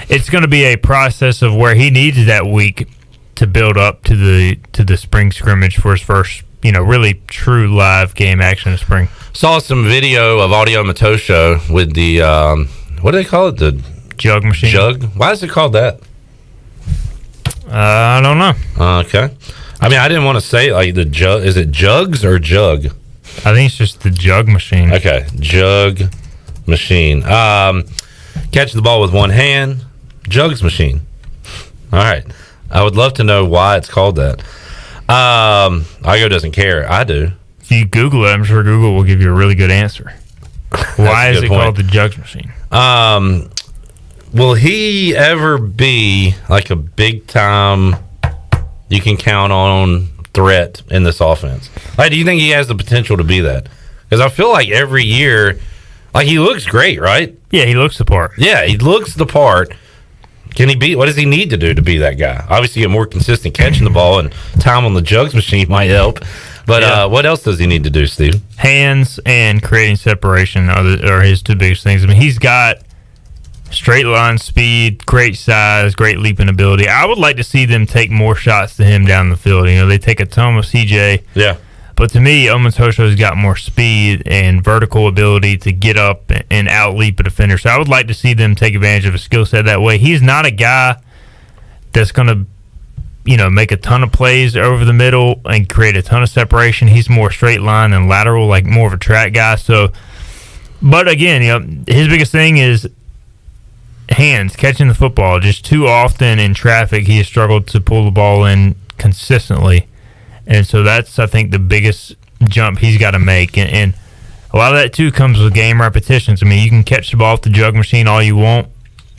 S3: it's going to be a process of where he needs that week to build up to the spring scrimmage for his first, really true live game action of spring.
S12: Saw some video of Audio Matosho with the what do they call it? The
S3: jug machine.
S12: Jug? Why is it called that?
S3: I don't know.
S12: Okay. I mean, I didn't want to say like the jug. Is it jugs or jug?
S3: I think it's just the jug machine.
S12: Okay, jug machine. Catch the ball with one hand. Jugs machine. All right. I would love to know why it's called that. Igoe doesn't care. I do.
S3: If you Google it, I'm sure Google will give you a really good answer. Why is it called the jugs machine?
S12: Will he ever be like a big time, you can count on threat in this offense? Like, do you think he has the potential to be that? Because I feel like every year, like, he looks great, right?
S3: Yeah, he looks the part.
S12: Yeah, he looks the part. Can he be? What does he need to do to be that guy? Obviously, get more consistent catching the ball, and time on the jugs machine might help. But what else does he need to do, Steve?
S3: Hands and creating separation are his two biggest things. I mean, he's got straight line speed, great size, great leaping ability. I would like to see them take more shots to him down the field. You know, they take a ton with CJ.
S12: Yeah.
S3: But to me, Omotosho's got more speed and vertical ability to get up and out-leap a defender. So I would like to see them take advantage of his skill set that way. He's not a guy that's going to, you know, make a ton of plays over the middle and create a ton of separation. He's more straight line and lateral, like more of a track guy. So, but again, you know, his biggest thing is hands, catching the football. Just too often in traffic, he has struggled to pull the ball in consistently. And so that's, I think, the biggest jump he's got to make. And a lot of that, too, comes with game repetitions. I mean, you can catch the ball off the jug machine all you want,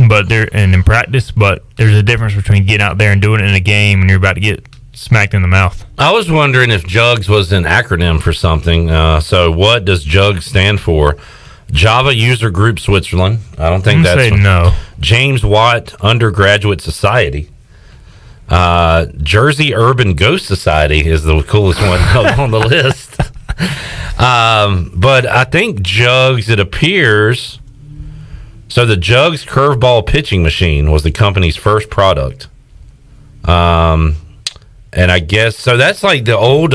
S3: but in practice, but there's a difference between getting out there and doing it in a game and you're about to get smacked in the mouth.
S12: I was wondering if JUGS was an acronym for something. So what does JUGS stand for? Java User Group Switzerland. I don't think that's...
S3: no.
S12: James Watt Undergraduate Society. Jersey Urban Ghost Society is the coolest one on the list. But I think JUGS, it appears... So the JUGS curveball pitching machine was the company's first product. And I guess... So that's like the old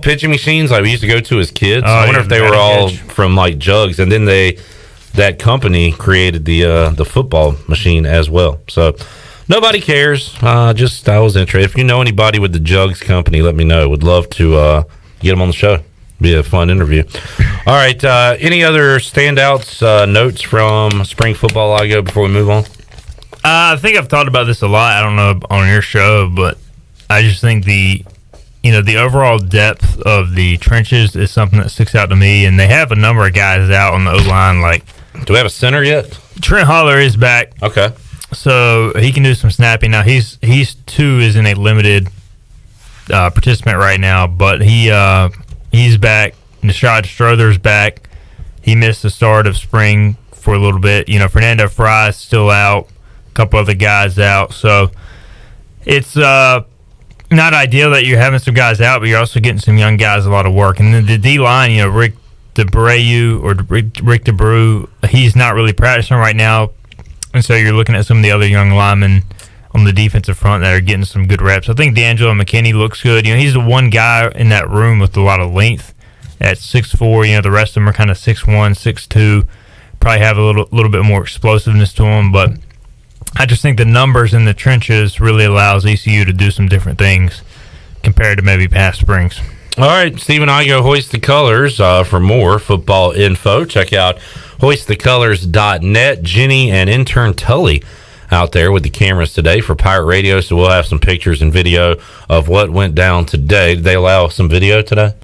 S12: pitching machines like we used to go to as kids. I wonder if they were all from like JUGS. And then that company created the football machine as well. So... Nobody cares. I was interested. If you know anybody with the JUGS company, let me know. Would love to get them on the show. Be a fun interview. All right. Any other standouts, notes from spring football, Igoe, before we move on?
S3: I think I've thought about this a lot. I don't know on your show, but I just think the overall depth of the trenches is something that sticks out to me. And they have a number of guys out on the O-line. Like,
S12: do we have a center yet?
S3: Trent Holler is back.
S12: Okay.
S3: So he can do some snapping. Now he's in a limited participant right now, but he's back. Nishad Strother's back. He missed the start of spring for a little bit. You know, Fernando Fry's still out. A couple other guys out. So it's not ideal that you're having some guys out, but you're also getting some young guys a lot of work. And then the D line, you know, Rick DeBrew, he's not really practicing right now. And so you're looking at some of the other young linemen on the defensive front that are getting some good reps. I think D'Angelo McKinney looks good. You know, he's the one guy in that room with a lot of length at 6'4". You know, the rest of them are kind of 6'1", 6'2". Probably have a little bit more explosiveness to them. But I just think the numbers in the trenches really allows ECU to do some different things compared to maybe past springs.
S12: All right, Stephen Igoe, Hoist the Colors. For more football info, check out hoistthecolors.net. Jenny and intern Tully out there with the cameras today for Pirate Radio, so we'll have some pictures and video of what went down today. Did they allow some video today?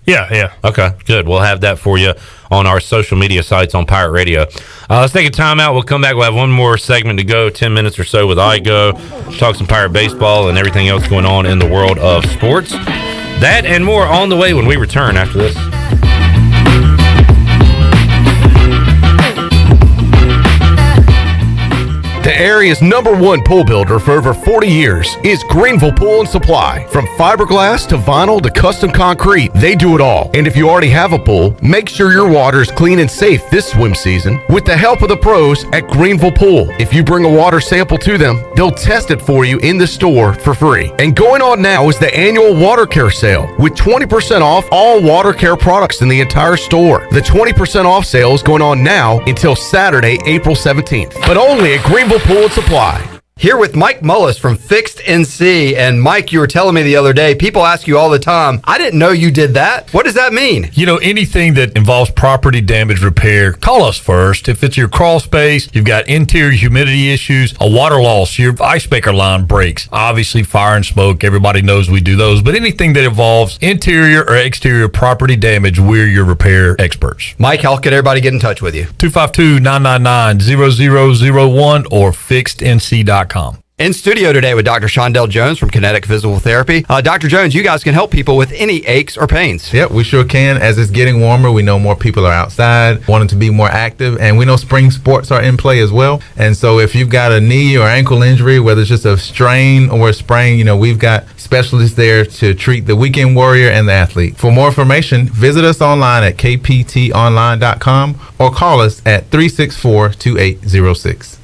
S3: Yeah.
S12: Okay, good. We'll have that for you on our social media sites on Pirate Radio. Let's take a timeout. We'll come back. We'll have one more segment to go, 10 minutes or so with Igoe. Talk some Pirate baseball and everything else going on in the world of sports. That and more on the way when we return after this.
S19: The area's #1 pool builder for over 40 years is Greenville Pool and Supply. From fiberglass to vinyl to custom concrete, they do it all. And if you already have a pool, make sure your water is clean and safe this swim season with the help of the pros at Greenville Pool. If you bring a water sample to them, they'll test it for you in the store for free. And going on now is the annual water care sale with 20% off all water care products in the entire store. The 20% off sale is going on now until Saturday, April 17th, but only at Greenville Pool and Supply.
S2: Here with Mike Mullis from Fixed NC. And Mike, you were telling me the other day, people ask you all the time, I didn't know you did that. What does that mean?
S5: You know, anything that involves property damage repair, call us first. If it's your crawl space, you've got interior humidity issues, a water loss, your ice maker line breaks, obviously fire and smoke, everybody knows we do those. But anything that involves interior or exterior property damage, we're your repair experts.
S2: Mike, how can everybody get in touch with you?
S5: 252-999-0001 or fixednc.com.
S2: In studio today with Dr. Shondell Jones from Kinetic Physical Therapy. Dr. Jones, you guys can help people with any aches or pains.
S8: Yep, we sure can. As it's getting warmer, we know more people are outside, wanting to be more active, and we know spring sports are in play as well. And so if you've got a knee or ankle injury, whether it's just a strain or a sprain, you know, we've got specialists there to treat the weekend warrior and the athlete. For more information, visit us online at kptonline.com or call us at 364-2806.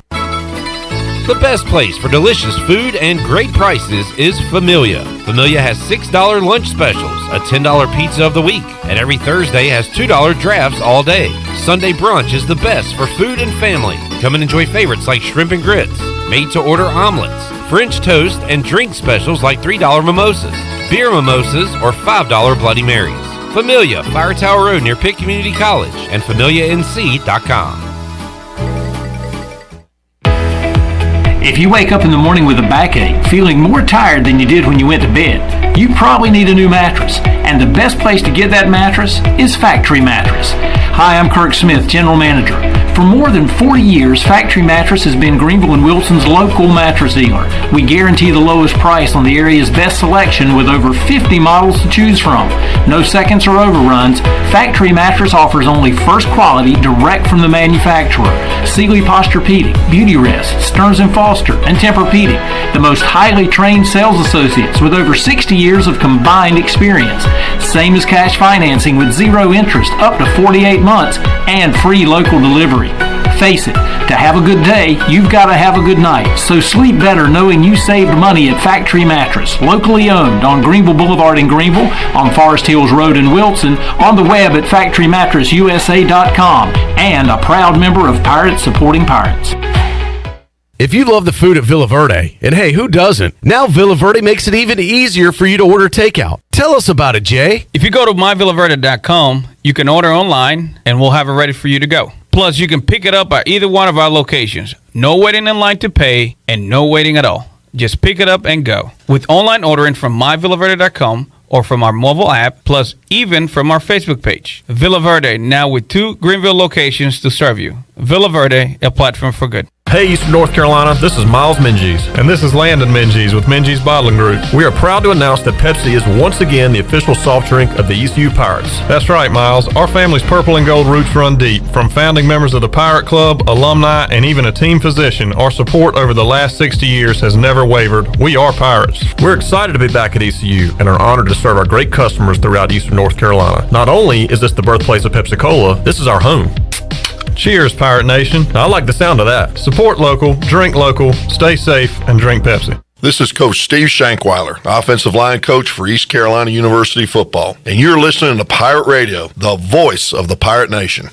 S9: The best place for delicious food and great prices is Familia. Familia has $6 lunch specials, a $10 pizza of the week, and every Thursday has $2 drafts all day. Sunday brunch is the best for food and family. Come and enjoy favorites like shrimp and grits, made-to-order omelets, French toast, and drink specials like $3 mimosas, beer mimosas, or $5 Bloody Marys. Familia, Fire Tower Road near Pitt Community College, and FamiliaNC.com.
S13: If you wake up in the morning with a backache, feeling more tired than you did when you went to bed, you probably need a new mattress. And the best place to get that mattress is Factory Mattress. Hi, I'm Kirk Smith, General Manager. For more than 40 years, Factory Mattress has been Greenville and Wilson's local mattress dealer. We guarantee the lowest price on the area's best selection with over 50 models to choose from. No seconds or overruns. Factory Mattress offers only first quality direct from the manufacturer. Sealy Posturepedic, Beauty Rest, Stearns & Foster, and Tempur-Pedic. The most highly trained sales associates with over 60 years of combined experience. Same as cash financing with zero interest up to 48 months and free local delivery. Face it, to have a good day, you've got to have a good night. So sleep better knowing you saved money at Factory Mattress, locally owned on Greenville Boulevard in Greenville, on Forest Hills Road in Wilson, on the web at factorymattressusa.com, and a proud member of Pirates Supporting Pirates.
S19: If you love the food at Villa Verde, and hey, who doesn't? Now Villa Verde makes it even easier for you to order takeout. Tell us about it, Jay.
S16: If you go to myvillaverde.com, you can order online, and we'll have it ready for you to go. Plus, you can pick it up at either one of our locations. No waiting in line to pay, and no waiting at all. Just pick it up and go. With online ordering from myvillaverde.com or from our mobile app, plus even from our Facebook page. Villa Verde, now with 2 Greenville locations to serve you. Villa Verde, a platform for good.
S17: Hey, Eastern North Carolina, this is Miles Minges. And this is Landon Minges with Minges Bottling Group. We are proud to announce that Pepsi is once again the official soft drink of the ECU Pirates. That's right, Miles. Our family's purple and gold roots run deep. From founding members of the Pirate Club, alumni, and even a team physician, our support over the last 60 years has never wavered. We are Pirates. We're excited to be back at ECU and are honored to serve our great customers throughout Eastern North Carolina. Not only is this the birthplace of Pepsi-Cola, this is our home. Cheers, Pirate Nation. I like the sound of that. Support local, drink local, stay safe, and drink Pepsi.
S18: This is Coach Steve Shankweiler, offensive line coach for East Carolina University football. And you're listening to Pirate Radio, the voice of the Pirate Nation.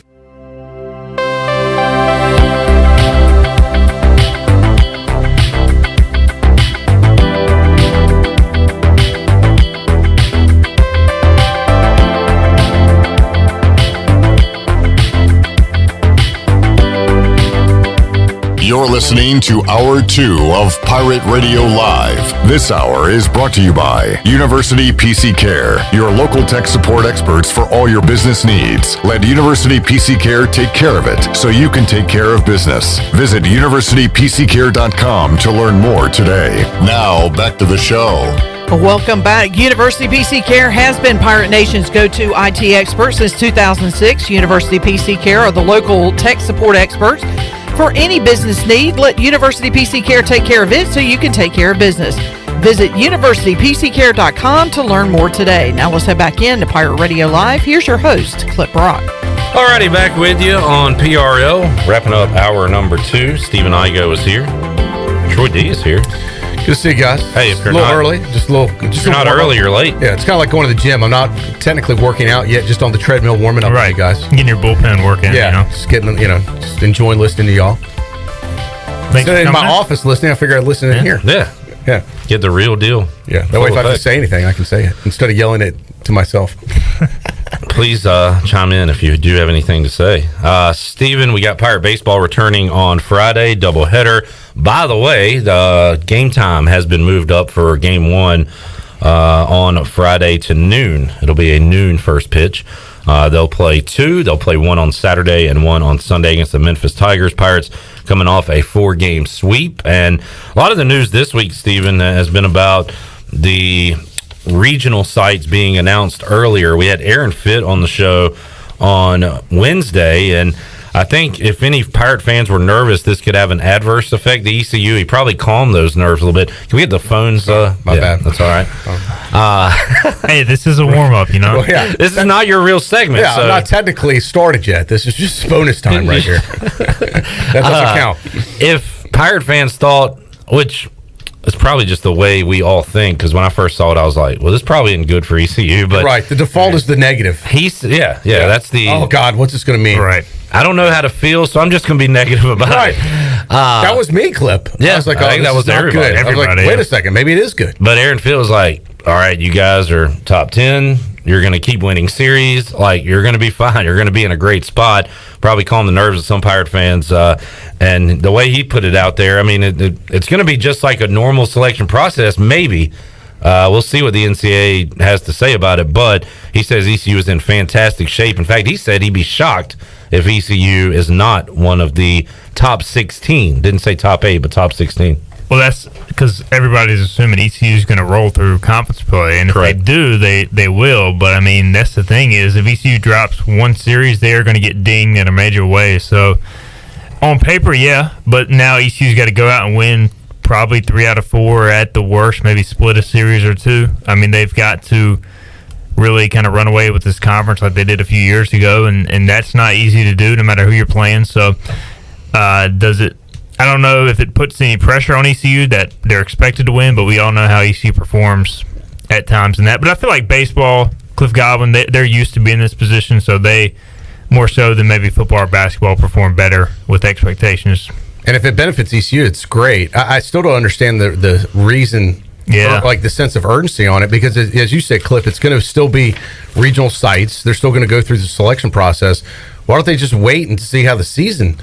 S1: You're listening to Hour 2 of Pirate Radio Live. This hour is brought to you by University PC Care, your local tech support experts for all your business needs. Let University PC Care take care of it so you can take care of business. Visit universitypccare.com to learn more today. Now, back to the show.
S10: Welcome back. University PC Care has been Pirate Nation's go-to IT expert since 2006. University PC Care are the local tech support experts for any business need. Let University PC Care take care of it so you can take care of business. Visit universitypccare.com to learn more today. Now let's head back in to Pirate Radio Live. Here's your host, Clip Brock.
S12: Alrighty, back with you on PRL. Wrapping up hour number 2. Stephen Igoe is here. Troy D is here.
S19: Good to see you guys.
S12: Hey, if you're
S19: a little
S12: not
S19: early, just a little. Just
S12: you're not early, you're late.
S19: Yeah, it's kind of like going to the gym. I'm not technically working out yet, just on the treadmill warming up. Right, you guys.
S3: Getting your bullpen working.
S19: Yeah, just getting, just enjoying listening to y'all.
S3: Thanks
S19: So
S3: for
S19: in
S3: coming
S19: my
S3: in.
S19: office listening, I figure I'd listen in here.
S12: Yeah.
S19: Yeah.
S12: Get the real deal.
S19: Yeah. That way, if I have to say anything, I can say it instead of yelling it to myself.
S12: Please chime in if you do have anything to say. Steven, we got Pirate Baseball returning on Friday, doubleheader. By the way, the game time has been moved up for game one on Friday to noon. It'll be a noon first pitch. They'll play two. They'll play one on Saturday and one on Sunday against the Memphis Tigers. Pirates coming off a 4-game sweep. And a lot of the news this week, Stephen, has been about the regional sites being announced earlier. We had Aaron Fitt on the show on Wednesday, and I think if any Pirate fans were nervous this could have an adverse effect, the ECU, he probably calmed those nerves a little bit. Can we get the phones?
S19: My bad.
S12: That's all right.
S3: Hey, this is a warm-up, you know?
S19: Well, yeah.
S12: This is not your real segment.
S19: Yeah,
S12: so.
S19: I'm not technically started yet. This is just bonus time right here. That doesn't count.
S12: If Pirate fans thought, which is probably just the way we all think, because when I first saw it, I was like, well, this probably isn't good for ECU. But
S19: right, the default is the negative.
S12: Yeah, that's the...
S19: Oh, God, what's this going to mean?
S3: Right.
S12: I don't know how to feel, so I'm just going to be negative about it.
S19: That was me, Clip.
S12: Yeah,
S19: I was like,
S12: I think that was everybody.
S19: Good. I was like, wait a second, maybe it is good.
S12: But Aaron Fitt was like, all right, you guys are top 10. You're going to keep winning series. Like, you're going to be fine. You're going to be in a great spot. Probably calm the nerves of some Pirate fans. And the way he put it out there, I mean, it's going to be just like a normal selection process, maybe. We'll see what the NCAA has to say about it. But he says ECU is in fantastic shape. In fact, he said he'd be shocked if ECU is not one of the top 16. Didn't say top 8, but top 16.
S3: Well, that's because everybody's assuming ECU is going to roll through conference play, and if they do, they will. But I mean, that's the thing is, if ECU drops one series, they are going to get dinged in a major way. So, on paper, yeah, but now ECU's got to go out and win probably 3 out of 4 at the worst, maybe split a series or 2. I mean, they've got to really kind of run away with this conference like they did a few years ago, and that's not easy to do no matter who you're playing. So, I don't know if it puts any pressure on ECU that they're expected to win, but we all know how ECU performs at times in that. But I feel like baseball, Cliff Godwin, they're used to being in this position, so they, more so than maybe football or basketball, perform better with expectations.
S19: And if it benefits ECU, it's great. I still don't understand the reason, like the sense of urgency on it, because as you said, Cliff, it's going to still be regional sites. They're still going to go through the selection process. Why don't they just wait and see how the season?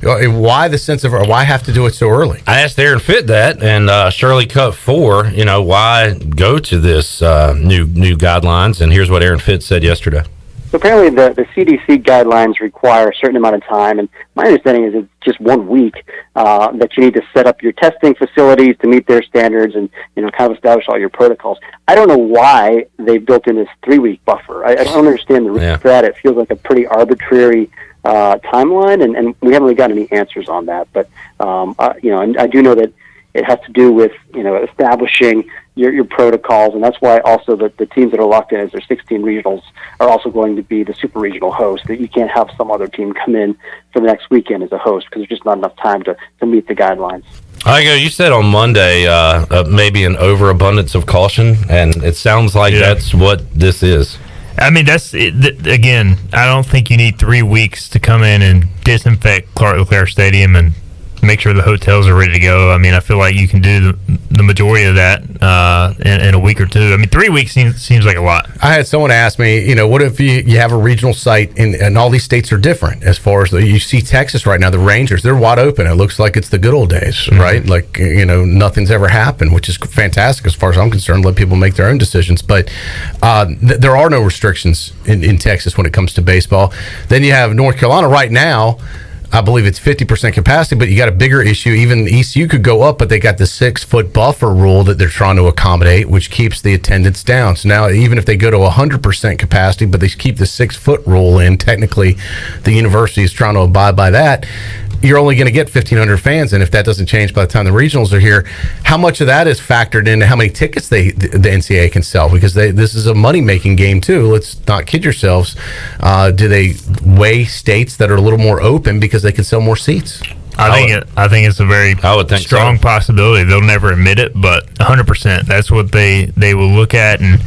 S19: Why the sense of why have to do it so early?
S12: I asked Aaron Fitt that, and Shirley Cup 4. Why go to this new guidelines? And here's what Aaron Fitt said yesterday.
S14: So apparently the CDC guidelines require a certain amount of time, and my understanding is it's just 1 week that you need to set up your testing facilities to meet their standards and kind of establish all your protocols. I don't know why they built in this 3-week buffer. I don't understand the reason for that. It feels like a pretty arbitrary timeline, and we haven't really gotten any answers on that. But and I do know that it has to do with establishing your protocols, and that's why also the teams that are locked in as their 16 regionals are also going to be the super regional host. That you can't have some other team come in for the next weekend as a host because there's just not enough time to meet the guidelines.
S12: Igoe, you said on Monday maybe an overabundance of caution, and it sounds like that's what this is.
S3: I mean, that's it. Again, I don't think you need 3 weeks to come in and disinfect Clark LeClaire Stadium and make sure the hotels are ready to go. I mean, I feel like you can do the majority of that in a week or 2. I mean, 3 weeks seems like a lot.
S19: I had someone ask me, what if you have a regional site and all these states are different as far as you see Texas right now, the Rangers, they're wide open. It looks like it's the good old days, right? Like, nothing's ever happened, which is fantastic as far as I'm concerned. Let people make their own decisions. But there are no restrictions in Texas when it comes to baseball. Then you have North Carolina right now. I believe it's 50% capacity, but you got a bigger issue. Even ECU could go up, but they got the 6-foot buffer rule that they're trying to accommodate, which keeps the attendance down. So now even if they go to 100% capacity, but they keep the 6-foot rule in, technically the university is trying to abide by that. You're only going to get 1,500 fans, and if that doesn't change by the time the regionals are here, how much of that is factored into how many tickets the NCAA can sell? Because this is a money-making game, too. Let's not kid yourselves. Do they weigh states that are a little more open because they can sell more seats?
S3: I think it's a very strong possibility. They'll never admit it, but 100%. That's what they will look at, and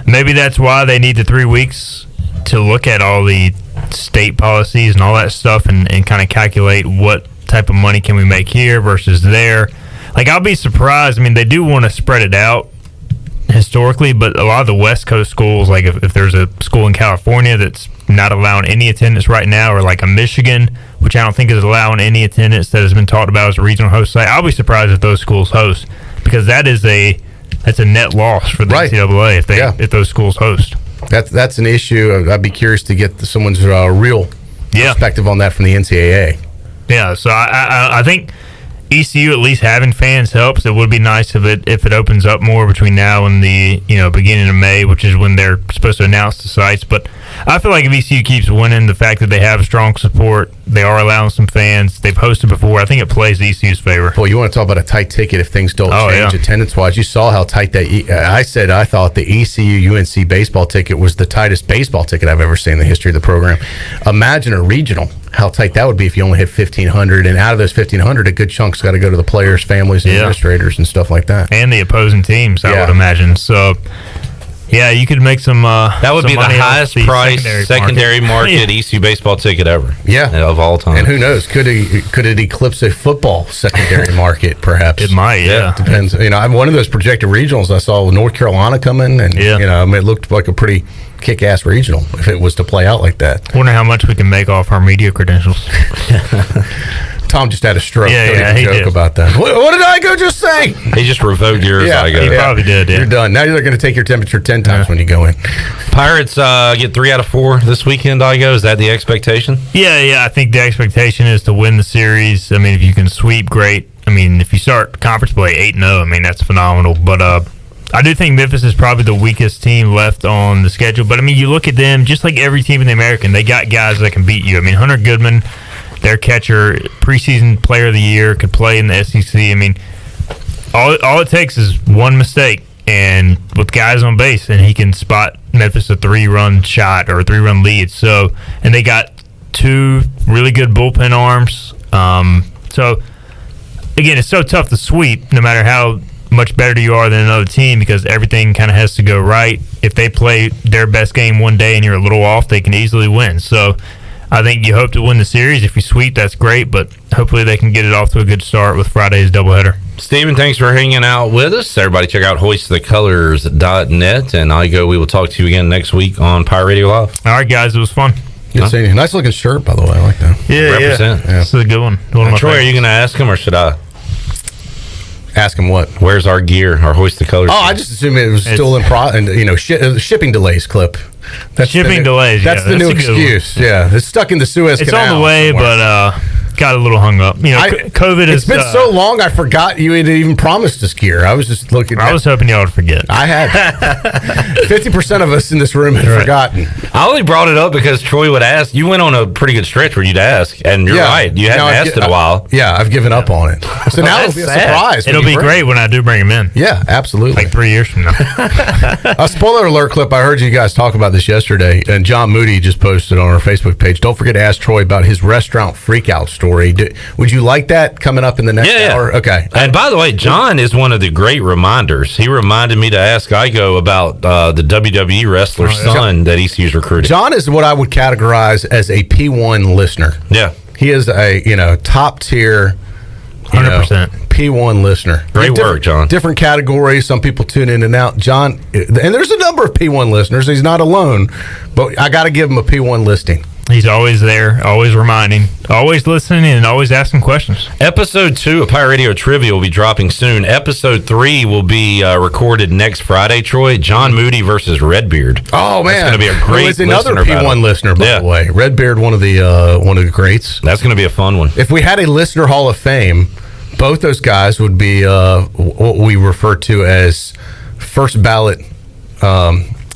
S3: maybe that's why they need the 3 weeks to look at all the state policies and all that stuff and kind of calculate what type of money can we make here versus there. Like, I'll be surprised. I mean, they do want to spread it out historically, but a lot of the West Coast schools, like if there's a school in California that's not allowing any attendance right now, or like a Michigan, which I don't think is allowing any attendance, that has been talked about as a regional host site, I'll be surprised if those schools host, because that's a net loss for the NCAA if those schools host.
S19: That's an issue. I'd be curious to get someone's real perspective on that from the NCAA.
S3: Yeah, so I think ECU at least having fans helps. It would be nice if it opens up more between now and the beginning of May, which is when they're supposed to announce the sites. But I feel like if ECU keeps winning, the fact that they have strong support, they are allowing some fans, they've hosted before, I think it plays ECU's favor.
S19: Well, you want to talk about a tight ticket if things don't change attendance-wise. You saw how tight that I said I thought the ECU UNC baseball ticket was the tightest baseball ticket I've ever seen in the history of the program. Imagine a regional, how tight that would be if you only hit 1,500, and out of those 1,500, a good chunk's got to go to the players, families, and administrators and stuff like that.
S3: And the opposing teams, I would imagine. So, yeah, you could make some
S12: that would
S3: some
S12: be the
S3: money
S12: highest
S3: off the
S12: price secondary market ECU baseball ticket ever.
S19: Yeah.
S12: Of all time.
S19: And who knows, could it eclipse a football secondary market, perhaps?
S3: It might, yeah.
S19: Depends. I'm one of those projected regionals. I saw North Carolina come in, and it looked like a pretty kick-ass regional if it was to play out like that.
S3: Wonder how much we can make off our media credentials.
S19: Tom just had a stroke.
S3: He
S19: joke
S3: did
S19: about that. What did Igoe just say?
S12: He just revoked yours, Igoe.
S3: He probably did,
S19: You're done. Now they're going to take your temperature 10 times when you go in.
S12: Pirates get 3 out of 4 this weekend, Igoe. Is that the expectation?
S3: Yeah. I think the expectation is to win the series. I mean, if you can sweep, great. I mean, if you start conference play 8-0, I mean, that's phenomenal. But I do think Memphis is probably the weakest team left on the schedule. But, I mean, you look at them, just like every team in the American, they got guys that can beat you. I mean, Hunter Goodman, their catcher, preseason player of the year, could play in the SEC. I mean, all it takes is one mistake, and with guys on base, and he can spot Memphis a 3-run shot or a 3-run lead. So, and they got 2 really good bullpen arms. So, again, it's so tough to sweep, no matter how much better you are than another team, because everything kind of has to go right. If they play their best game one day and you're a little off, they can easily win. So, I think you hope to win the series. If you sweep, that's great, but hopefully they can get it off to a good start with Friday's doubleheader.
S12: Steven, thanks for hanging out with us. Everybody check out hoistthecolors.net, and Igoe, we will talk to you again next week on Pirate Radio Live.
S3: All right, guys, it was fun.
S19: Good seeing you. Nice looking shirt, by the way. I like that.
S3: Yeah,
S12: Represent.
S3: Yeah. This is a good one.
S12: Troy, are you going to ask him, or should I?
S19: Ask him what?
S12: Where's our gear, our Hoist the Colors?
S19: Oh, I just assumed it was still in shipping delays clip.
S3: That's shipping delays.
S19: That's the new excuse. Yeah, it's stuck in the Suez Canal.
S3: It's on the way, but got a little hung up. COVID
S19: It's been so long, I forgot you had even promised us gear. I was just looking.
S3: I was hoping y'all would forget.
S19: I had. 50% of us in this room had forgotten.
S12: I only brought it up because Troy would ask. You went on a pretty good stretch where you'd ask, and you're right. You hadn't asked in a while.
S19: I've given up on it. So now it'll be a surprise.
S3: It'll be great when I do bring him in.
S19: Yeah, absolutely.
S3: Like 3 years from now.
S19: A spoiler alert clip. I heard you guys talk about this yesterday, and John Moody just posted on our Facebook page. Don't forget to ask Troy about his restaurant freakout story. Would you like that coming up in the next hour? Okay.
S12: And by the way, John is one of the great reminders. He reminded me to ask Igoe about the WWE wrestler's son that ECU's recruited.
S19: John is what I would categorize as a P1 listener.
S12: Yeah.
S19: He is a top tier
S3: 100%
S19: P1 listener.
S12: Great work, John.
S19: Different categories. Some people tune in and out. John, and there's a number of P1 listeners. He's not alone, but I got to give him a P1 listing.
S3: He's always there, always reminding, always listening, and always asking questions.
S12: Episode 2 of Pirate Radio Trivia will be dropping soon. Episode 3 will be recorded next Friday, Troy. John Moody versus Redbeard.
S19: Oh, man.
S12: That's going to be a great
S19: He's another P1
S12: battle.
S19: listener, by the way. Redbeard, one of the greats.
S12: That's going to be a fun one.
S19: If we had a Listener Hall of Fame, both those guys would be what we refer to as first ballot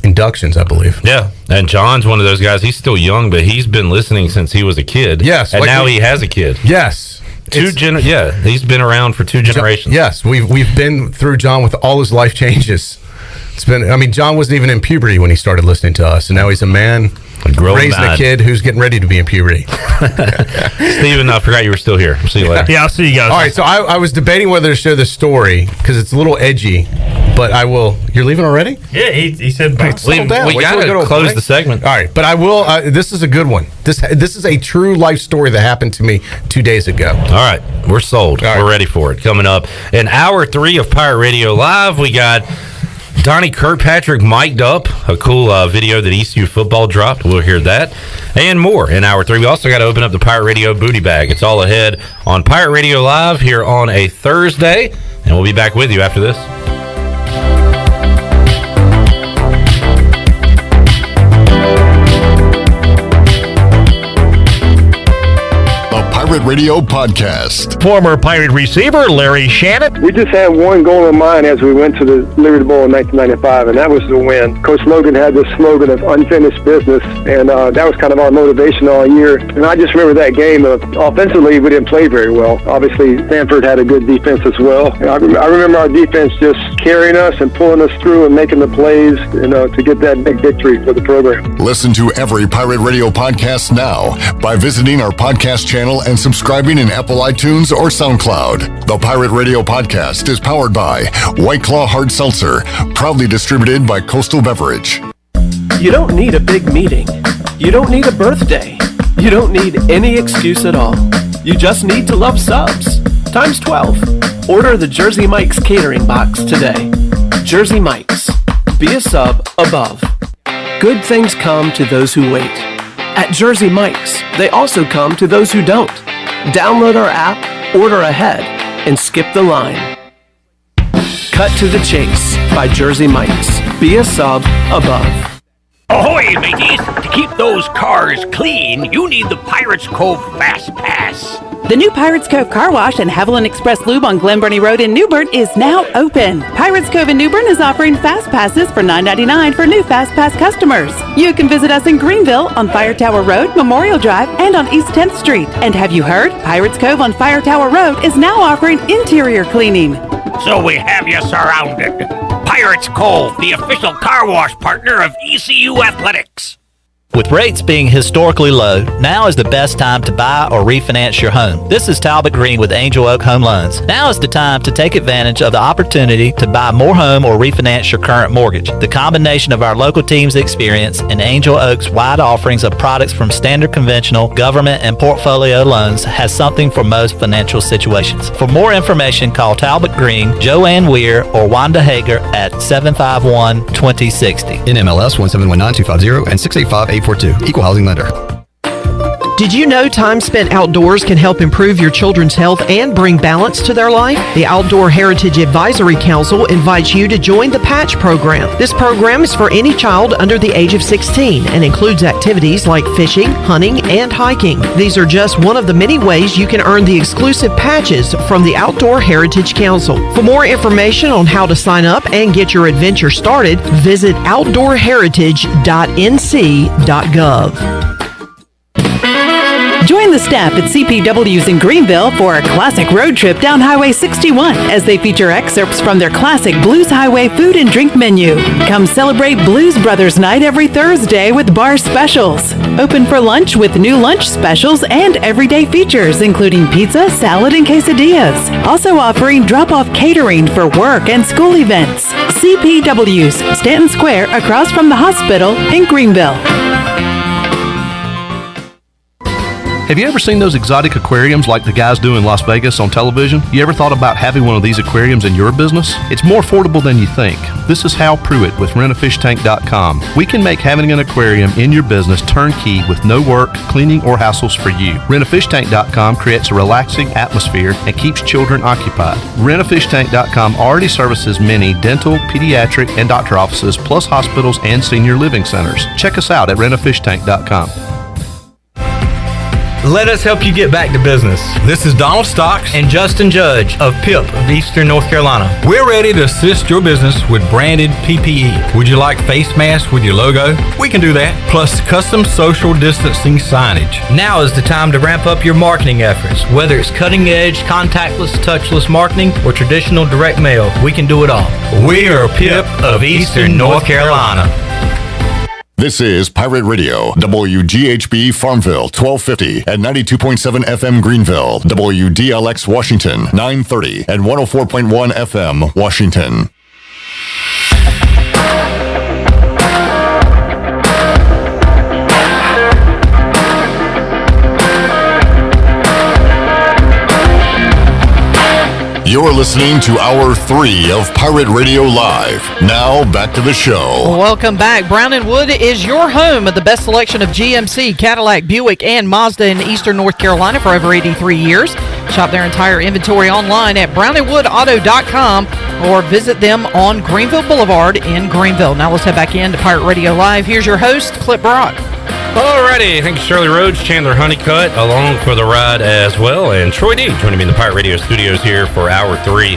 S19: inductions, I believe.
S12: Yeah, and John's one of those guys. He's still young, but he's been listening since he was a kid.
S19: Yes,
S12: and now he has a kid.
S19: Yes,
S12: he's been around for 2 generations.
S19: Yes, we've been through John with all his life changes. It's been. I mean, John wasn't even in puberty when he started listening to us, and now he's a man. Raising a kid who's getting ready to be in puberty.
S12: Steven, I forgot you were still here. See you later.
S3: Yeah, I'll see you guys.
S19: All right, so I was debating whether to share this story because it's a little edgy, but I will. You're leaving already?
S3: Yeah, he said
S19: We got to close the segment. All right, but I will. This is a good one. This is a true life story that happened to me 2 days ago.
S12: All right, we're sold. We're ready for it. Coming up in hour 3 of Pirate Radio Live, we got Donnie Kirkpatrick mic'd up, a cool video that ECU football dropped. We'll hear that and more in hour 3. We also got to open up the Pirate Radio booty bag. It's all ahead on Pirate Radio Live here on a Thursday, and we'll be back with you after this.
S1: Pirate Radio Podcast.
S27: Former Pirate receiver Larry Shannon.
S20: We just had one goal in mind as we went to the Liberty Bowl in 1995, and that was the win. Coach Logan had this slogan of unfinished business, and that was kind of our motivation all year. And I just remember that game. Offensively, we didn't play very well. Obviously, Stanford had a good defense as well. And I remember our defense just carrying us and pulling us through and making the plays, to get that big victory for the program.
S1: Listen to every Pirate Radio podcast now by visiting our podcast channel and subscribing in Apple iTunes or SoundCloud. The Pirate Radio Podcast is powered by Whiteclaw Hard Seltzer, proudly distributed by Coastal Beverage.
S21: You don't need a big meeting. You don't need a birthday. You don't need any excuse at all. You just need to love subs. Times 12. Order the Jersey Mike's catering box today. Jersey Mike's. Be a sub above. Good things come to those who wait. At Jersey Mike's, they also come to those who don't. Download our app, order ahead, and skip the line. Cut to the Chase by Jersey Mike's. Be a sub above.
S22: Ahoy, mateys! To keep those cars clean, you need the Pirates Cove Fast Pass.
S23: The new Pirates Cove Car Wash and Haviland Express Lube on Glen Burnie Road in New Bern is now open. Pirates Cove in New Bern is offering Fast Passes for $9.99 for new Fast Pass customers. You can visit us in Greenville on Fire Tower Road, Memorial Drive, and on East 10th Street. And have you heard? Pirates Cove on Fire Tower Road is now offering interior cleaning.
S22: So we have you surrounded. Pirates Cove, the official car wash partner of ECU Athletics.
S24: With rates being historically low, now is the best time to buy or refinance your home. This is Talbot Green with Angel Oak Home Loans. Now is the time to take advantage of the opportunity to buy more home or refinance your current mortgage. The combination of our local team's experience and Angel Oak's wide offerings of products from standard conventional, government, and portfolio loans has something for most financial situations. For more information, call Talbot Green, Joanne Weir, or Wanda Hager at 751-2060.
S25: NMLS 1719250 and 685-842. Equal housing lender.
S26: Did you know time spent outdoors can help improve your children's health and bring balance to their life? The Outdoor Heritage Advisory Council invites you to join the Patch program. This program is for any child under the age of 16 and includes activities like fishing, hunting, and hiking. These are just one of the many ways you can earn the exclusive patches from the Outdoor Heritage Council. For more information on how to sign up and get your adventure started, visit outdoorheritage.nc.gov.
S23: Join the staff at CPW's in Greenville for a classic road trip down Highway 61 as they feature excerpts from their classic Blues Highway food and drink menu. Come celebrate Blues Brothers Night every Thursday with bar specials. Open for lunch with new lunch specials and everyday features including pizza, salad, and quesadillas. Also offering drop-off catering for work and school events. CPW's, Stanton Square across from the hospital in Greenville.
S19: Have you ever seen those exotic aquariums like the guys do in Las Vegas on television? You ever thought about having one of these aquariums in your business? It's more affordable than you think. This is Hal Pruitt with rentafishtank.com. We can make having an aquarium in your business turnkey with no work, cleaning, or hassles for you. Rentafishtank.com creates a relaxing atmosphere and keeps children occupied. Rentafishtank.com already services many dental, pediatric, and doctor offices, plus hospitals and senior living centers. Check us out at rentafishtank.com.
S2: Let us help you get back to business.
S5: This is Donald Stocks
S2: and Justin Judge of PIP of Eastern North Carolina.
S5: We're ready to assist your business with branded PPE. Would you like face masks with your logo? We can do that. Plus custom social distancing signage.
S2: Now is the time to ramp up your marketing efforts. Whether it's cutting edge, contactless, touchless marketing, or traditional direct mail, we can do it all.
S5: We are PIP of Eastern North Carolina.
S1: This is Pirate Radio, WGHB Farmville, 1250 and 92.7 FM Greenville, WDLX Washington, 930 and 104.1 FM Washington. You're listening to Hour 3 of Pirate Radio Live. Now, back to the show.
S10: Welcome back. Brown & Wood is your home of the best selection of GMC, Cadillac, Buick, and Mazda in eastern North Carolina for over 83 years. Shop their entire inventory online at brownandwoodauto.com or visit them on Greenville Boulevard in Greenville. Now let's head back into Pirate Radio Live. Here's your host, Clip Brock.
S12: Alrighty, thank you, Shirley Rhodes, Chandler Honeycutt, along for the ride as well, and Troy D joining me in the Pirate Radio studios here for Hour 3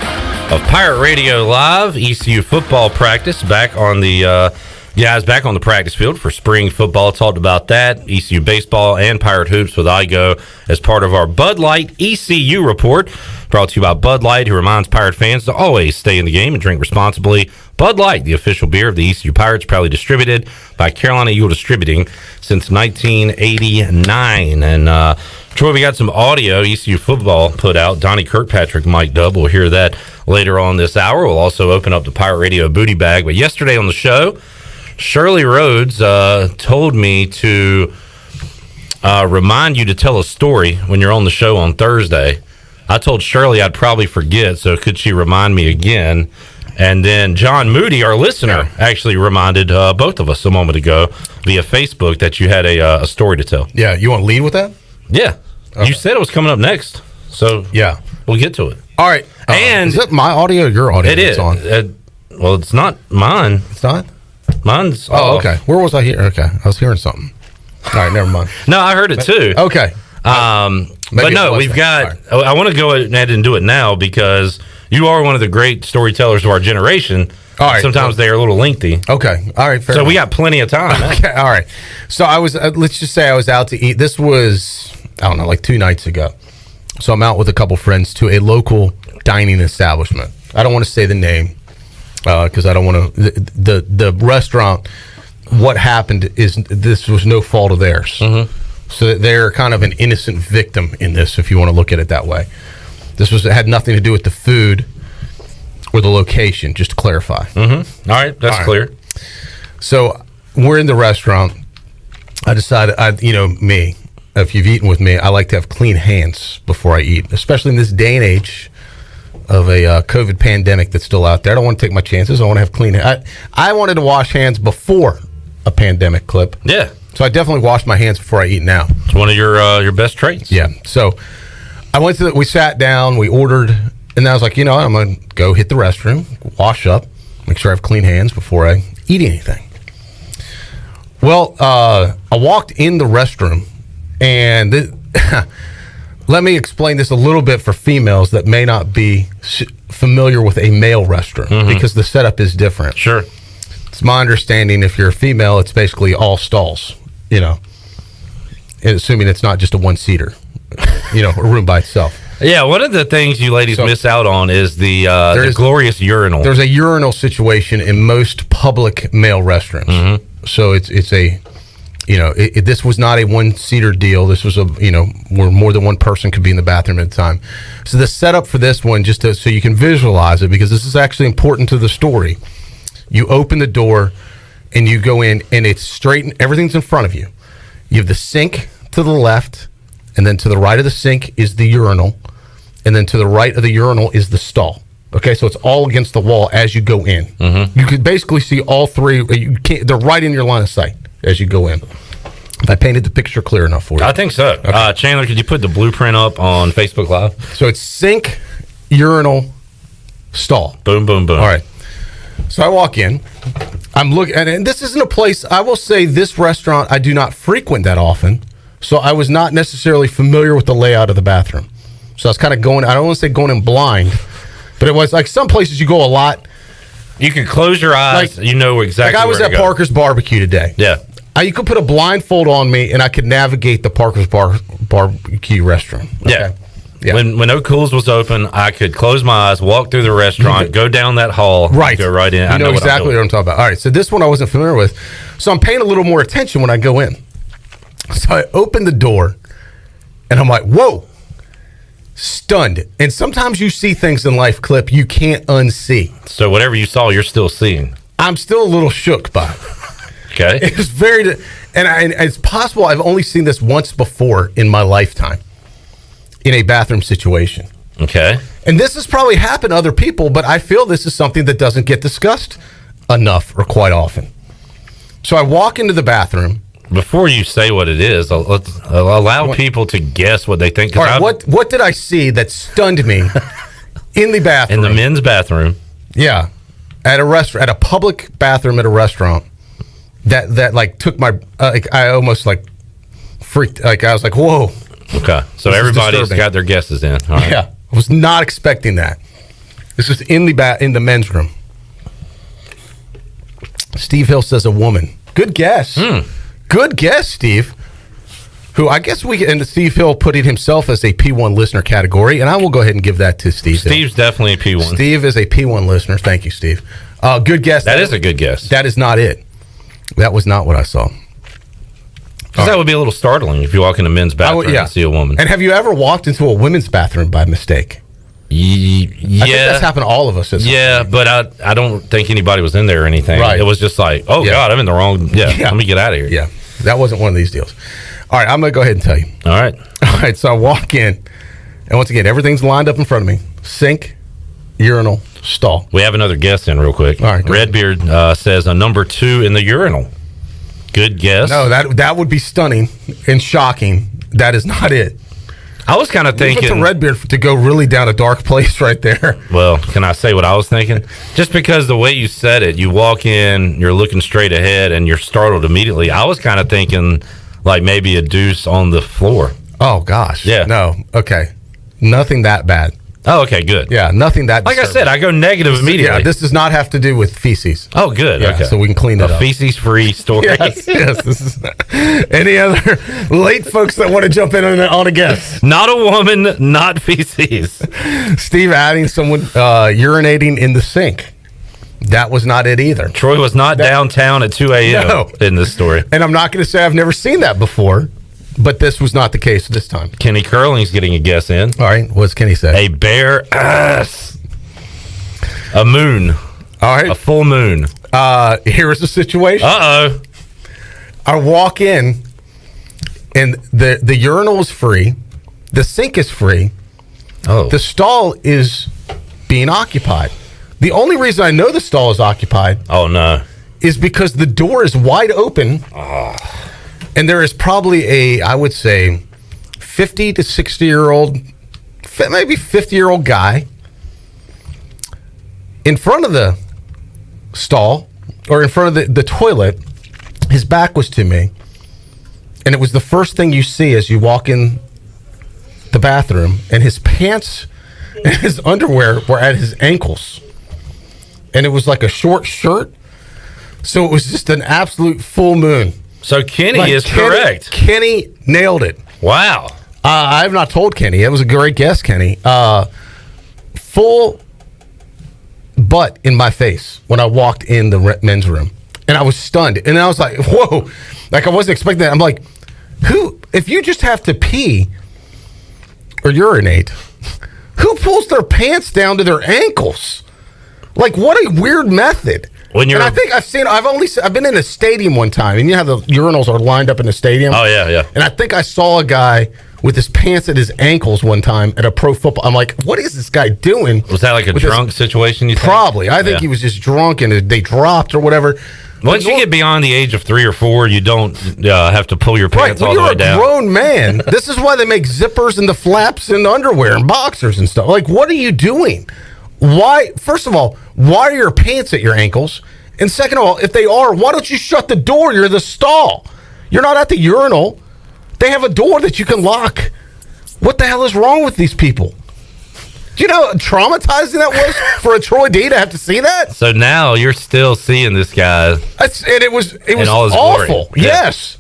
S12: of Pirate Radio Live. ECU football practice back on the guys back on the practice field for spring football. Talked about that. ECU baseball and Pirate Hoops with Igoe as part of our Bud Light ECU report. Brought to you by Bud Light, who reminds Pirate fans to always stay in the game and drink responsibly. Bud Light, the official beer of the ECU Pirates, proudly distributed by Carolina Eagle Distributing since 1989. And Troy, we got some audio ECU football put out. Donnie Kirkpatrick mic'd up. We'll hear that later on this hour. We'll also open up the Pirate Radio booty bag. But yesterday on the show, Shirley Rhodes told me to remind you to tell a story when you're on the show on Thursday. I told Shirley I'd probably forget, so could she remind me again? And then John Moody, our listener, actually reminded both of us a moment ago via Facebook that you had a story to tell.
S19: Yeah, you want to lead with that?
S12: Yeah. Okay. You said it was coming up next, so
S19: yeah,
S12: we'll get to it.
S19: All right.
S12: And
S19: is it my audio or your audio?
S12: It is.
S19: On?
S12: Well, it's not mine.
S19: It's not?
S12: Mine's
S19: off. Okay. Where was I here? Okay. I was hearing something. All right, never mind.
S12: No, I heard it too.
S19: Okay.
S12: But no, we've got. Right. I want to go ahead and do it now because you are one of the great storytellers of our generation.
S19: All right.
S12: Sometimes they are a little lengthy.
S19: Okay. All right. Fair
S12: so
S19: enough.
S12: We got plenty of time.
S19: Okay. All right. So I was. Let's just say I was out to eat. This was, I don't know, like 2 nights ago. So I'm out with a couple friends to a local dining establishment. I don't want to say the name because I don't want to. The restaurant. What happened is this was no fault of theirs. Mm-hmm. So they're kind of an innocent victim in this, if you want to look at it that way. It had nothing to do with the food or the location, just to clarify.
S12: Mm-hmm. All right, that's clear.
S19: So we're in the restaurant. I decided, me, if you've eaten with me, I like to have clean hands before I eat, especially in this day and age of a COVID pandemic that's still out there. I don't want to take my chances. I want to have clean hands. I wanted to wash hands before a pandemic, Clip.
S12: Yeah.
S19: So I definitely wash my hands before I eat now.
S12: It's one of your best traits.
S19: Yeah. So I went to we sat down, we ordered, and then I was like, I'm going to go hit the restroom, wash up, make sure I have clean hands before I eat anything. Well, I walked in the restroom, and let me explain this a little bit for females that may not be familiar with a male restroom, because the setup is different.
S12: Sure.
S19: It's my understanding if you're a female, it's basically all stalls, assuming it's not just a one-seater, a room by itself.
S12: Yeah, one of the things you ladies miss out on is the glorious urinal.
S19: There's a urinal situation in most public male restrooms. Mm-hmm. So it's a, this was not a one-seater deal. This was where more than one person could be in the bathroom at a time. So the setup for this one, so you can visualize it, because this is actually important to the story. You open the door and you go in, and it's straight, everything's in front of you. You have the sink to the left, and then to the right of the sink is the urinal, and then to the right of the urinal is the stall. Okay, so it's all against the wall as you go in. Mm-hmm. You could basically see all three. They're right in your line of sight as you go in. If I painted the picture clear enough for you.
S12: I think so. Okay. Chandler, could you put the blueprint up on Facebook Live?
S19: So it's sink, urinal, stall.
S12: Boom, boom, boom.
S19: All right. So I walk in. I'm looking, and this isn't a place. I will say this restaurant I do not frequent that often, so I was not necessarily familiar with the layout of the bathroom. So I was kind of going. I don't want to say going in blind, but it was like some places you go a lot.
S12: You can close your eyes. You know exactly.
S19: Like I was at Parker's Barbecue today.
S12: Yeah.
S19: You could put a blindfold on me, and I could navigate the Parker's Barbecue restaurant. Okay?
S12: Yeah. Yeah. When O'Cool's was open, I could close my eyes, walk through the restaurant, go down that hall,
S19: right,
S12: go right in.
S19: I know exactly what I'm talking about. All right, so this one I wasn't familiar with, so I'm paying a little more attention when I go in. So I open the door, and I'm like, whoa, stunned. And sometimes you see things in life, Clip, you can't unsee.
S12: So whatever you saw, you're still seeing.
S19: I'm still a little shook by it.
S12: Okay.
S19: It's very, and it's possible I've only seen this once before in my lifetime. In a bathroom situation.
S12: Okay.
S19: And this has probably happened to other people, but I feel this is something that doesn't get discussed enough or quite often. So I walk into the bathroom.
S12: Before you say what it is, let's allow people to guess what they think.
S19: All right, what did I see that stunned me in the bathroom?
S12: In the men's bathroom.
S19: Yeah, at a restaurant, at a public bathroom at a restaurant. That like took my I almost like freaked. Like I was like, whoa.
S12: Okay, so everybody's got their guesses in. All right.
S19: Yeah, I was not expecting that. This is in the men's room. Steve Hill says a woman. Good guess. Good guess, Steve. Who I guess and Steve Hill putting himself as a P1 listener category, and I will go ahead and give that to Steve.
S12: Steve's definitely a P1.
S19: Steve is a P1 listener. Thank you, Steve. Good guess.
S12: That is a good guess.
S19: That is not it. That was not what I saw.
S12: Because that would be a little startling if you walk in a men's bathroom and see a woman.
S19: And have you ever walked into a women's bathroom by mistake?
S12: Yeah.
S19: I think that's happened to all of us.
S12: Yeah, but I don't think anybody was in there or anything.
S19: Right.
S12: It was just like, God, I'm in the wrong. Yeah, let me get out of here.
S19: Yeah, that wasn't one of these deals. All right, I'm going to go ahead and tell you.
S12: All right,
S19: so I walk in, and once again, everything's lined up in front of me. Sink, urinal, stall.
S12: We have another guess in real quick.
S19: All right,
S12: Redbeard says a number 2 in the urinal. Good guess.
S19: No, that would be stunning and shocking. That is not it.
S12: I was kind of thinking
S19: to Redbeard to go really down a dark place right there.
S12: Well, can I say what I was thinking? Just because the way you said it, you walk in, you're looking straight ahead, and you're startled immediately. I was kind of thinking like maybe a deuce on the floor.
S19: Oh gosh.
S12: Yeah.
S19: No. Okay. Nothing that bad.
S12: Oh, okay, good.
S19: Yeah, nothing that
S12: like
S19: disturbing.
S12: I said, I go negative immediately.
S19: Yeah, this does not have to do with feces.
S12: Oh, good.
S19: Yeah,
S12: okay.
S19: So we can clean it up.
S12: A feces-free story.
S19: Yes. This is any other late folks that want to jump in on a guess.
S12: Not a woman, not feces.
S19: Steve adding someone urinating in the sink. That was not it either.
S12: Troy was not downtown at 2 a.m. in this story.
S19: And I'm not going to say I've never seen that before. But this was not the case this time.
S12: Kenny Curling's getting a guess in.
S19: All right, what's Kenny say?
S12: A bare ass. A moon.
S19: All right.
S12: A full moon.
S19: Here's the situation.
S12: Uh-oh.
S19: I walk in, and the urinal is free. The sink is free.
S12: Oh.
S19: The stall is being occupied. The only reason I know the stall is occupied is because the door is wide open. And there is probably I would say, 50 to 60-year-old, maybe 50-year-old guy in front of the stall or in front of the toilet. His back was to me. And it was the first thing you see as you walk in the bathroom. And his pants and his underwear were at his ankles. And it was like a short shirt. So it was just an absolute full moon.
S12: So Kenny is correct.
S19: Kenny nailed it.
S12: Wow.
S19: I have not told Kenny. That was a great guess, Kenny. Full butt in my face when I walked in the men's room. And I was stunned. And I was like, whoa. Like, I wasn't expecting that. I'm like, if you just have to pee or urinate, who pulls their pants down to their ankles? Like, what a weird method. And I think I've been in a stadium one time, and you know how the urinals are lined up in the stadium?
S12: Oh, yeah.
S19: And I think I saw a guy with his pants at his ankles one time at a pro football. I'm like, what is this guy doing?
S12: Was that like a drunk situation, you think?
S19: Probably. I think he was just drunk and they dropped or whatever.
S12: Once you get beyond the age of 3 or 4, you don't have to pull your pants all the way down.
S19: You're a grown man. This is why they make zippers and the flaps and underwear and boxers and stuff. Like, what are you doing? Why? First of all, why are your pants at your ankles? And second of all, if they are, why don't you shut the door? You're the stall. You're not at the urinal. They have a door that you can lock. What the hell is wrong with these people? Do you know how traumatizing that was for a Troy D to have to see that?
S12: So now you're still seeing this guy.
S19: And it was
S12: all his
S19: awful.
S12: Glory.
S19: Yes.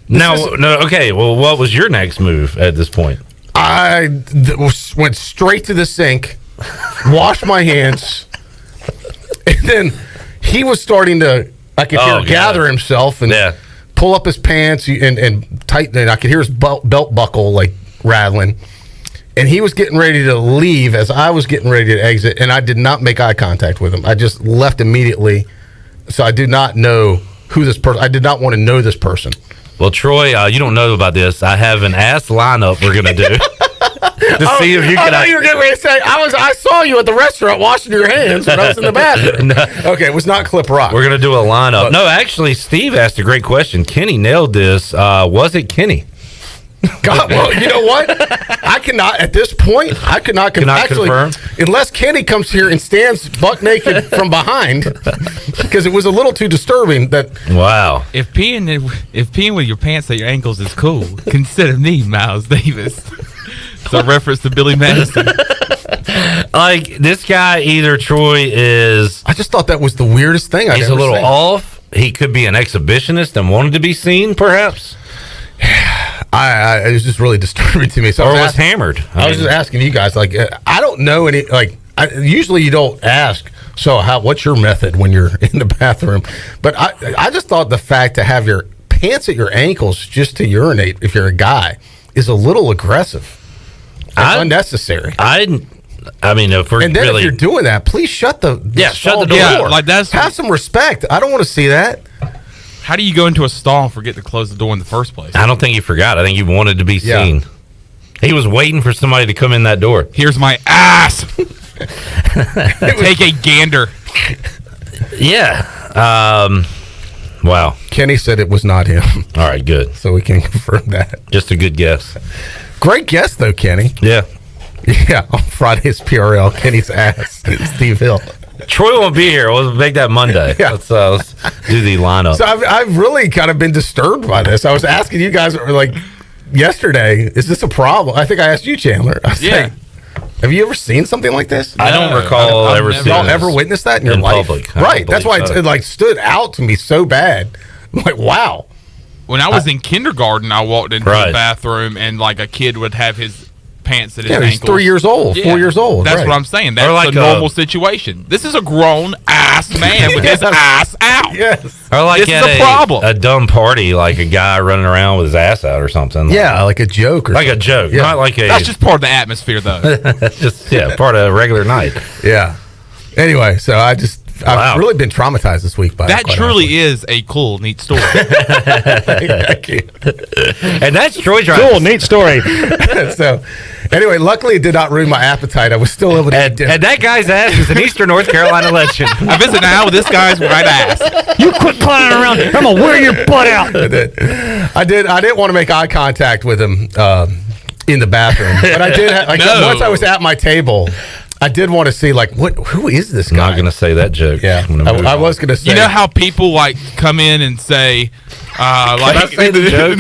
S12: Okay. Well, what was your next move at this point?
S19: I went straight to the sink, washed my hands, and then he was starting to, I could hear gather himself and pull up his pants and tighten it. I could hear his belt buckle like rattling. And he was getting ready to leave as I was getting ready to exit, and I did not make eye contact with him. I just left immediately. So I do not know who this person. I did not want to know this person.
S12: Well, Troy, you don't know about this. I have an ass lineup we're going to do. to see if you
S19: I
S12: can.
S19: know you were getting ready to say I saw you at the restaurant washing your hands when I was in the bathroom.
S12: No.
S19: Okay, it was not Clip Rock.
S12: We're gonna do a lineup. No, actually, Steve asked a great question. Kenny nailed this. Was it Kenny?
S19: God, well, you know what? I cannot at this point. I could not
S12: confirm
S19: unless Kenny comes here and stands buck naked from behind, because it was a little too disturbing. That
S12: wow.
S4: If peeing with your pants at your ankles is cool, consider me Miles Davis. It's a reference to Billy Madison.
S12: Like this guy, either Troy is.
S19: I just thought that was the weirdest thing.
S12: He's a little off. He could be an exhibitionist and wanted to be seen, perhaps.
S19: It was just really disturbing to me. So
S12: or was hammered.
S19: I was just asking you guys, like, I don't know any, like, usually you don't ask, so what's your method when you're in the bathroom? But I just thought the fact to have your pants at your ankles just to urinate, if you're a guy, is a little aggressive. Unnecessary.
S12: I mean, if we're
S19: and then if you're doing that, please shut the
S12: door.
S4: Yeah, like
S19: have some respect. I don't want to see that.
S4: How do you go into a stall and forget to close the door in the first place?
S12: I don't think he forgot. I think he wanted to be seen. He was waiting for somebody to come in that door.
S4: Here's my ass. Take a gander.
S12: Yeah. Wow.
S19: Kenny said it was not him.
S12: All right, good.
S19: So we can confirm that.
S12: Just a good guess.
S19: Great guess, though, Kenny.
S12: Yeah.
S19: Yeah, on Friday's PRL, Kenny's ass, Steve Hill.
S12: Troy won't be here. We'll make that Monday. Yeah. Let's do the lineup.
S19: So I've really kind of been disturbed by this. I was asking you guys, like, yesterday, is this a problem? I think I asked you, Chandler. I was saying, have you ever seen something like this?
S12: I don't recall ever seeing
S19: y'all ever witnessed that in your life?
S12: Public.
S19: Right. That's why it like stood out to me so bad. I'm like, wow.
S4: When I was in kindergarten, I walked into the bathroom and like a kid would have his pants at his ankles.
S19: He's 3 years old, 4 years old.
S4: That's what I'm saying. That's like a normal situation. This is a grown ass man with his ass out.
S19: Yes.
S12: Or like
S4: this is a problem.
S12: A dumb party, like a guy running around with his ass out or something.
S19: Yeah, like a joke. Or
S12: like a joke, not like a.
S4: That's just part of the atmosphere, though.
S12: Just part of a regular night.
S19: Yeah. Anyway, so I've really been traumatized this week by
S4: that. Truly is a cool, neat story.
S12: And that's Troy's
S27: cool, neat story.
S19: So, anyway, luckily it did not ruin my appetite. I was still able to eat dinner.
S12: And that guy's ass is an Eastern North Carolina legend.
S4: I visit now with this guy's right ass.
S27: You quit clowning around. I'm gonna wear your butt out.
S19: I didn't want to make eye contact with him in the bathroom, but I did. Once I was at my table, I did want to see, like, who is this guy?
S12: I'm not going to say that joke.
S19: Yeah, I was going to say.
S4: You know how people, like, come in and say, like,
S12: say the joke?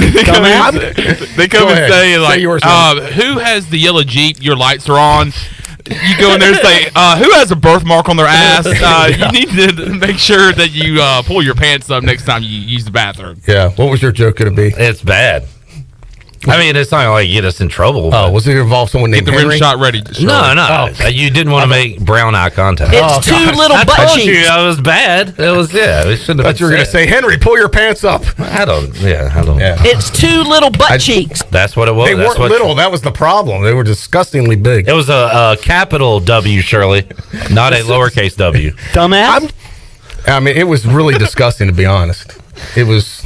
S4: they come and say, like, who has the yellow Jeep? Your lights are on. You go in there and say, who has a birthmark on their ass? You need to make sure that you pull your pants up next time you use the bathroom.
S19: Yeah. What was your joke going to be?
S12: It's bad. I mean, it's not like get us in trouble.
S19: Oh, was it involve someone named
S4: Get the
S19: Henry?
S4: rim shot ready.
S12: No. You didn't want to make brown eye contact.
S10: It's two little butt cheeks.
S12: It was bad. It was, we shouldn't have.
S19: Thought you were going to say, Henry, pull your pants up.
S12: I don't.
S10: It's two little butt cheeks.
S12: That's what it was.
S19: They weren't little. That was the problem. They were disgustingly big.
S12: It was a capital W, Shirley, not a lowercase W.
S27: Dumbass.
S19: I mean, it was really disgusting, to be honest. It was.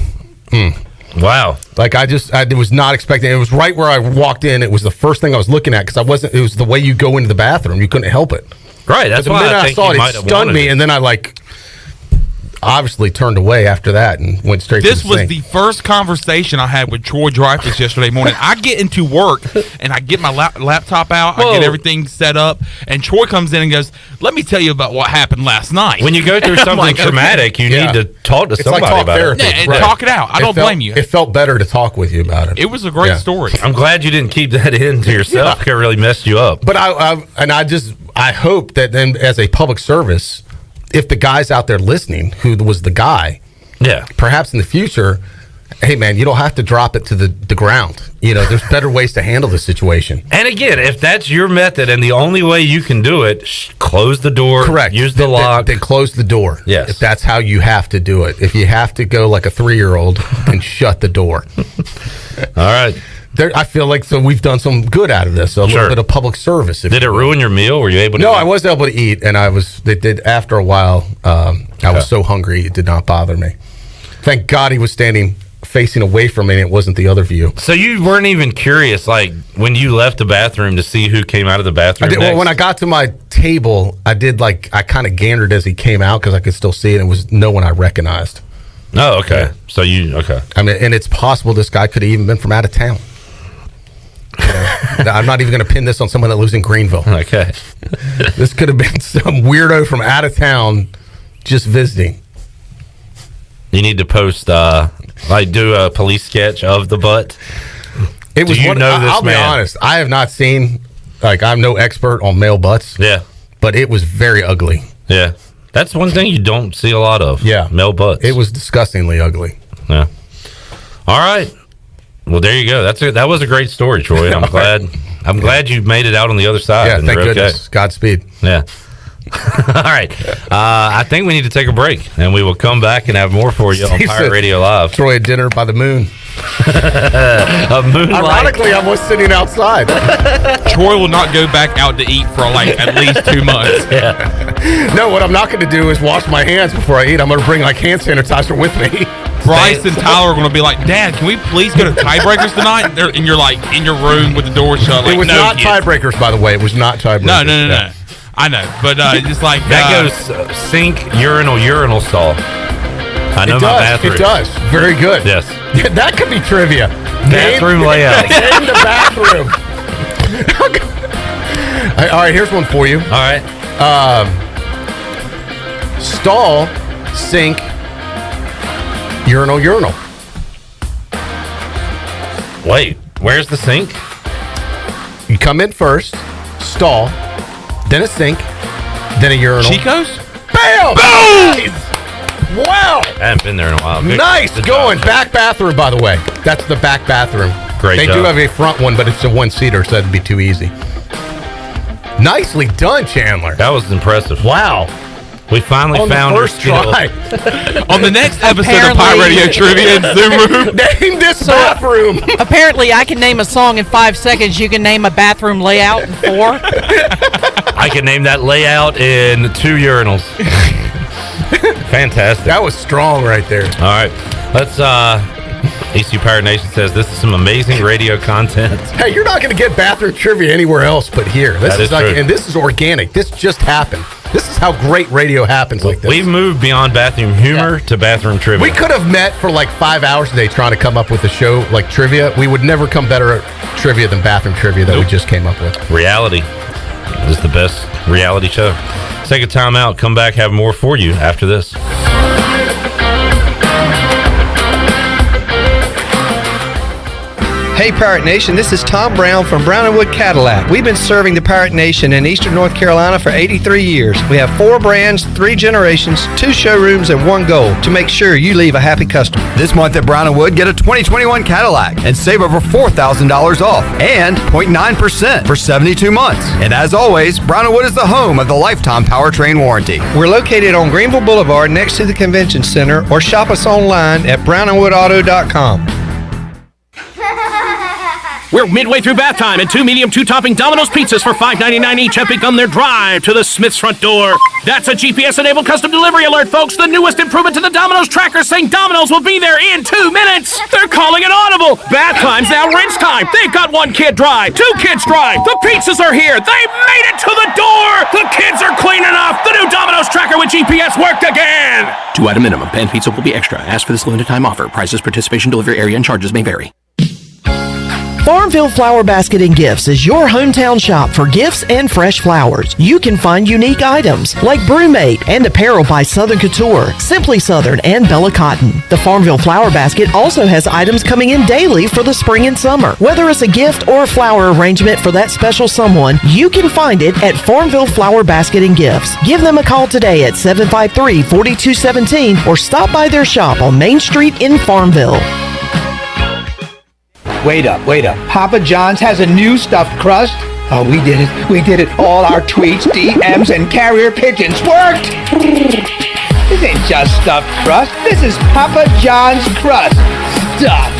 S12: Wow.
S19: Like, I was not expecting it. It was right where I walked in. It was the first thing I was looking at because it was the way you go into the bathroom. You couldn't help it.
S12: Right. That's why I think
S19: saw
S12: you
S19: it.
S12: might
S19: It
S12: have
S19: stunned
S12: wanted
S19: me,
S12: it.
S19: and then I, like, obviously turned away after that and went straight to the sink.
S4: This was the first conversation I had with Troy Dreyfus yesterday morning. I get into work, and I get my laptop out. I get everything set up, and Troy comes in and goes, let me tell you about what happened last night.
S12: When you go through something traumatic, you need to talk to somebody
S19: talk
S12: about
S19: therapy.
S4: and talk it out. I don't blame you.
S19: It felt better to talk with you about it.
S4: It was a great story.
S12: I'm glad you didn't keep that in to yourself. It really messed you up.
S19: But I hope that then, as a public service, if the guy's out there listening, who was the guy, perhaps in the future, hey man, you don't have to drop it to the ground. There's better ways to handle the situation.
S12: And again, if that's your method and the only way you can do it, close the door.
S19: Correct.
S12: Use the lock.
S19: Then close the door.
S12: Yes.
S19: If that's how you have to do it. If you have to go like a 3-year-old and shut the door.
S12: All right.
S19: I feel like we've done some good out of this. A little bit of public service.
S12: Did it ruin your meal? Were you able to?
S19: No, I was able to eat, and they did after a while. I was so hungry it did not bother me. Thank God he was standing facing away from me and it wasn't the other view.
S12: So you weren't even curious, like, when you left the bathroom to see who came out of the bathroom?
S19: I did, well, when I got to my table, I kind of gandered as he came out because I could still see it, and it was no one I recognized.
S12: Oh, okay. So okay.
S19: I mean, and it's possible this guy could have even been from out of town. I'm not even going to pin this on someone that lives in Greenville.
S12: Okay.
S19: This could have been some weirdo from out of town just visiting.
S12: You need to post, do a police sketch of the butt.
S19: It was. I'll be honest. I have not seen. I'm no expert on male butts.
S12: Yeah.
S19: But it was very ugly.
S12: Yeah. That's one thing you don't see a lot of.
S19: Yeah.
S12: Male butts.
S19: It was disgustingly ugly.
S12: Yeah. All right. Well, there you go. That was a great story, Troy. I'm glad you made it out on the other side.
S19: Yeah, thank goodness. Godspeed.
S12: Yeah. All right. I think we need to take a break, and we will come back and have more for you on Pirate Radio Live.
S19: Troy, dinner by the moon.
S12: A moonlight.
S19: Ironically, I was sitting outside.
S4: Troy will not go back out to eat for at least 2 months.
S12: Yeah.
S19: No, what I'm not going to do is wash my hands before I eat. I'm going to bring hand sanitizer with me.
S4: Bryce and Tyler are going to be like, Dad, can we please go to Tiebreakers tonight? And you're in your room with the door shut.
S19: It was not Tiebreakers, by the way. It was not Tiebreakers.
S4: No. I know, but just like
S12: that goes sink, urinal stall. I know my bathroom.
S19: It does. Very good.
S12: Yes.
S19: That could be trivia.
S12: Bathroom layout.
S19: In the bathroom. All right, here's one for you.
S12: All right.
S19: Stall, sink, urinal.
S12: Wait, where's the sink?
S19: You come in first, stall, then a sink, then a urinal.
S4: Chico's?
S19: Bam!
S12: Boom!
S19: Wow!
S12: I haven't been there in a while.
S19: Nice going. Back bathroom, by the way. That's the back bathroom.
S12: Great
S19: They
S12: job.
S19: do have a front one, but it's a one-seater, so that'd be too easy. Nicely done, Chandler.
S12: That was impressive.
S19: Wow.
S12: We finally found
S19: the
S12: her
S19: first
S12: skill.
S19: try.
S4: On the next episode of Pirate Radio Trivia in Zoom Room.
S19: Name this bathroom.
S10: Apparently, I can name a song in 5 seconds. You can name a bathroom layout in 4.
S12: I can name that layout in 2 urinals. Fantastic.
S19: That was strong right there.
S12: All right. Let's ECU Pirate Nation says this is some amazing radio content.
S19: Hey, you're not going to get bathroom trivia anywhere else but here. This is true. And this is organic. This just happened. This is how great radio happens like this.
S12: We've moved beyond bathroom humor to bathroom trivia.
S19: We could have met for 5 hours a day trying to come up with a show like trivia. We would never come better at trivia than bathroom trivia that we just came up with.
S12: Reality is the best reality show. Let's take a time out. Come back, have more for you after this.
S6: Hey Pirate Nation, this is Tom Brown from Brown & Wood Cadillac. We've been serving the Pirate Nation in Eastern North Carolina for 83 years. We have 4 brands, 3 generations, 2 showrooms, and 1 goal to make sure you leave a happy customer.
S7: This month at Brown & Wood, get a 2021 Cadillac and save over $4,000 off and 0.9% for 72 months. And as always, Brown & Wood is the home of the lifetime powertrain warranty.
S6: We're located on Greenville Boulevard next to the Convention Center, or shop us online at brownandwoodauto.com.
S22: We're midway through bath time, and 2 medium, 2-topping Domino's pizzas for $5.99 each have begun their drive to the Smith's front door. That's a GPS-enabled custom delivery alert, folks. The newest improvement to the Domino's tracker, saying Domino's will be there in 2 minutes. They're calling it audible. Bath time's now rinse time. They've got 1 kid dry, 2 kids dry. The pizzas are here. They made it to the door. The kids are clean enough. The new Domino's tracker with GPS worked again.
S8: 2-item minimum. Pan pizza will be extra. Ask for this limited time offer. Prices, participation, delivery area, and charges may vary.
S26: Farmville Flower Basket and Gifts is your hometown shop for gifts and fresh flowers. You can find unique items like Brewmate and apparel by Southern Couture, Simply Southern, and Bella Cotton. The Farmville Flower Basket also has items coming in daily for the spring and summer. Whether it's a gift or a flower arrangement for that special someone, you can find it at Farmville Flower Basket and Gifts. Give them a call today at 753-4217 or stop by their shop on Main Street in Farmville.
S9: Wait up. Papa John's has a new stuffed crust. Oh, we did it. All our tweets, DMs, and carrier pigeons worked. This ain't just stuffed crust. This is Papa John's crust. Stuffed.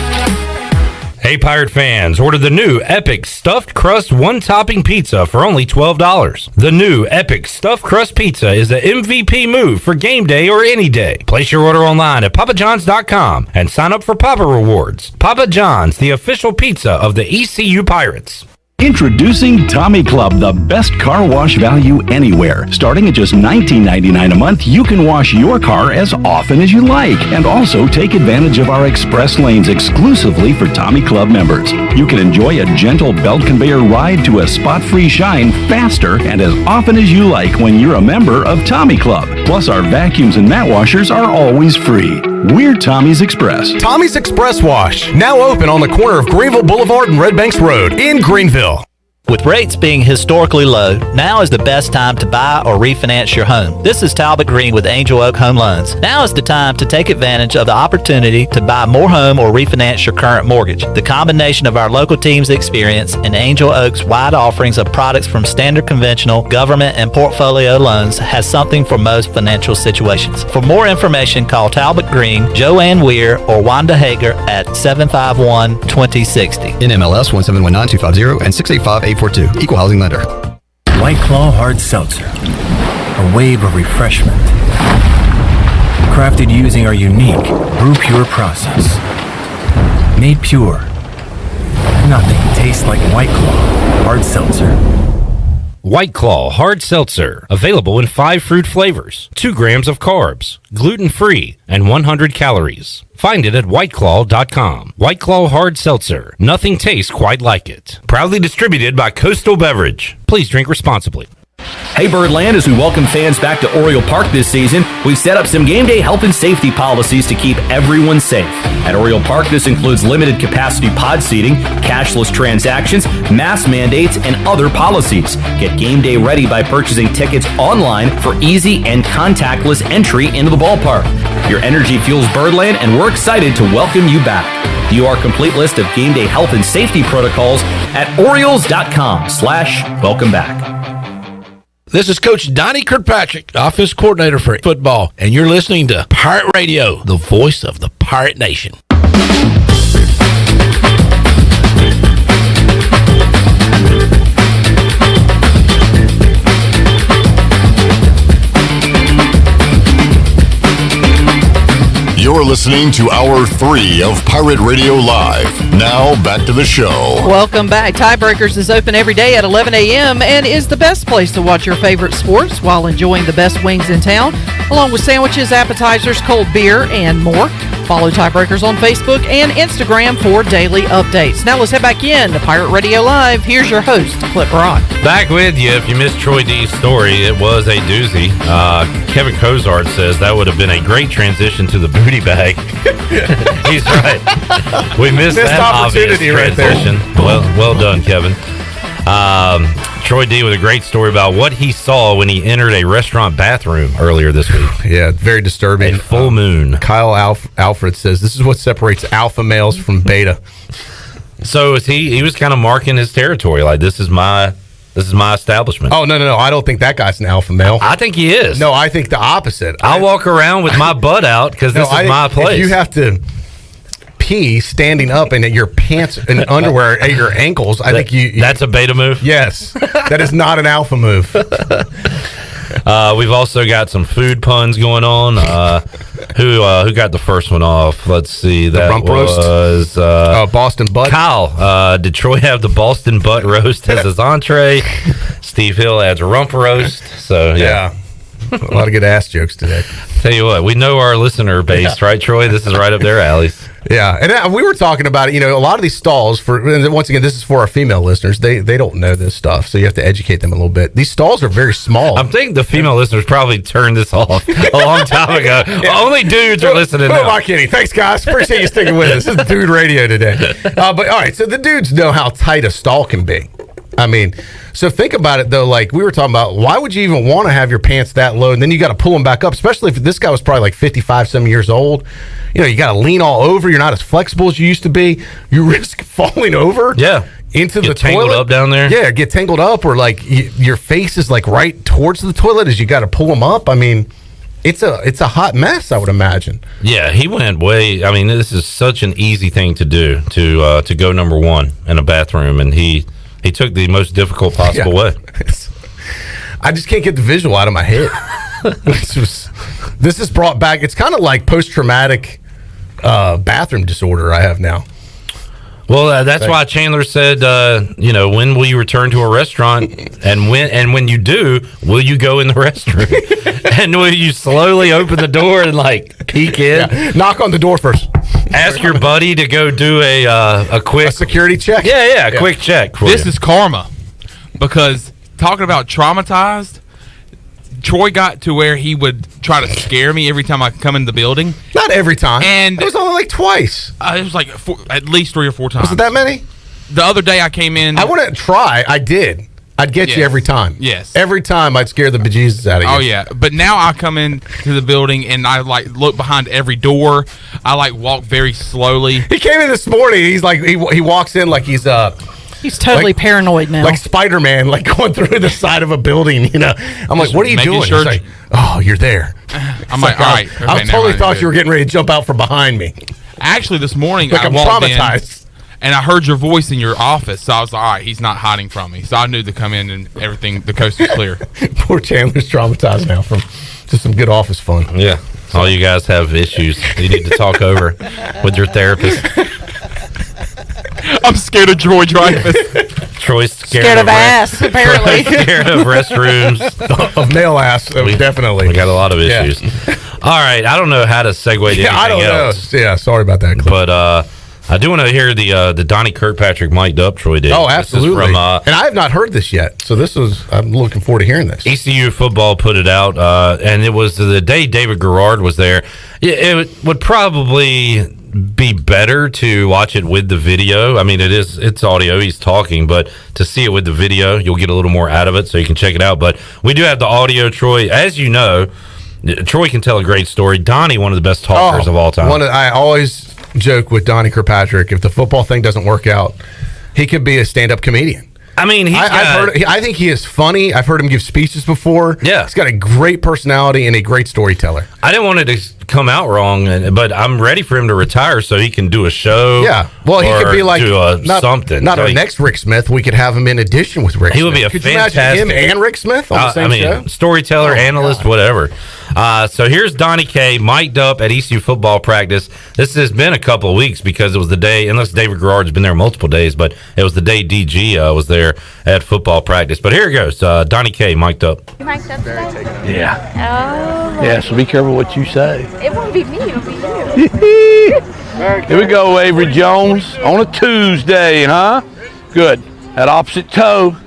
S12: Hey, Pirate fans, order the new Epic Stuffed Crust One-Topping Pizza for only $12. The new Epic Stuffed Crust Pizza is the MVP move for game day or any day. Place your order online at papajohns.com and sign up for Papa Rewards. Papa John's, the official pizza of the ECU Pirates.
S11: Introducing Tommy Club, the best car wash value anywhere. Starting at just $19.99 a month, you can wash your car as often as you like, and also take advantage of our express lanes exclusively for Tommy Club members. You can enjoy a gentle belt conveyor ride to a spot-free shine faster and as often as you like when you're a member of Tommy Club. Plus, our vacuums and mat washers are always free. We're Tommy's Express.
S19: Tommy's Express Wash, now open on the corner of Greenville Boulevard and Red Banks Road in Greenville.
S24: With rates being historically low, now is the best time to buy or refinance your home. This is Talbot Green with Angel Oak Home Loans. Now is the time to take advantage of the opportunity to buy more home or refinance your current mortgage. The combination of our local team's experience and Angel Oak's wide offerings of products from standard conventional, government, and portfolio loans has something for most financial situations. For more information, call Talbot Green, Joanne Weir, or Wanda Hager at 751-2060.
S25: NMLS 1719250 and 685-842. Equal housing lender.
S13: Whiteclaw Hard Seltzer. A wave of refreshment. Crafted using our unique brew pure process. Made pure. Nothing tastes like Whiteclaw Hard Seltzer.
S12: White Claw Hard Seltzer, available in 5 fruit flavors, 2 grams of carbs, gluten-free, and 100 calories. Find it at whiteclaw.com. White Claw Hard Seltzer, nothing tastes quite like it. Proudly distributed by Coastal Beverage. Please drink responsibly.
S14: Hey Birdland, as we welcome fans back to Oriole Park this season, we've set up some game day health and safety policies to keep everyone safe. At Oriole Park, this includes limited capacity pod seating, cashless transactions, mask mandates, and other policies. Get game day ready by purchasing tickets online for easy and contactless entry into the ballpark. Your energy fuels Birdland, and we're excited to welcome you back. View our complete list of game day health and safety protocols at Orioles.com/welcome back.
S15: This is Coach Donnie Kirkpatrick, offense coordinator for football, and you're listening to Pirate Radio, the voice of the Pirate Nation.
S1: You're listening to Hour 3 of Pirate Radio Live. Now, back to the show.
S10: Welcome back. Tiebreakers is open every day at 11 a.m. and is the best place to watch your favorite sports while enjoying the best wings in town, along with sandwiches, appetizers, cold beer, and more. Follow Tiebreakers on Facebook and Instagram for daily updates. Now let's head back in to Pirate Radio Live. Here's your host, Clip Rock.
S12: Back with you. If you missed Troy D's story, it was a doozy. Kevin Cozart says that would have been a great transition to the booty bag. He's right. We missed that obvious transition. Right, well done, Kevin. Troy D with a great story about what he saw when he entered a restaurant bathroom earlier this week.
S19: Yeah, very disturbing.
S12: A full moon.
S19: Kyle Alfred says this is what separates alpha males from beta.
S12: So is he was kind of marking his territory, like this is my establishment.
S19: Oh, no. I don't think that guy's an alpha male.
S12: I think he is.
S19: No, I think the opposite.
S12: I'll walk around with my butt out because this is my place.
S19: If you have to pee standing up and your pants and underwear at your ankles, I think you
S12: that's a beta move?
S19: Yes. That is not an alpha move.
S12: We've also got some food puns going on. Who got the first one off? Let's see. That
S19: rump was Boston butt.
S12: Kyle, did Troy have the Boston butt roast as his entree? Steve Hill adds rump roast. So yeah.
S19: A lot of good ass jokes today.
S12: Tell you what, we know our listener base, right, Troy? This is right up their alleys.
S19: Yeah, and we were talking about it. A lot of these stalls, once again, this is for our female listeners. They don't know this stuff, so you have to educate them a little bit. These stalls are very small.
S12: I'm thinking the female listeners probably turned this off a long time ago. Yeah. Only dudes are listening now.
S19: Who am I kidding? Thanks, guys. Appreciate you sticking with us. This is Dude Radio today. But all right, so the dudes know how tight a stall can be. I mean, so think about it, though. Like we were talking about, why would you even want to have your pants that low? And then you got to pull them back up, especially if this guy was probably like 55 some years old. You got to lean all over. You're not as flexible as you used to be. You risk falling over.
S12: Yeah.
S19: Into
S12: get
S19: the
S12: tangled
S19: toilet.
S12: Up down there.
S19: Yeah, get tangled up, or like your face is like right towards the toilet as you got to pull them up. I mean, it's a hot mess, I would imagine.
S12: Yeah, he went way. I mean, this is such an easy thing to do to go number one in a bathroom, and he took the most difficult possible way.
S19: I just can't get the visual out of my head. This is brought back. It's kind of like post-traumatic bathroom disorder I have now.
S12: Well, that's why Chandler said, when will you return to a restaurant, and when you do, will you go in the restroom, and will you slowly open the door and peek in,
S19: knock on the door first,
S12: ask your buddy to go do a quick
S19: security check,
S12: a quick check.
S4: This is karma, because talking about traumatized. Troy got to where he would try to scare me every time I come in the building.
S19: Not every time.
S4: And
S19: it was only like twice.
S4: It was like at least 3 or 4 times.
S19: Was it that many?
S4: The other day I came in.
S19: I wouldn't try. I did. I'd get you every time.
S4: Yes.
S19: Every time I'd scare the bejesus out of you.
S4: Oh, yeah. But now I come in to the building and I look behind every door. I walk very slowly.
S19: He came in this morning. He's like, he walks in like he's
S10: He's totally paranoid now.
S19: Like Spider-Man, going through the side of a building, I'm like, what are you doing?
S4: Sure.
S19: He's like, oh, you're there.
S4: I'm like, all right. Okay,
S19: I totally thought you were getting ready to jump out from behind me.
S4: Actually, this morning
S19: I'm
S4: walked
S19: traumatized.
S4: in and I heard your voice in your office. So I was like, all right, he's not hiding from me. So I knew to come in and everything, the coast was clear.
S19: Poor Chandler's traumatized now from just some good office fun.
S12: Yeah. All you guys have issues you need to talk over with your therapist.
S4: I'm scared of Troy Dreyfus.
S12: Troy's
S10: scared of ass, apparently.
S12: Scared of restrooms.
S19: Of male ass, definitely.
S12: We got a lot of issues. All right, I don't know how to segue to anything
S19: I don't
S12: else.
S19: know. Yeah, sorry about that, Cliff.
S12: But I do want to hear the Donnie Kirkpatrick mic'd up Troy did.
S19: Oh, absolutely. And I have not heard this yet, so I'm looking forward to hearing this.
S12: ECU football put it out, and it was the day David Garrard was there. It would probably be better to watch it with the video. I mean, it's audio, he's talking, but to see it with the video, you'll get a little more out of it, so you can check it out. But we do have the audio, Troy. As you know, Troy can tell a great story. Donnie, one of the best talkers of all time.
S19: I always joke with Donnie Kirkpatrick, if the football thing doesn't work out, he could be a stand-up comedian.
S12: I mean,
S19: I think he is funny. I've heard him give speeches before.
S12: Yeah.
S19: He's got a great personality and a great storyteller.
S12: I didn't want it to come out wrong, but I'm ready for him to retire so he can do a show.
S19: Yeah. Well, he could be like
S12: something.
S19: Not our next Rick Smith. We could have him in addition with Rick Smith.
S12: He would be a fantastic.
S19: You imagine him and Rick Smith on the same show?
S12: Storyteller, analyst, whatever. So here's Donnie K mic'd up at ECU football practice. This has been a couple of weeks because it was the day, unless David Garrard's been there multiple days, but it was the day DG was there at football practice. But here it goes. Donnie K mic'd up.
S3: You mic'd up today?
S16: Yeah.
S3: Oh.
S16: Yeah, so be careful what you say.
S3: It won't be me, it'll be you.
S16: Here we go, Avery Jones, on a Tuesday, huh? Good. At opposite toe,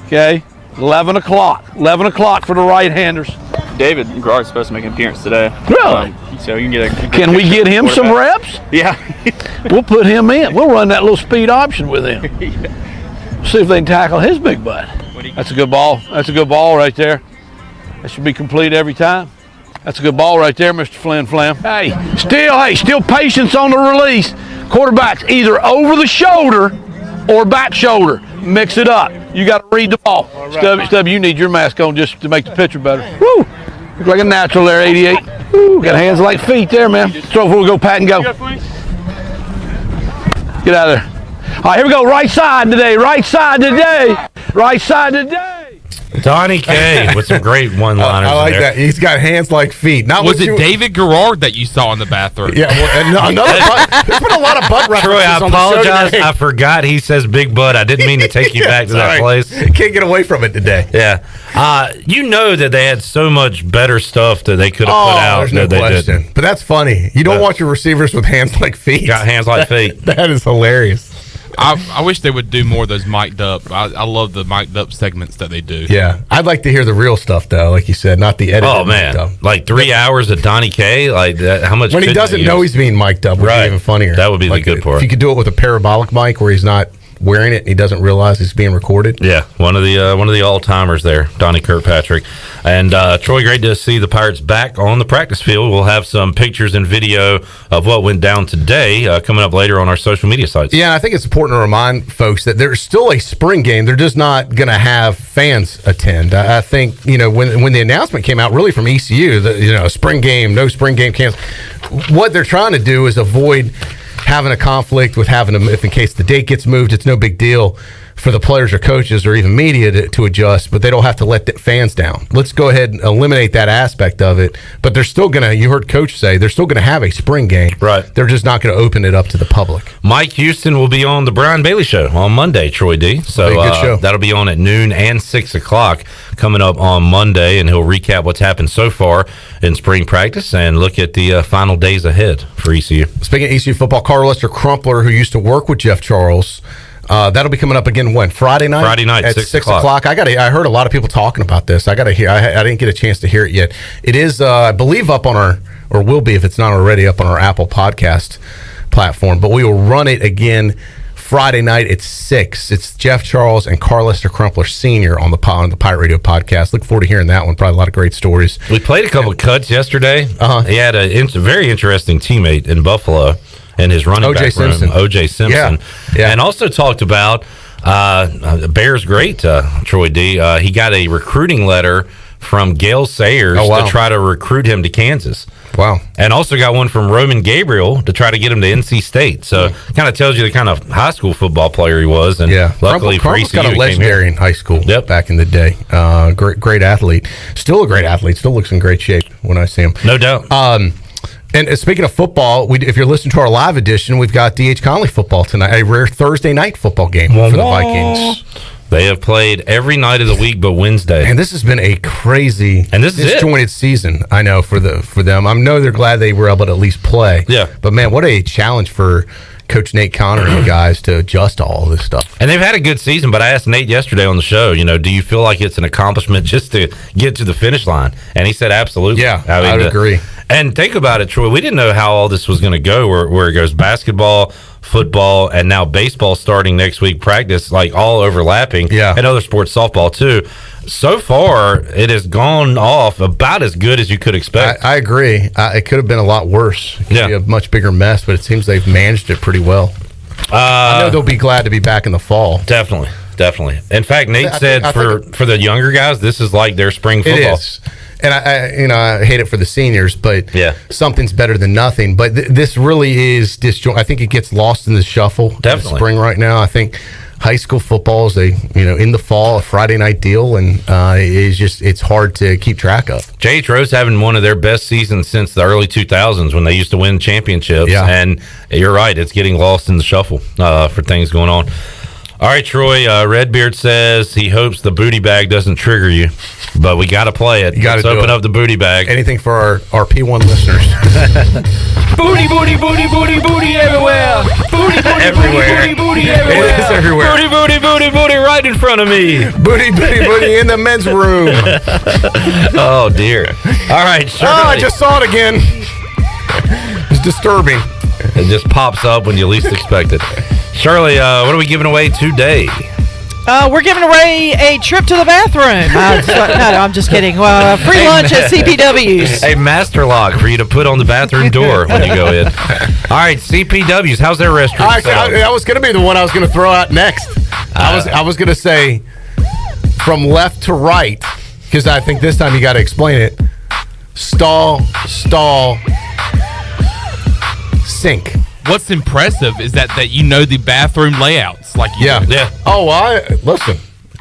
S16: okay? 11 o'clock. 11 o'clock for the right-handers.
S17: David Garrard's supposed to make an appearance today.
S16: Really?
S3: So you can get a
S16: Can we get him some reps?
S3: Yeah.
S16: We'll put him in. We'll run that little speed option with him. See if they can tackle his big butt. That's a good ball. That's a good ball right there. That should be complete every time. That's a good ball right there, Mr. Flynn Flam. Hey, still patience on the release. Quarterback's either over the shoulder or back shoulder. Mix it up. You got to read the ball. Right. Stubby, you need your mask on just to make the picture better. Woo! Look like a natural there, 88. Woo! Got hands like feet there, man. Throw before we go, pat and go. Get out of there. All right, here we go. Right side today. Right side today. Right side today.
S12: Donnie K with some great one-liners.
S19: I like that. He's got hands like feet.
S4: Was it David Garrard that you saw in the bathroom?
S19: Yeah. There's been a lot of butt references.
S12: Troy, I
S19: on the show
S12: apologize.
S19: today.
S12: I forgot he says big butt. I didn't mean to take you back to that place.
S19: Can't get away from it today.
S12: Yeah. You know that they had so much better stuff that they could have put out.
S19: There's no question. But that's funny. You don't want your receivers with hands like feet.
S12: Got hands like feet.
S19: That is hilarious.
S4: I wish they would do more of those mic'd up. I love the mic'd up segments that they do.
S19: Yeah. I'd like to hear the real stuff, though, like you said, not the edited.
S12: Oh, man. Like 3 hours of Donnie K? Like that, how much?
S19: When he doesn't know he's being mic'd up would be even funnier.
S12: That would be the good part.
S19: If you could do it with a parabolic mic where he's not wearing it and he doesn't realize he's being recorded.
S12: Yeah, one of the all-timers there, Donnie Kirkpatrick. And Troy, great to see the Pirates back on the practice field. We'll have some pictures and video of what went down today coming up later on our social media sites.
S19: Yeah, I think it's important to remind folks that there's still a spring game. They're just not going to have fans attend. I think, when the announcement came out really from ECU, that, spring game, no spring game cancels. What they're trying to do is avoid having a conflict with having them, if in case the date gets moved, it's no big deal for the players or coaches or even media to adjust, but they don't have to let the fans down. Let's go ahead and eliminate that aspect of it. But they're still going to, you heard Coach say, they're still going to have a spring game.
S12: Right.
S19: They're just not going to open it up to the public.
S12: Mike Houston will be on the Brian Bailey Show on Monday, Troy D. So
S19: good show.
S12: That'll be on at noon and 6 o'clock coming up on Monday, and he'll recap what's happened so far in spring practice and look at the final days ahead for ECU.
S19: Speaking of ECU football, Carl Lester Crumpler, who used to work with Jeff Charles, that'll be coming up again when? Friday night?
S12: Friday night,
S19: at 6 o'clock. I heard a lot of people talking about this. I got to hear. I didn't get a chance to hear it yet. It is, I believe, up on our, or will be if it's not already, up on our Apple Podcast platform. But we will run it again Friday night at 6. It's Jeff Charles and Carl Lester Crumpler Sr. on the Pirate Radio podcast. Look forward to hearing that one. Probably a lot of great stories.
S12: We played a couple of cuts yesterday. He had a very interesting teammate in Buffalo. And his running back room, O.J. Simpson. Yeah. And also talked about Bears great, Troy D. He got a recruiting letter from Gale Sayers to try to recruit him to Kansas.
S19: Wow.
S12: And also got one from Roman Gabriel to try to get him to NC State. So kind of tells you the kind of high school football player he was. And luckily for ECU,
S19: got a legendary in high school back in the day. Great athlete. Still a great athlete. Still looks in great shape when I see him.
S12: No doubt.
S19: And speaking of football, if you're listening to our live edition, we've got D.H. Conley football tonight, a rare Thursday night football game for the Vikings.
S12: They have played every night of the week but Wednesday.
S19: And this has been a crazy, disjointed season, I know, for them. I know they're glad they were able to at least play.
S12: Yeah.
S19: But, man, what a challenge for Coach Nate Connor and the guys to adjust to all this stuff.
S12: And they've had a good season, but I asked Nate yesterday on the show, do you feel like it's an accomplishment just to get to the finish line? And he said absolutely.
S19: Yeah, I would agree.
S12: And think about it, Troy. We didn't know how all this was going to go, where it goes basketball, football, and now baseball starting next week, practice, like all overlapping.
S19: Yeah.
S12: And other sports, softball too. So far, it has gone off about as good as you could expect.
S19: I agree. It could have been a lot worse. It could be a much bigger mess, but it seems they've managed it pretty well. I know they'll be glad to be back in the fall.
S12: Definitely. In fact, Nate said for the younger guys, this is like their spring football.
S19: It is. And I hate it for the seniors, but something's better than nothing. But this really is disjoint. I think it gets lost in the shuffle.
S12: Definitely.
S19: In the spring right now. I think high school football is in the fall, a Friday night deal, and it's hard to keep track of.
S12: J.H. Rose having one of their best seasons since the early 2000s when they used to win championships.
S19: Yeah.
S12: And you're right, it's getting lost in the shuffle for things going on. All right, Troy, Redbeard says he hopes the booty bag doesn't trigger you, but we got to play it. Let's open up the booty bag.
S19: Anything for our P1 listeners.
S22: Booty, booty, booty, booty, booty everywhere. Booty, booty,
S12: everywhere.
S22: booty, booty, booty everywhere.
S19: It is everywhere.
S12: Booty, booty, booty, booty right in front of me.
S19: Booty, booty, booty in the men's room.
S12: Oh, dear. All right, Shirley.
S19: I just saw it again. It's disturbing.
S12: It just pops up when you least expect it. Shirley, what are we giving away today?
S10: We're giving away a trip to the bathroom. No, I'm just kidding. Free lunch at CPW's.
S12: A master lock for you to put on the bathroom door when you go in. All right, CPW's. How's their restaurant?
S19: That was going to be the one I was going to throw out next. I was going to say from left to right, because I think this time you got to explain it. Stall, sink.
S4: What's impressive is that you know the bathroom layouts.
S19: Yeah. Oh, listen.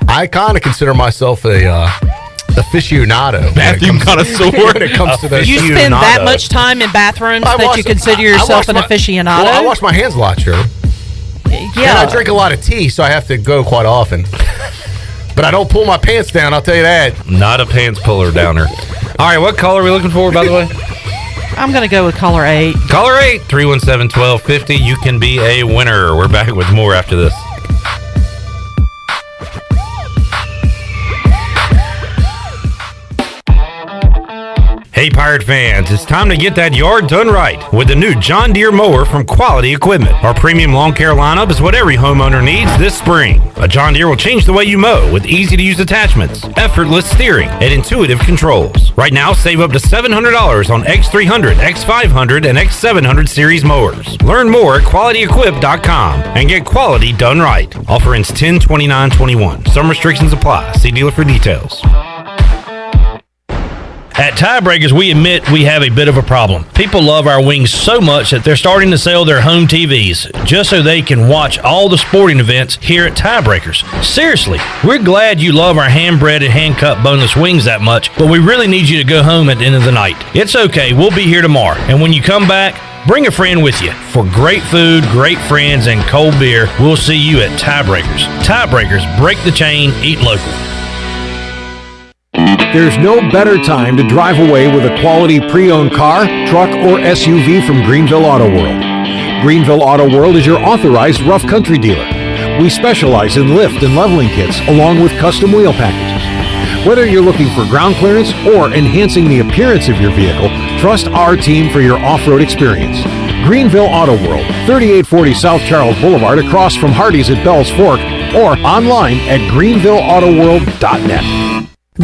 S19: I kind of consider myself a aficionado.
S4: Bathroom connoisseur.
S19: When it comes to this.
S10: You spend that much time in bathrooms that you consider yourself an aficionado?
S19: Well, I wash my hands a lot, Shirley.
S10: Yeah.
S19: And I drink a lot of tea, so I have to go quite often. But I don't pull my pants down, I'll tell you that.
S12: Not a pants puller downer. All right, what color are we looking for, by the way?
S10: I'm going to go with caller 8.
S12: Caller 8, 317-1250. You can be a winner. We're back with more after this. Hey Pirate fans, it's time to get that yard done right with the new John Deere mower from Quality Equipment. Our premium lawn care lineup is what every homeowner needs this spring. A John Deere will change the way you mow with easy-to-use attachments, effortless steering, and intuitive controls. Right now, save up to $700 on X300, X500, and X700 series mowers. Learn more at QualityEquip.com and get quality done right. Offer ends 10/29/21. Some restrictions apply. See dealer for details.
S15: At Tiebreakers, we admit we have a bit of a problem. People love our wings so much that they're starting to sell their home TVs just so they can watch all the sporting events here at Tiebreakers. Seriously, we're glad you love our hand-breaded, hand-cut boneless wings that much, but we really need you to go home at the end of the night. It's okay, we'll be here tomorrow. And when you come back, bring a friend with you. For great food, great friends, and cold beer, we'll see you at Tiebreakers. Tiebreakers, break the chain, eat local.
S2: There's no better time to drive away with a quality pre-owned car, truck, or SUV from Greenville Auto World. Greenville Auto World is your authorized rough country dealer. We specialize in lift and leveling kits along with custom wheel packages. Whether you're looking for ground clearance or enhancing the appearance of your vehicle, trust our team for your off-road experience. Greenville Auto World, 3840 South Charles Boulevard across from Hardee's at Bell's Fork, or online at greenvilleautoworld.net.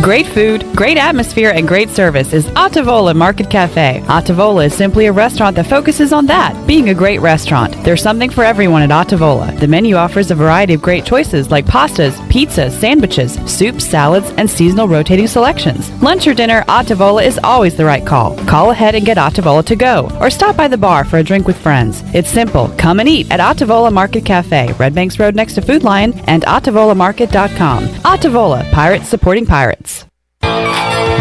S5: Great food, great atmosphere, and great service is Ottavola Market Cafe. Ottavola is simply a restaurant that focuses on that, being a great restaurant. There's something for everyone at Ottavola. The menu offers a variety of great choices like pastas, pizzas, sandwiches, soups, salads, and seasonal rotating selections. Lunch or dinner, Ottavola is always the right call. Call ahead and get Ottavola to go, or stop by the bar for a drink with friends. It's simple. Come and eat at Ottavola Market Cafe, Red Banks Road next to Food Lion, and OttavolaMarket.com. Ottavola, pirates supporting pirates.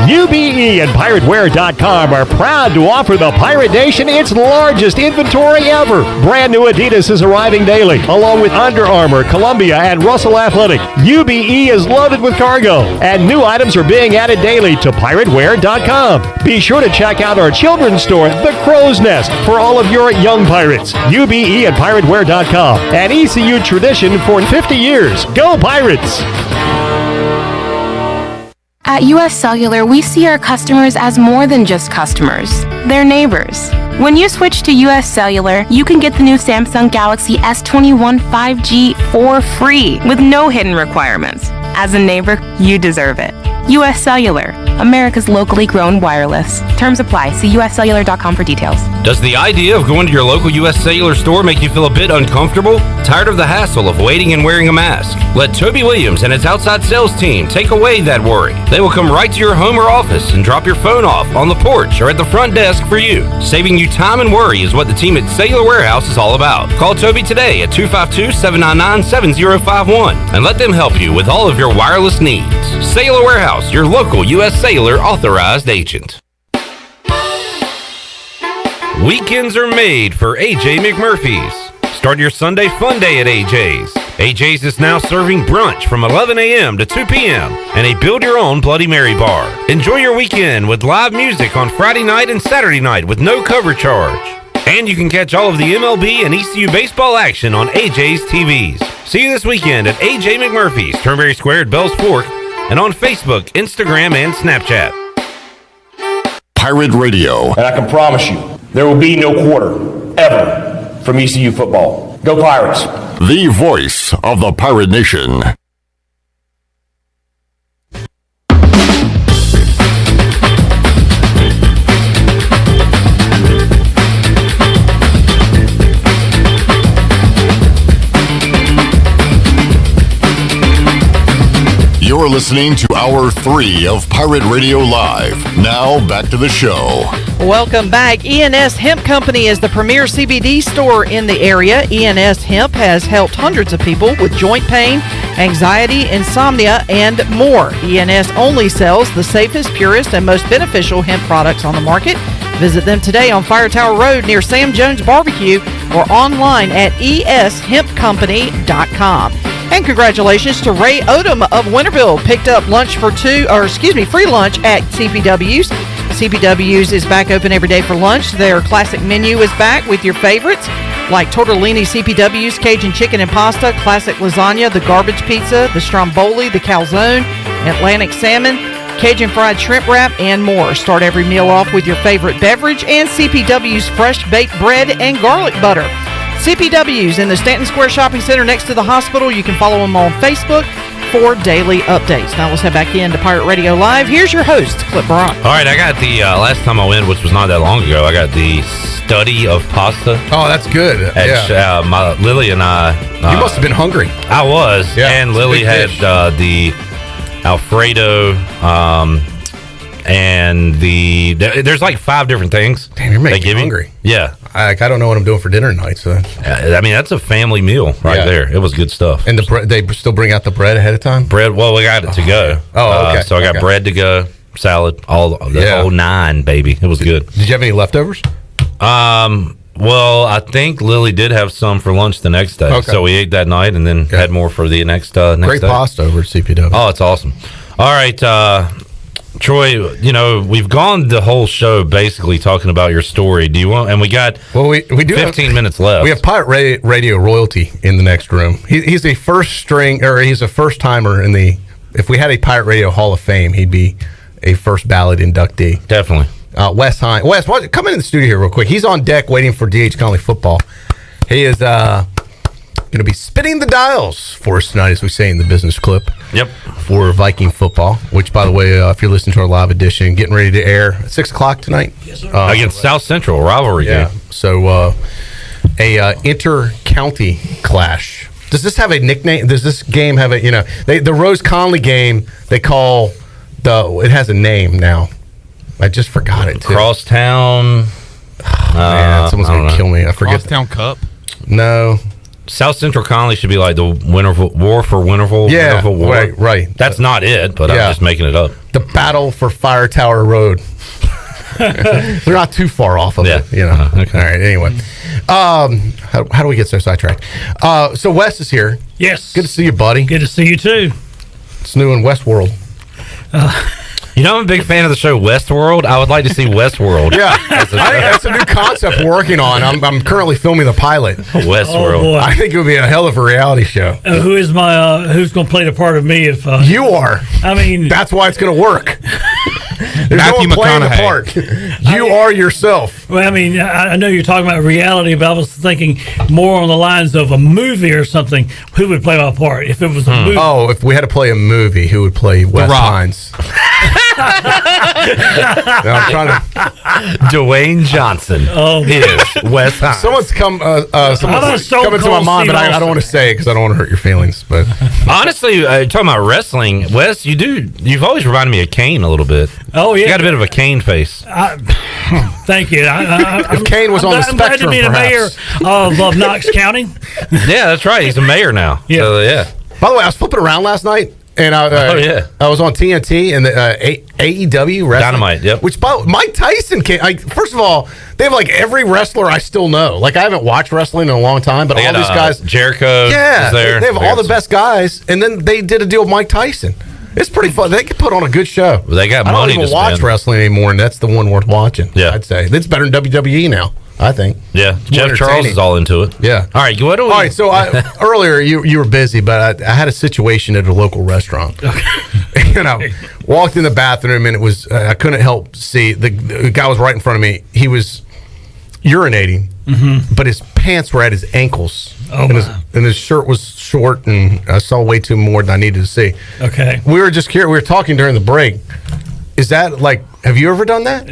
S18: UBE and PirateWear.com are proud to offer the Pirate Nation its largest inventory ever. Brand new Adidas is arriving daily, along with Under Armour, Columbia, and Russell Athletic. UBE is loaded with cargo, and new items are being added daily to PirateWear.com. Be sure to check out our children's store, The Crow's Nest, for all of your young pirates. UBE and PirateWear.com, an ECU tradition for 50 years. Go Pirates!
S20: At U.S. Cellular, we see our customers as more than just customers. They're neighbors. When you switch to U.S. Cellular, you can get the new Samsung Galaxy S21 5G for free with no hidden requirements. As a neighbor, you deserve it. U.S. Cellular, America's locally grown wireless. Terms apply. See uscellular.com for details.
S12: Does the idea of going to your local U.S. Cellular store make you feel a bit uncomfortable? Tired of the hassle of waiting and wearing a mask? Let Toby Williams and his outside sales team take away that worry. They will come right to your home or office and drop your phone off on the porch or at the front desk for you. Saving you time and worry is what the team at Cellular Warehouse is all about. Call Toby today at 252-799-7051 and let them help you with all of your wireless needs. Cellular Warehouse, your local U.S. Cellular authorized agent. Weekends are made for A.J. McMurphy's. Start your Sunday fun day at A.J.'s. A.J.'s is now serving brunch from 11 a.m. to 2 p.m. and a build-your-own Bloody Mary bar. Enjoy your weekend with live music on Friday night and Saturday night with no cover charge. And you can catch all of the MLB and ECU baseball action on A.J.'s TVs. See you this weekend at A.J. McMurphy's, Turnberry Square at Bell's Fork, and on Facebook, Instagram, and Snapchat.
S1: Pirate Radio.
S21: And I can promise you, there will be no quarter, ever, from ECU football. Go Pirates!
S1: The voice of the Pirate Nation. You're listening to Hour 3 of Pirate Radio Live. Now, back to the show.
S10: Welcome back. ENS Hemp Company is the premier CBD store in the area. ENS Hemp has helped hundreds of people with joint pain, anxiety, insomnia, and more. ENS only sells the safest, purest, and most beneficial hemp products on the market. Visit them today on Fire Tower Road near Sam Jones Barbecue or online at eshempcompany.com. And congratulations to Ray Odom of Winterville. Picked up lunch for free lunch at CPW's. CPW's is back open every day for lunch. Their classic menu is back with your favorites like tortellini CPW's, Cajun chicken and pasta, classic lasagna, the garbage pizza, the stromboli, the calzone, Atlantic salmon, Cajun fried shrimp wrap, and more. Start every meal off with your favorite beverage and CPW's fresh baked bread and garlic butter. CPW's in the Stanton Square Shopping Center next to the hospital. You can follow them on Facebook for daily updates. Now let's head back into Pirate Radio Live. Here's your host, Clip Brown.
S12: All right, I got the last time I went, which was not that long ago, I got the study of pasta.
S19: Oh, that's good.
S12: Lily and I.
S19: You must have been hungry.
S12: I was.
S19: Yeah,
S12: and Lily had the Alfredo, and there's like 5 different things.
S19: Damn, you're making me hungry.
S12: Yeah.
S19: I don't know what I'm doing for dinner tonight. So
S12: I mean, that's a family meal right there. It was good stuff.
S19: And they still bring out the bread ahead of time?
S12: Bread, well, we got it to go.
S19: Oh, okay.
S12: So I got bread to go, salad, the whole 9, baby. It was good.
S19: Did you have any leftovers?
S12: Well, I think Lily did have some for lunch the next day.
S19: Okay.
S12: So we ate that night and then had more for the next day.
S19: Great pasta over at CPW.
S12: Oh, it's awesome. All right, Troy, we've gone the whole show basically talking about your story. Do you want? And we got
S19: we do
S12: 15 minutes left.
S19: We have Pirate Radio royalty in the next room. He's a first timer in the. If we had a Pirate Radio Hall of Fame, he'd be a first ballot inductee.
S12: Definitely.
S19: Wes Hines. Wes, come in the studio here real quick. He's on deck waiting for DH Conley football. He is going to be spinning the dials for us tonight, as we say in the business clip.
S12: Yep.
S19: For Viking football, which, by the way, if you're listening to our live edition, getting ready to air at 6 o'clock tonight.
S12: Yes, sir. Against South Central, rivalry game.
S19: So a inter-county clash. Does this have a nickname? Does this game have the Rose Conley game, they call it has a name now. I just forgot it, too.
S12: Crosstown.
S19: Man, someone's going to kill me. I forget.
S4: Crosstown Cup?
S19: No.
S12: South Central Conley should be like the Winterville War for Winterville.
S19: Yeah,
S12: Winterville War.
S19: right.
S12: That's not it, but I'm just making it up.
S19: The battle for Fire Tower Road. They're not too far off of it. Okay. All right, anyway. How do we get so sidetracked? So Wes is here.
S15: Yes.
S19: Good to see you, buddy.
S15: Good to see you, too.
S19: It's new in Westworld.
S12: I'm a big fan of the show Westworld. I would like to see Westworld.
S19: Yeah, that's a new concept we're working on. I'm currently filming the pilot.
S12: Westworld.
S15: Oh, boy.
S19: I think it would be a hell of a reality show.
S15: Who's going to play the part of me if
S19: you are?
S15: I mean,
S19: that's why it's going to work. There's
S4: Matthew
S19: no one playing the
S4: McConaughey.
S19: part. You are yourself.
S15: Well, I mean, I know you're talking about reality, but I was thinking more on the lines of a movie or something. Who would play my part if it was a movie?
S19: Oh, if we had to play a movie, who would play Wes Hines? I'm trying to.
S12: Dwayne Johnson is Wes Hines.
S19: Someone's coming to my mind, but I don't want to say it because I don't want to hurt your feelings. But
S12: honestly, talking about wrestling, Wes, you've always reminded me of Kane a little bit.
S15: Oh yeah,
S12: you got a bit of a Kane face.
S15: Thank you.
S19: If Kane was on the spectrum,
S15: I'm glad to be the mayor of Knox County.
S12: Yeah, that's right. He's a mayor now.
S15: Yeah.
S12: So, yeah.
S19: By the way, I was flipping around last night. And I was on TNT and the AEW wrestling.
S12: Dynamite, yep.
S19: Which Mike Tyson came. First of all, they have like every wrestler I still know. Like I haven't watched wrestling in a long time, but all these guys,
S12: Jericho,
S19: yeah,
S12: is there.
S19: They have all the best guys. And then they did a deal with Mike Tyson. It's pretty fun. They could put on a good show.
S12: They got money to spend.
S19: I don't even watch wrestling anymore, and that's the one worth watching. Yeah, I'd say it's better than WWE now. I think.
S12: Yeah, Jeff Charles is all into it.
S19: Yeah.
S12: All right, what do we?
S19: All right, so earlier you were busy, but I had a situation at a local restaurant. Okay. And I walked in the bathroom, and it was I couldn't help see the guy was right in front of me. He was urinating, but his pants were at his ankles, and his shirt was short, and I saw way too more than I needed to see.
S15: Okay.
S19: We were just curious. We were talking during the break. Is that like? Have you ever done that?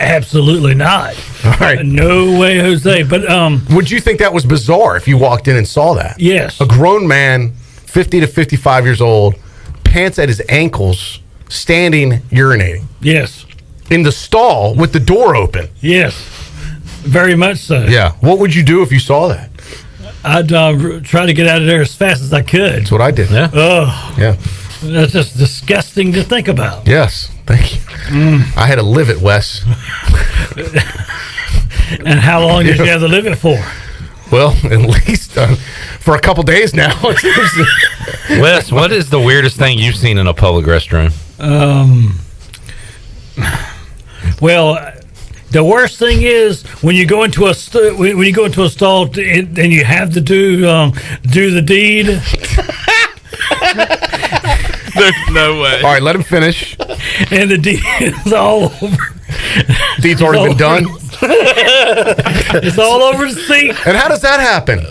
S15: Absolutely not.
S19: All right.
S15: No way, Jose. But
S19: would you think that was bizarre if you walked in and saw that?
S15: Yes.
S19: A grown man, 50 to 55 years old, pants at his ankles, standing, urinating.
S15: Yes.
S19: In the stall with the door open.
S15: Yes. Very much so.
S19: Yeah. What would you do if you saw that?
S15: I'd try to get out of there as fast as I could.
S19: That's what I did.
S12: Yeah.
S15: Oh.
S19: Yeah.
S15: That's just disgusting to think about.
S19: Yes. Thank you. I had to live it, Wes.
S15: And how long did you have to live it for?
S19: Well, at least for a couple days now.
S12: Wes, what is the weirdest thing you've seen in a public restroom?
S15: Well, the worst thing is when you go into a stall and you have to do the deed.
S4: There's no way.
S19: All right, let him finish.
S6: And the deed is all over.
S19: Deed's already been done.
S6: It's all over the seat.
S19: And how does that happen?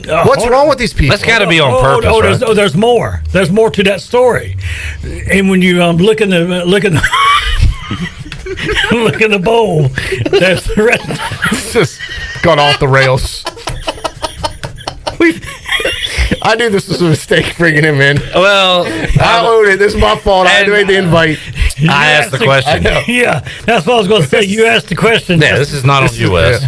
S19: What's wrong with these people?
S12: That's got to be on purpose. Right?
S6: There's more. There's more to that story. And when you look in the look in the bowl, there's the red.
S19: It's just gone off the rails. I knew this was a mistake bringing him in.
S12: Well,
S19: I own it. This is my fault. I made the invite.
S12: I asked the question.
S6: Yeah, that's what I was going to say. You asked the question.
S12: Yeah, this is not on US.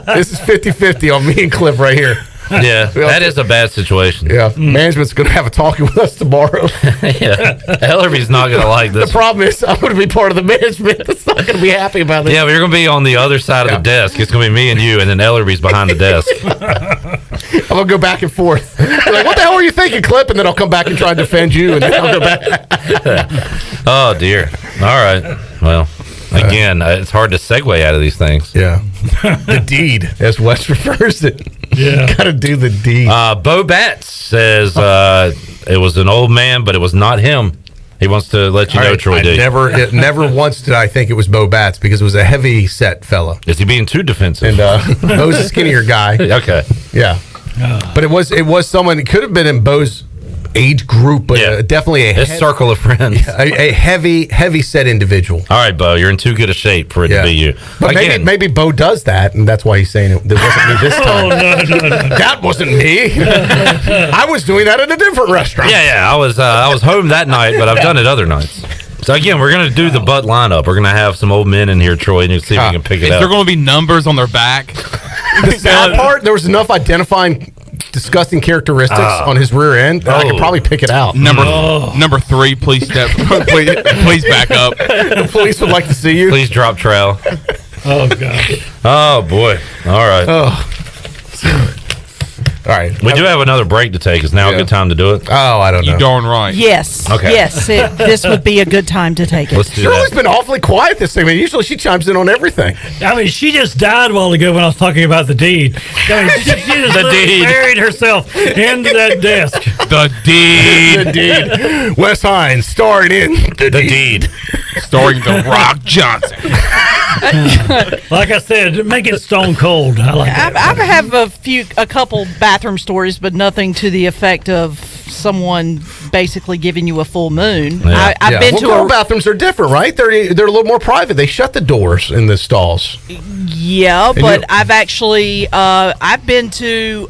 S19: This is 50-50 on me and Cliff right here.
S12: Yeah, that is a bad situation.
S19: Yeah, management's going to have a talking with us tomorrow.
S12: Yeah, Ellerby's not going to like this.
S19: The problem is I'm going to be part of the management that's not going to be happy about this.
S12: Yeah, but you're going to be on the other side of the desk. It's going to be me and you, and then Ellerby's behind the desk.
S19: I'm going to go back and forth. Like, what the hell were you thinking, Clip? And then I'll come back and try and defend you, and then I'll go back.
S12: Oh, dear. All right. Well, again, it's hard to segue out of these things.
S19: Yeah. The deed, as Wes refers it.
S6: Yeah.
S19: Got to do the deed.
S12: Bo Batts says it was an old man, but it was not him. He wants to let you know, Troy D.
S19: Never once did I think it was Bo Batts because it was a heavy set fella.
S12: Is he being too defensive?
S19: And Bo's a skinnier guy.
S12: Okay.
S19: Yeah. But it was someone, it could have been in Bo's age group, but definitely
S12: his circle of friends.
S19: A heavy set individual.
S12: All right, Bo, you're in too good a shape for it to be you.
S19: But maybe Bo does that, and that's why he's saying it wasn't me this time.
S6: No.
S19: That wasn't me. I was doing that at a different restaurant.
S12: Yeah. I was home that night, but I've done it other nights. So again, we're gonna do the butt lineup. We're gonna have some old men in here, Troy, and see if we can pick it up.
S4: Is there gonna be numbers on their back?
S19: The sad part, there was enough identifying disgusting characteristics on his rear end that I could probably pick it out.
S4: Number 3, please please back up.
S19: The police would like to see you.
S12: Please drop trail.
S6: Oh God.
S12: Oh boy. All right.
S19: All right.
S12: We do have another break to take. Is now a good time to do it?
S19: Oh, I don't know.
S4: You darn right.
S10: Yes.
S12: Okay.
S10: Yes. This would be a good time to take it.
S12: Let's do
S19: Shirley's
S12: that.
S19: been awfully quiet this segment. Usually she chimes in on everything.
S6: I mean, she just died a while ago when I was talking about the deed. I mean, she just buried herself into that desk.
S4: The deed.
S19: The deed. Wes Hines starring in The Deed.
S4: Starring The Rock Johnson.
S6: Like I said, make it stone cold. I like that.
S10: I have a couple bathroom stories, but nothing to the effect of someone basically giving you a full moon.
S12: Yeah.
S10: I've been to
S19: girl bathrooms are different, right? They're a little more private. They shut the doors in the stalls.
S10: Yeah, but I've actually I've been to.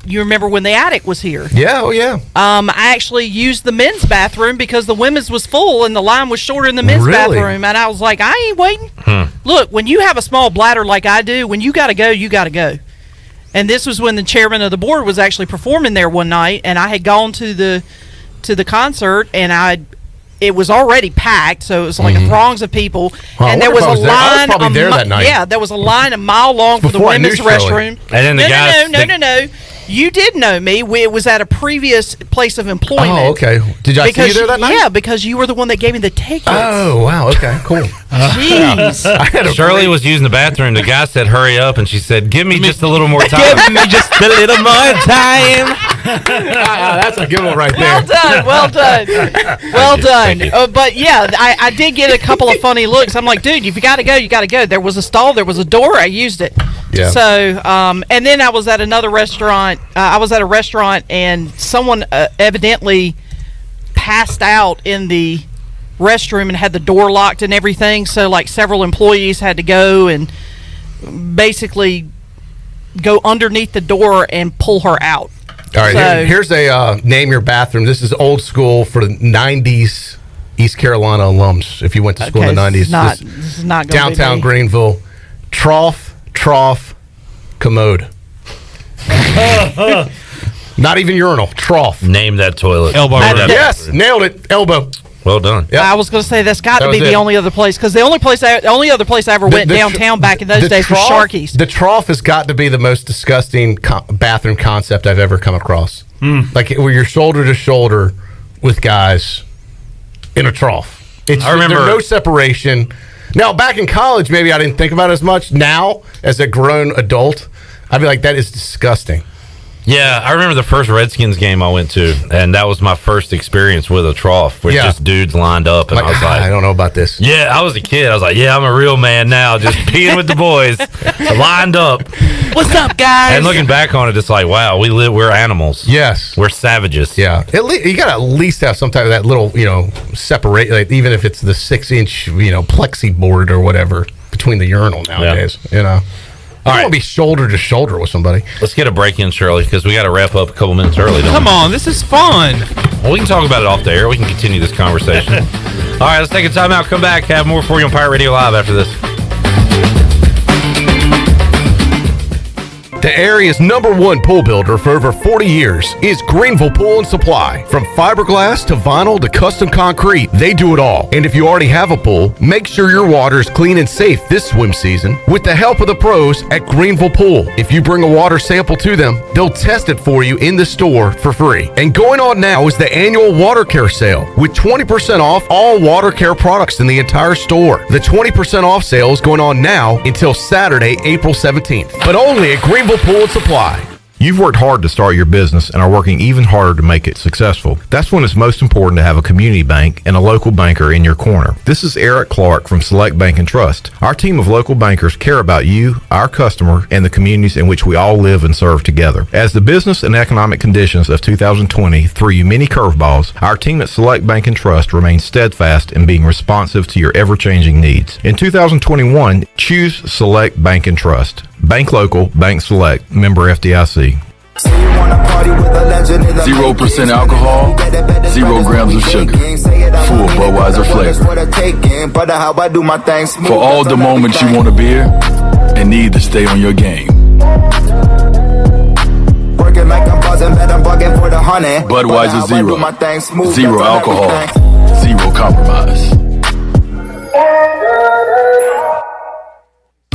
S10: You remember when the attic was here?
S19: Yeah, oh yeah.
S10: I actually used the men's bathroom because the women's was full and the line was shorter in the men's bathroom, and I was like, I ain't waiting. Look, when you have a small bladder like I do, when you got to go, you got to go. And this was when the chairman of the board was actually performing there one night, and I had gone to the concert, and it was already packed, so it was like a throngs of people, and there was a line.
S19: I was probably there that night.
S10: Yeah, there was a line a mile long for the women's restroom.
S12: And then the guys.
S10: No. You did know me. It was at a previous place of employment.
S19: Oh, okay. Did I see you there that night?
S10: Yeah, because you were the one that gave me the tickets.
S19: Oh, wow. Okay, cool.
S10: Jeez.
S12: Shirley was using the bathroom. The guy said, "Hurry up," and she said, "Give me just a little more time."
S4: Give me just a little more time.
S19: That's a good one right there.
S10: Well done. But yeah, I did get a couple of funny looks. I'm like, dude, if you got to go, you got to go. There was a stall. There was a door. I used it.
S19: Yeah.
S10: So, and then I was at another restaurant. I was at a restaurant, and someone evidently passed out in the restroom and had the door locked and everything. So, like, several employees had to go and basically go underneath the door and pull her out.
S19: All right, here's a name your bathroom. This is old school for the 90s East Carolina alums. If you went to school in the 90s.
S10: This is not
S19: downtown
S10: be
S19: Greenville. Trough, commode. Not even urinal. Trough.
S12: Name that toilet.
S4: Elbow.
S19: Yes, nailed it. Elbow.
S12: Well done.
S19: Yep.
S10: I was going to say that's got to be the only other place, because the only other place I ever went downtown back in those days was Sharky's.
S19: The trough has got to be the most disgusting bathroom concept I've ever come across. Like where you're shoulder to shoulder with guys in a trough. I remember there's no separation. Now, back in college, maybe I didn't think about it as much. Now, as a grown adult, I'd be like, that is disgusting.
S12: Yeah, I remember the first Redskins game I went to, and that was my first experience with a trough, where just dudes lined up, and I was like,
S19: I don't know about this.
S12: Yeah, I was a kid. I was like, yeah, I'm a real man now, just peeing with the boys, lined up.
S10: What's up, guys?
S12: And looking back on it, it's like, wow, we're animals.
S19: Yes.
S12: We're savages.
S19: Yeah. You got to at least have some type of that little, separate, like, even if it's the 6-inch, plexi board or whatever between the urinal nowadays, All right, want to be shoulder to shoulder with somebody.
S12: Let's get a break in, Shirley, because we got to wrap up a couple minutes early.
S4: Come on, this is fun.
S12: Well, we can talk about it off the air. We can continue this conversation. All right, let's take a time out. Come back. Have more for you on Pirate Radio Live after this.
S19: The area's #1 pool builder for over 40 years is Greenville Pool and Supply. From fiberglass to vinyl to custom concrete, they do it all. And if you already have a pool, make sure your water is clean and safe this swim season with the help of the pros at Greenville Pool. If you bring a water sample to them, they'll test it for you in the store for free. And going on now is the annual water care sale with 20% off all water care products in the entire store. The 20% off sale is going on now until Saturday, April 17th, but only at Greenville Pool and Supply.
S7: You've worked hard to start your business and are working even harder to make it successful. That's when it's most important to have a community bank and a local banker in your corner. This is Eric Clark from Select Bank and Trust. Our team of local bankers care about you, our customer, and the communities in which we all live and serve together. As the business and economic conditions of 2020 threw you many curveballs, our team at Select Bank and Trust remains steadfast in being responsive to your ever-changing needs. In 2021, choose Select Bank and Trust. Bank local, bank select, member FDIC.
S8: 0% alcohol, 0 grams of sugar, full Budweiser flavor. For all the moments you want a beer and need to stay on your game. Budweiser Zero, 0 alcohol, 0 compromise.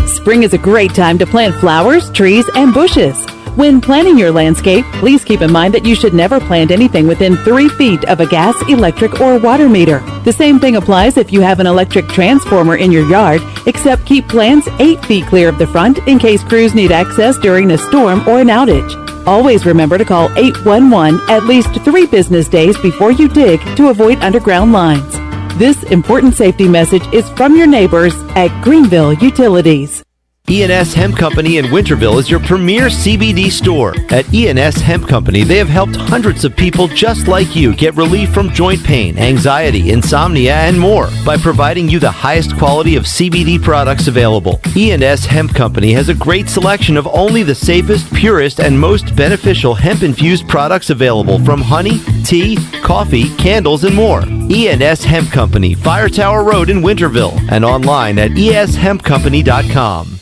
S5: Spring is a great time to plant flowers, trees, and bushes. When planning your landscape, please keep in mind that you should never plant anything within 3 feet of a gas, electric, or water meter. The same thing applies if you have an electric transformer in your yard, except keep plants 8 feet clear of the front in case crews need access during a storm or an outage. Always remember to call 811 at least 3 business days before you dig to avoid underground lines. This important safety message is from your neighbors at Greenville Utilities.
S9: E&S Hemp Company in Winterville is your premier CBD store. At E&S Hemp Company, they have helped hundreds of people just like you get relief from joint pain, anxiety, insomnia, and more by providing you the highest quality of CBD products available. E&S Hemp Company has a great selection of only the safest, purest, and most beneficial hemp-infused products available from honey, tea, coffee, candles, and more. E&S Hemp Company, Fire Tower Road in Winterville, and online at eshempcompany.com.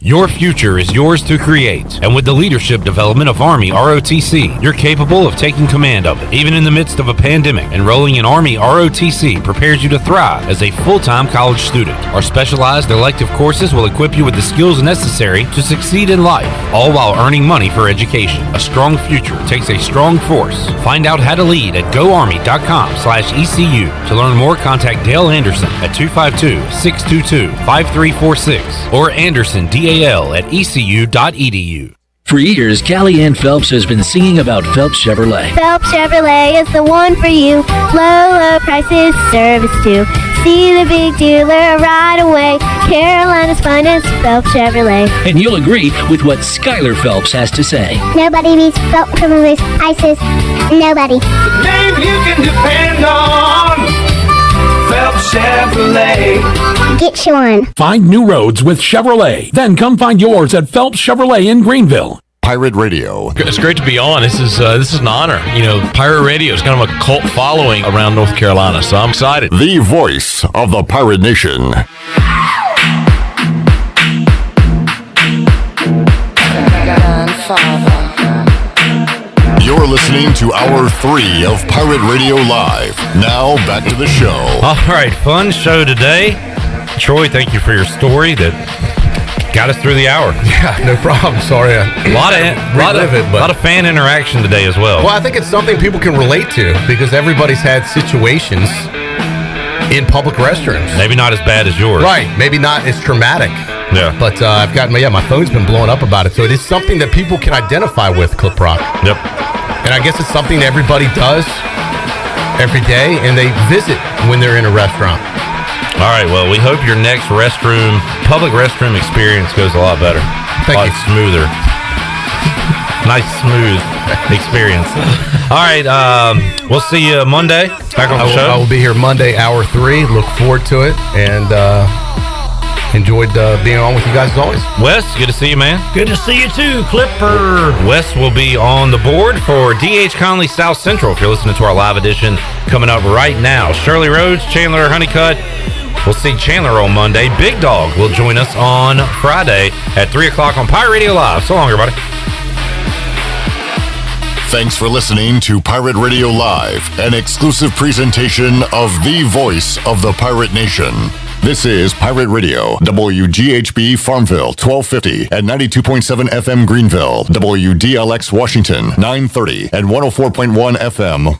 S11: Your future is yours to create, and with the leadership development of Army ROTC, you're capable of taking command of it. Even in the midst of a pandemic, enrolling in Army ROTC prepares you to thrive as a full-time college student. Our specialized elective courses will equip you with the skills necessary to succeed in life, all while earning money for education. A strong future takes a strong force. Find out how to lead at goarmy.com/ECU. To learn more, contact Dale Anderson at 252-622-5346 or Anderson DAL at ecu.edu.
S23: For years, Callie Ann Phelps has been singing about Phelps Chevrolet.
S26: Phelps Chevrolet is the one for you. Low prices, service too. See the big dealer right away. Carolina's finest, Phelps Chevrolet.
S23: And you'll agree with what Skylar Phelps has to say.
S26: Nobody beats Phelps Chevrolet's prices. Nobody.
S27: The name you can depend on. Phelps Chevrolet.
S26: Get you one.
S28: Find new roads with Chevrolet. Then come find yours at Phelps Chevrolet in Greenville.
S1: Pirate Radio.
S29: It's great to be on. This is an honor. You know, Pirate Radio is kind of a cult following around North Carolina, so I'm excited.
S1: The voice of the Pirate Nation. You're listening to Hour 3 of Pirate Radio Live. Now, back to the show.
S12: All right, fun show today. Troy, thank you for your story that got us through the hour.
S19: Yeah, no problem. Sorry.
S12: A lot of fan interaction today as well.
S19: Well, I think it's something people can relate to because everybody's had situations in public restrooms.
S12: Maybe not as bad as yours.
S19: Right. Maybe not as traumatic.
S12: Yeah.
S19: But I've gotten my phone's been blowing up about it. So it is something that people can identify with, Clip Rock.
S12: Yep.
S19: And I guess it's something that everybody does every day, and they visit when they're in a restaurant.
S12: All right, well, we hope your next public restroom experience goes a lot better.
S19: Thank you.
S12: Smoother. Nice, smooth experience. All right, we'll see you Monday. Back on the show.
S19: I will be here Monday, hour 3. Look forward to it, and enjoyed being on with you guys as always.
S12: Wes, good to see you, man.
S6: Good to see you too, Clipper.
S12: Wes will be on the board for D.H. Conley South Central if you're listening to our live edition coming up right now. Shirley Rhodes, Chandler Honeycutt. We'll see Chandler on Monday. Big Dog will join us on Friday at 3 o'clock on Pirate Radio Live. So long, everybody.
S1: Thanks for listening to Pirate Radio Live, an exclusive presentation of the voice of the Pirate Nation. This is Pirate Radio, WGHB Farmville, 1250 and 92.7 FM Greenville, WDLX Washington, 930 and 104.1 FM